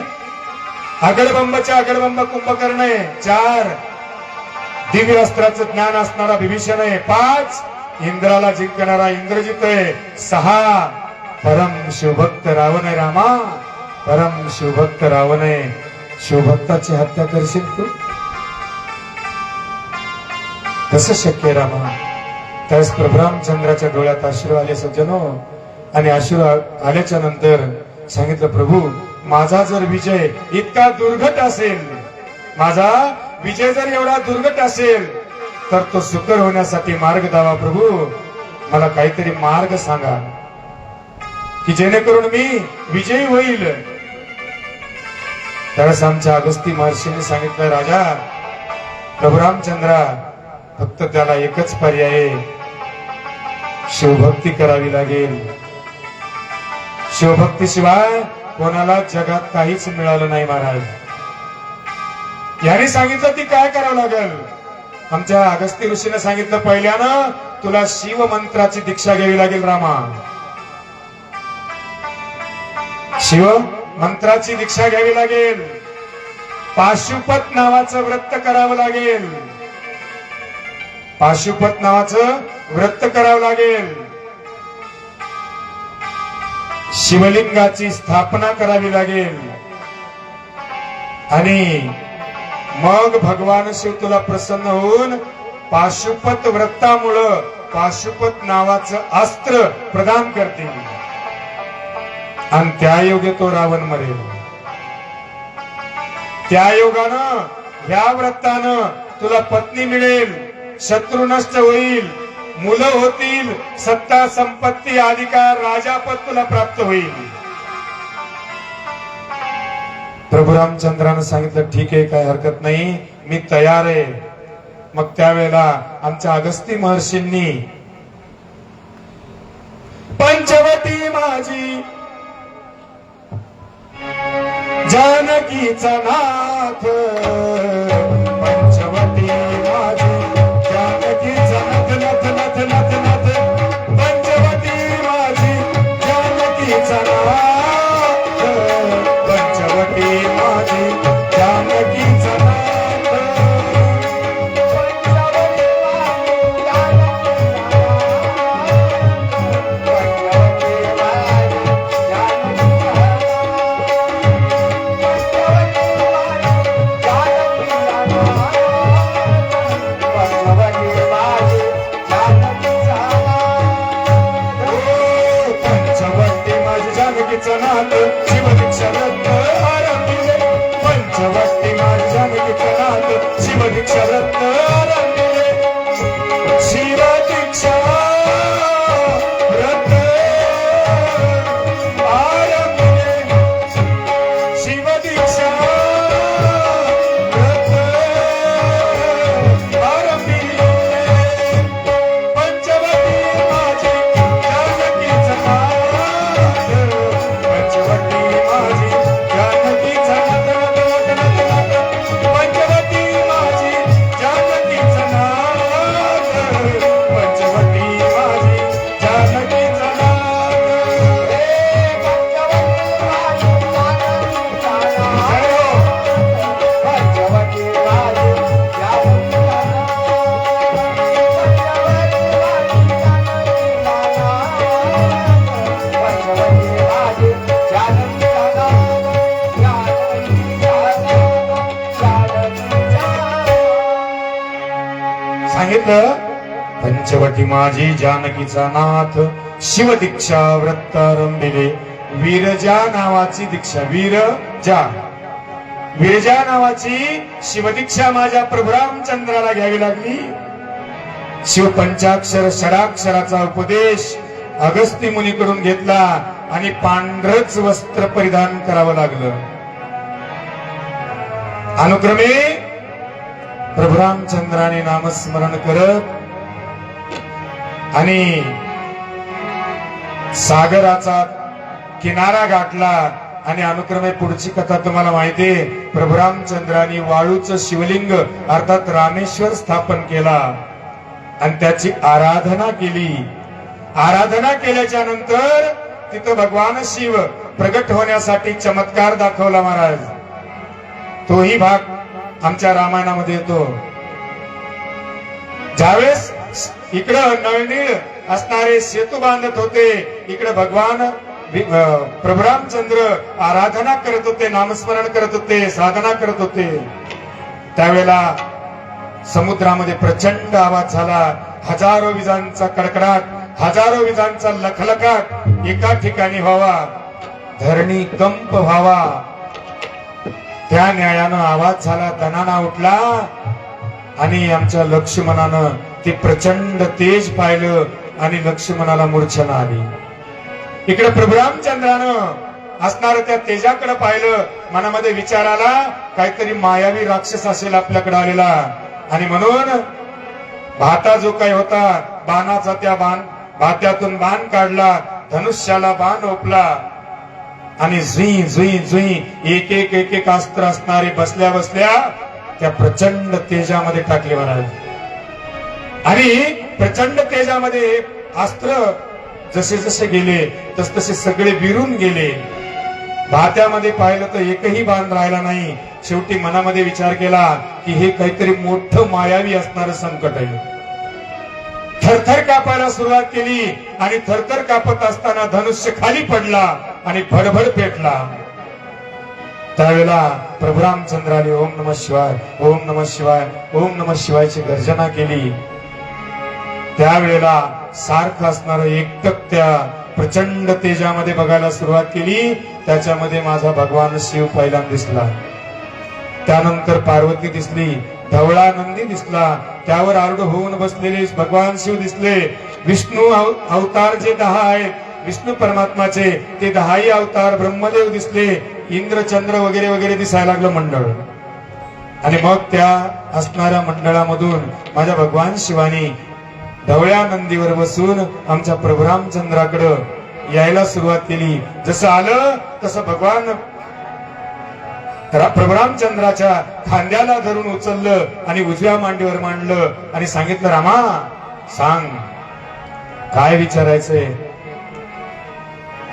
अगडबंबाच्या अगडबंब कुंभकर्ण आहे. 4 दिव्य अस्त्राचं ज्ञान असणारा विभीषण आहे. 5 इंद्राला जिंकणारा इंद्रजित आहे. 6 परम शिवभक्त रावण आहे. रामा, परम शिवभक्त रावण आहे. शिवभक्ताची हत्या करशील तू? कसं शक्य आहे रामा? त्यावेळेस प्रभू रामचंद्राच्या डोळ्यात अश्रू आले सज्जनो. आणि अश्रू आल्याच्या नंतर सांगितलं, प्रभू माझा जर विजय इतका दुर्घट असेल, माझा विजय जर एवढा दुर्घट असेल तर तो सुकर होण्यासाठी मार्ग दावा. प्रभू मला काहीतरी मार्ग सांगा की जेणेकरून मी विजयी होईल. त्यावेळेस आमच्या अगस्ती महर्षींनी सांगितलं, राजा प्रभू रामचंद्रा, फक्त त्याला एकच पर्याय आहे, शिवभक्ती करावी लागेल. शिवभक्तीशिवाय कोणाला जगात काहीच मिळालं नाही महाराज. याने सांगितलं ती काय करावं लागेल? आमच्या अगस्ती ऋषीने सांगितलं, पहिल्यानं तुला शिव मंत्राची दीक्षा घ्यावी लागेल रामा. शिव मंत्राची दीक्षा घ्यावी लागेल. पाशुपत नावाचं व्रत करावं लागेल. पाशुपत नावाचं व्रत करावं लागेल. शिवलिंगाची स्थापना करावी लागेल. आणि मग भगवान शिव तुला प्रसन्न होऊन पाशुपत व्रतामुळं पाशुपत नावाचं अस्त्र प्रदान करतील. आणि त्या योगे तो रावण मरेल. त्या योगानं, ह्या व्रतानं तुला पत्नी मिळेल, शत्रू नष्ट होईल, मुलं होतील, सत्ता संपत्ती अधिकार राजापद तुला प्राप्त होईल. प्रभू रामचंद्रानं सांगितलं, ठीक आहे, काय हरकत नाही, मी तयार आहे. मग त्यावेळेला आमच्या अगस्ती महर्षींनी पंचवटी माझी जानकीचा नाथ, पंचवटी माझी जानकीचा नाथ, नाथ नाथ नाथ नाथ, पंचवटी माझी जानकीचा नाथ, पंचवटी माझी जानकीचा नाथ. सांगितलं, पंचवटी माझी जानकीचा नाथ, शिव दीक्षा व्रतारंभिले, वीरजा नावाची दीक्षा, वीरजा नावाची शिवदीक्षा माझ्या प्रभू रामचंद्राला घ्यावी लागली. शिव पंचाक्षर षडाक्षराचा उपदेश अगस्ती मुनीकडून घेतला आणि पांढरच वस्त्र परिधान करावं लागलं. अनुक्रमे प्रभू रामचंद्राने नामस्मरण करत आणि सागराचा किनारा गाठला आणि अनुक्रमे पुढची कथा तुम्हाला माहितीये. प्रभू रामचंद्रांनी वाळूचं शिवलिंग अर्थात रामेश्वर स्थापन केला आणि त्याची आराधना केली. आराधना केल्याच्या नंतर तिथं भगवान शिव प्रगट होण्यासाठी चमत्कार दाखवला महाराज. तोही भाग आमच्या रामायणामध्ये येतो. ज्यावेळेस इकडं नळनीळ असणारे सेतू बांधत होते, इकडे भगवान प्रभू रामचंद्र आराधना करत होते, नामस्मरण करत होते, साधना करत होते. त्यावेळेला समुद्रामध्ये प्रचंड आवाज झाला. हजारो विजांचा कडकडाट, हजारो विजांचा लखलखाट एका ठिकाणी व्हावा, धरणी कंप व्हावा. त्या न्यायानं आवाज झाला, दणाणा उठला आणि आमच्या लक्ष्मणानं ते प्रचंड तेज पाहिलं आणि लक्ष्मणाला मूर्छना आली. इकडे प्रभू रामचंद्रानं असणार त्या तेजाकडे पाहिलं, मनामध्ये विचार आला काहीतरी मायावी राक्षस असेल आपल्याकडे आलेला, आणि म्हणून भाता जो काही होता बाणाचा त्या भात्यातून बाण काढला, धनुष्याला बाण ओपला आणि झुई झुई झुई एक एक एक एक अस्त्र असणारे बसल्या बसल्या त्या प्रचंड तेजामध्ये टाकले महाराज. आणि प्रचंड तेजामध्ये अस्त्र जसे जसे गेले तस तसे सगळे विरून गेले. भात्यामध्ये पाहिलं तर एकही बाण राहिला नाही. शेवटी मनामध्ये विचार केला की हे काहीतरी मोठं मायावी असणारं संकट आहे. थरथर कापायला सुरुवात केली आणि थरथर कापत असताना धनुष्य खाली पडला आणि भडभड पेटला. त्यावेळेला प्रभू रामचंद्राने ओम नमः शिवाय, ओम नमः शिवाय, ओम नमः शिवायची गर्जना केली. त्यावेळेला सारखं असणारं एकटक त्या प्रचंड तेजामध्ये बघायला सुरुवात केली. त्याच्यामध्ये माझा भगवान शिव पहिल्यांदा दिसला. त्यानंतर पार्वती दिसली, धवळा नंदी दिसला, त्यावर आरूढ होऊन बसलेले भगवान शिव दिसले. विष्णू अवतार जे 10 आहेत विष्णू परमात्माचे, ते 10ही अवतार ब्रह्मदेव दिसले. इंद्र चंद्र वगैरे वगैरे दिसायला लागलं मंडळ. आणि मग त्या असणाऱ्या मंडळामधून माझ्या भगवान शिवानी धवळ्या नंदीवर बसून आमच्या प्रभू रामचंद्राकडे यायला सुरुवात केली. जसं आलं तसं भगवान प्रभू रामचंद्राच्या खांद्याला धरून उचललं आणि उजव्या मांडीवर मांडलं आणि सांगितलं, रामा सांग काय विचारायचंय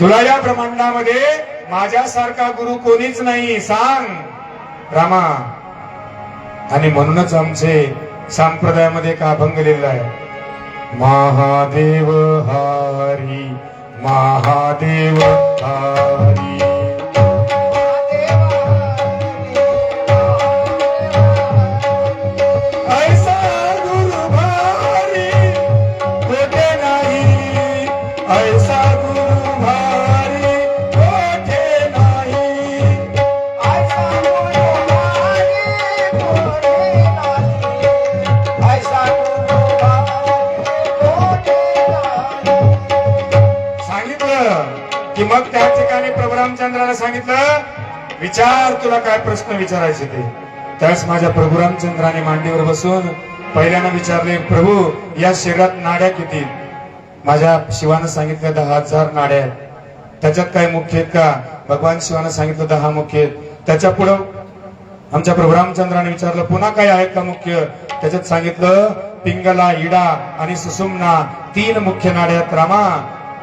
तुला. या ब्रह्मांडामध्ये माझ्यासारखा गुरु कोणीच नाही, सांग रामा. आणि म्हणूनच आमचे संप्रदायामध्ये एक अभंग लिहिलेला आहे, महादेव हरी महादेव हरी. ऐसा गुरु भारी कोठे नाही, ऐसा गुरु भारी कोठे नाही. ऐसा गुरु भारी कोठे नाही, ऐसा गुरु भारी कोठे नाही. सांगितलं की मग त्या ठिकाणी प्रभू रामचंद्राला सांगितलं, विचार तुला काय प्रश्न विचारायचे ते. त्यावेळेस माझ्या प्रभू रामचंद्राने मांडीवर बसून पहिल्यानं विचारले, प्रभू या शरीरात नाड्या किती. माझ्या शिवानं सांगितलं 10,000 नाड्या आहेत. त्याच्यात काही मुख्य आहेत का. भगवान शिवानं सांगितलं 10 मुख्य आहेत. त्याच्या पुढं आमच्या प्रभू रामचंद्राने विचारलं, पुन्हा काही आहेत का मुख्य. त्याच्यात सांगितलं पिंगला, इडा आणि सुषुम्ना 3 मुख्य नाड्या आहेत रामा.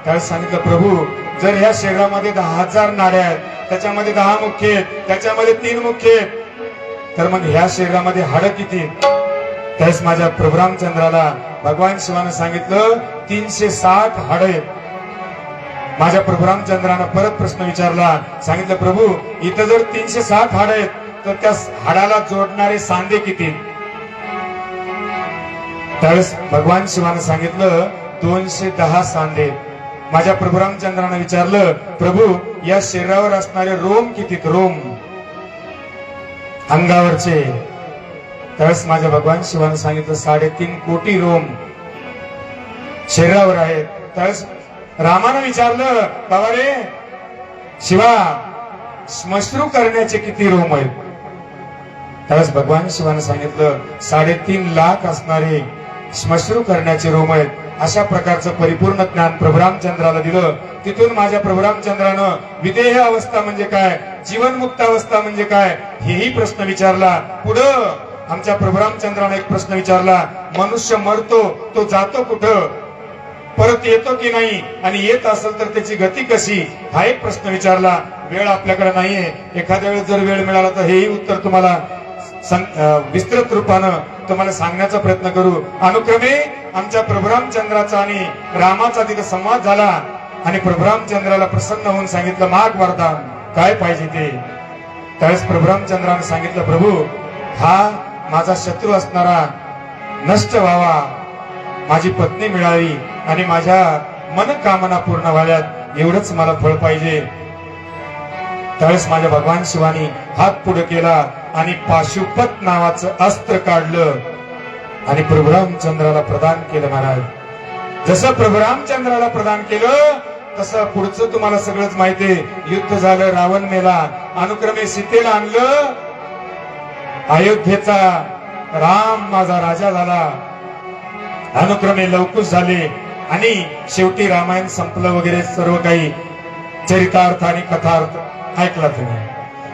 त्यावेळेस सांगितलं, प्रभू जर ह्या शरीरामध्ये 10,000 नाड्या आहेत, त्याच्यामध्ये 10 मुख्य आहेत, त्याच्यामध्ये 3 मुख्य आहेत, तर मग ह्या शरीरामध्ये हाडं किती. त्यावेळेस माझ्या प्रभू रामचंद्राला भगवान शिवानं सांगितलं 360 हाडं आहेत. माझ्या प्रभू रामचंद्रानं परत प्रश्न विचारला, सांगितलं, प्रभू इथं जर 360 हाडं आहेत तर त्या हाडाला जोडणारे सांधे किती. त्यावेळेस भगवान शिवानं सांगितलं 210 सांधे. माझ्या प्रभू रामचंद्रानं विचारलं, प्रभू या शरीरावर असणारे रोम किती? रोम अंगावरचे. त्यावेळेस माझ्या भगवान शिवानं सांगितलं 3.5 कोटी रोम शरीरावर आहेत. त्यावेळेस रामानं विचारलं, बाबा रे शिवा, श्मश्रू करण्याचे किती रोम आहेत? त्यावेळेस भगवान शिवानं सांगितलं 3.5 लाख असणारे श्मश्रू करण्याचे रोम आहेत. अशा प्रकारचं परिपूर्ण ज्ञान प्रभू रामचंद्राला दिलं. तिथून माझ्या प्रभू रामचंद्रानं विदेह अवस्था म्हणजे काय, जीवनमुक्त अवस्था म्हणजे काय, हेही प्रश्न विचारला. पुढं आमच्या प्रभू रामचंद्रानं एक प्रश्न विचारला, मनुष्य मरतो तो जातो कुठं, परत येतो की नाही, आणि येत असेल तर त्याची गती कशी, हा एक प्रश्न विचारला. वेळ आपल्याकडे नाहीये, एखाद्या वेळेस जर वेळ मिळाला तर हेही उत्तर तुम्हाला विस्तृत रूपानं तुम्हाला सांगण्याचा प्रयत्न करू. अनुक्रमे आमच्या प्रभू रामचंद्राचा आणि रामाचा तिथे संवाद झाला आणि प्रभू रामचंद्राला प्रसन्न होऊन सांगितलं, माग वरदान काय पाहिजे ते. त्यावेळेस प्रभू रामचंद्राने सांगितलं, प्रभू हा माझा शत्रू असणारा नष्ट व्हावा, माझी पत्नी मिळावी आणि माझ्या मनकामना पूर्ण व्हाव्यात, एवढंच मला फळ पाहिजे. त्यावेळेस माझ्या भगवान शिवानी हात पुढे केला आणि पाशुपत नावाचं अस्त्र काढलं आणि प्रभू रामचंद्राला प्रदान केलं. महाराज, जसं प्रभू रामचंद्राला प्रदान केलं तसं पुढचं तुम्हाला सगळंच माहितीये. युद्ध झालं, रावण मेला, अनुक्रमे सीतेला आणलं, अयोध्येचा राम माझा राजा झाला, अनुक्रमे लवकुश झाले आणि शेवटी रामायण संपलं वगैरे सर्व काही चरितार्थ आणि कथार्थ ऐकला तुम्ही.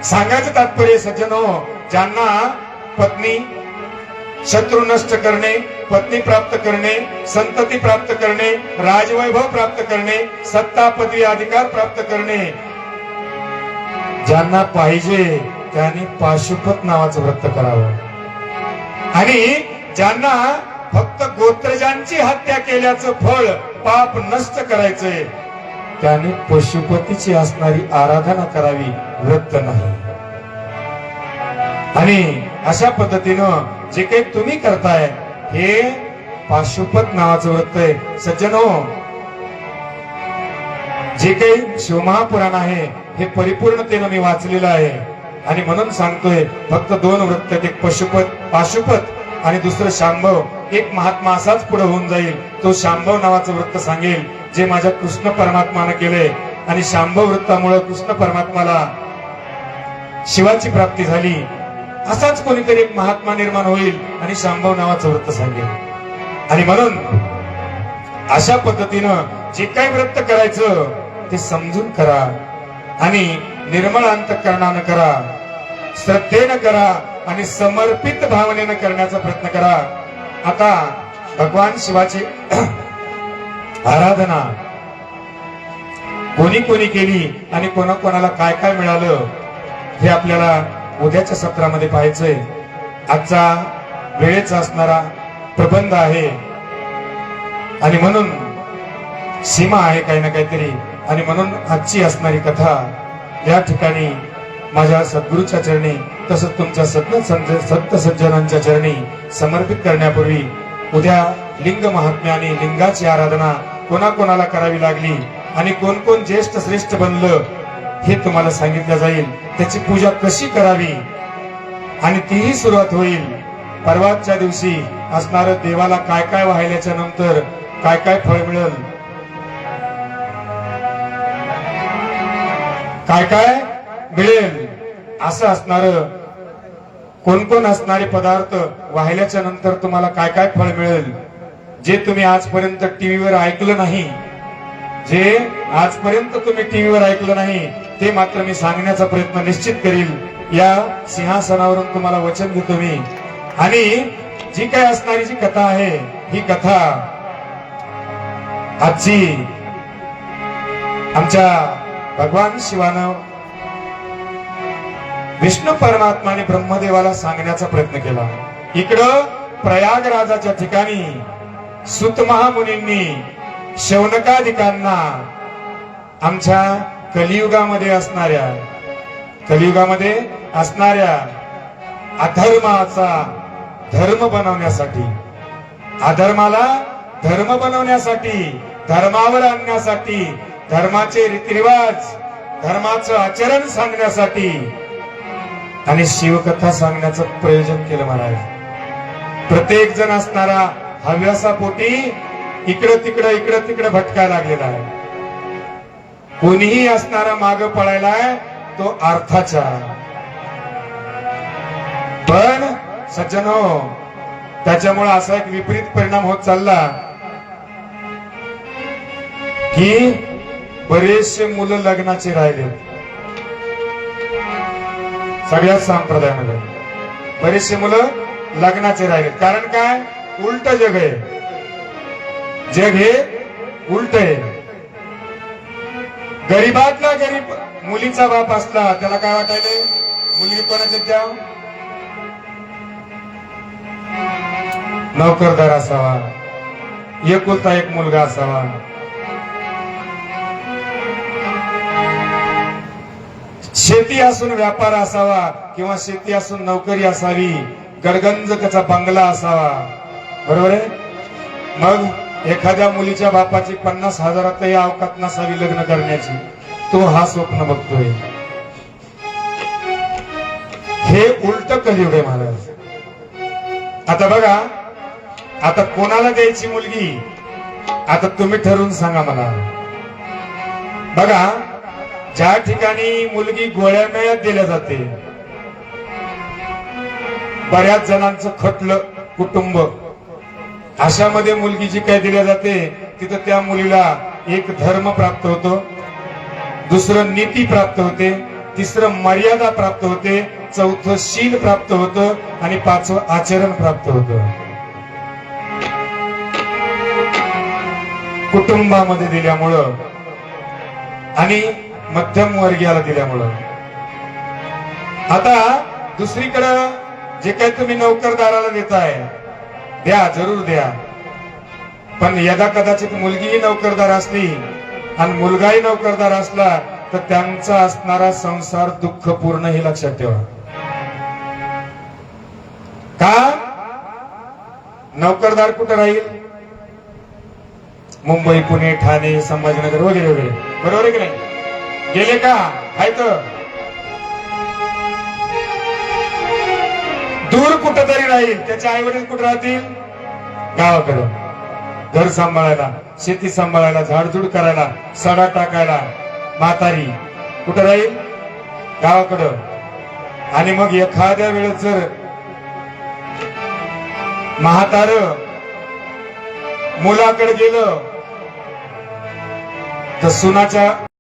सांगायचं तात्पर्य सज्जनो, ज्यांना पत्नी शत्रू नष्ट करणे, पत्नी प्राप्त करणे, संतती प्राप्त करणे, राजवैभव प्राप्त करणे, सत्ता पदवी अधिकार प्राप्त करणे ज्यांना पाहिजे त्यांनी पाशुपत नावाचं व्रत करावं. आणि ज्यांना फक्त गोत्रजांची हत्या केल्याचं फळ पाप नष्ट करायचंय त्याने पशुपतीची असणारी आराधना करावी, व्रत नाही. आणि अशा पद्धतीनं जे काही तुम्ही करताय हे पाशुपत नावाचं व्रत आहे. सज्जनो, जे काही शिवमहापुराण आहे हे परिपूर्णतेनं मी वाचलेलं आहे आणि म्हणून सांगतोय, फक्त 2 व्रत, एक पाशुपत आणि दुसरं शांभव. एक महात्मा असाच पुढे होऊन जाईल, तो शांभव नावाचं व्रत सांगेल जे माझ्या कृष्ण परमात्मानं केलंय. आणि शांभव वृत्तामुळे कृष्ण परमात्माला शिवाची प्राप्ती झाली. असाच कोणीतरी एक महात्मा निर्माण होईल आणि शांभव नावाचं व्रत सांगेल. आणि म्हणून अशा पद्धतीनं जे काही व्रत करायचं ते समजून करा आणि निर्मळ अंतःकरणानं करा, श्रद्धेनं करा आणि समर्पित भावनेनं करण्याचा प्रयत्न करा. आता भगवान शिवाची आराधना कोणी कोणी केली आणि कोणाकोणाला काय काय मिळालं हे आपल्याला उद्याच्या सत्रामध्ये पाहायचंय. आजचा वेळेचा असणारा प्रबंध आहे आणि म्हणून सीमा आहे काही ना काहीतरी, आणि म्हणून आजची असणारी कथा या ठिकाणी माझ्या सद्गुरूच्या चरणी तसंच तुमच्या सत्य सज्जनांच्या चरणी समर्पित करण्यापूर्वी उद्या लिंग महात्म्याने लिंगाची आराधना कोणाकोणाला करावी लागली आणि कोण कोण ज्येष्ठ श्रेष्ठ बनलं हे तुम्हाला सांगितलं जाईल. त्याची पूजा कशी करावी आणि तीही सुरुवात होईल. परवाच्या दिवशी असणार देवाला काय काय वाहिल्याच्या नंतर काय काय फळ मिळेल, काय काय मिळेल असं असणार, कोण कोण असणारे पदार्थ वाहिल्याच्या नंतर तुम्हाला काय काय फळ मिळेल, जे तुम्ही आजपर्यंत टीव्हीवर ऐकलं नाही, जे आजपर्यंत तुम्ही टीव्हीवर ऐकलं नाही ते मात्र मी सांगण्याचा प्रयत्न निश्चित करील. या सिंहासनावरून तुम्हाला वचन देतो मी. आणि जी काय असणारी जी कथा आहे ही कथा आजची आमच्या भगवान शिवानं विष्णू परमात्माने ब्रह्मदेवाला सांगण्याचा प्रयत्न केला. इकडं प्रयागराजाच्या ठिकाणी सूत महामुनींनी शौनकादिकांना आमच्या कलियुगामध्ये असणाऱ्या अधर्माचा धर्म बनवण्यासाठी अधर्माला धर्म बनवण्यासाठी, धर्मावर आणण्यासाठी, धर्माचे रीतिरिवाज, धर्माचं आचरण सांगण्यासाठी आणि शिवकथा सांगण्याचं प्रयोजन केलं महाराज. प्रत्येक जण असणारा हव्यासापोटी इकडं तिकडं भटकायला लागलेला आहे. कोणीही असणारा माग पळायलाय तो अर्थाचा. पण सज्जन हो, त्याच्यामुळे असा एक विपरीत परिणाम होत चालला की बरेचसे मुलं लग्नाचे राहिले. सगळ्याच संप्रदायामध्ये बरेचसे मुलं लग्नाचे राहिले. कारण काय? उलट जग आहे. जग हे उलट आहे. गरीबातला गरीब मुलीचा बाप असला त्याला काय वाटायले, मुलगी कोणाची द्याव, नोकरदार असावा, एकुलता एक मुलगा असावा. शेती असून व्यापार असावा किंवा शेती असून नोकरी असावी, गडगंज कचा बंगला असावा. बरोबर आहे. मग एखाद्या मुलीच्या बापाची 50,000 अवकात नसावी लग्न करण्याची, तो हा स्वप्न बघतोय. हे उलट कलियुग आहे महाराज. आता बघा, आता कोणाला द्यायची मुलगी, आता तुम्ही ठरवून सांगा मला. बघा, ज्या ठिकाणी मुलगी गोळ्या मेळ्यात दिल्या जाते, बऱ्याच जणांचं खटलं कुटुंब, अशामध्ये मुलगी जी काय दिल्या जाते तिथं त्या मुलीला एक धर्म प्राप्त होतो, दुसरं नीती प्राप्त होते, तिसरं मर्यादा प्राप्त होते, चौथं शील प्राप्त होतं आणि पाचवं आचरण प्राप्त होतं. कुटुंबामध्ये दिल्यामुळं आणि मध्यम वर्गीयाला दिल्यामुळं. आता दुसरीकडं जे काही तुम्ही नोकरदाराला देताय, द्या, जरूर द्या. पण यदा कदाचित मुलगीही नोकरदार असली आणि मुलगाही नोकरदार असला तर त्यांचा असणारा संसार दुःखपूर्ण हे लक्षात ठेवा. का? नोकरदार कुठं राहील? मुंबई, पुणे, ठाणे, संभाजीनगर वगैरे वगैरे. बरोबर आहे की नाही? गेले का? आहेत. दूर कुठंतरी राहील. त्याचे आई वडील कुठं राहतील? गावाकडं. घर सांभाळायला, शेती सांभाळायला, झाडझूड करायला, सडा टाकायला. म्हातारी कुठं राहील? गावाकडं. आणि मग एखाद्या वेळेस जर म्हातार मुलाकडे गेलं तर सुनाच्या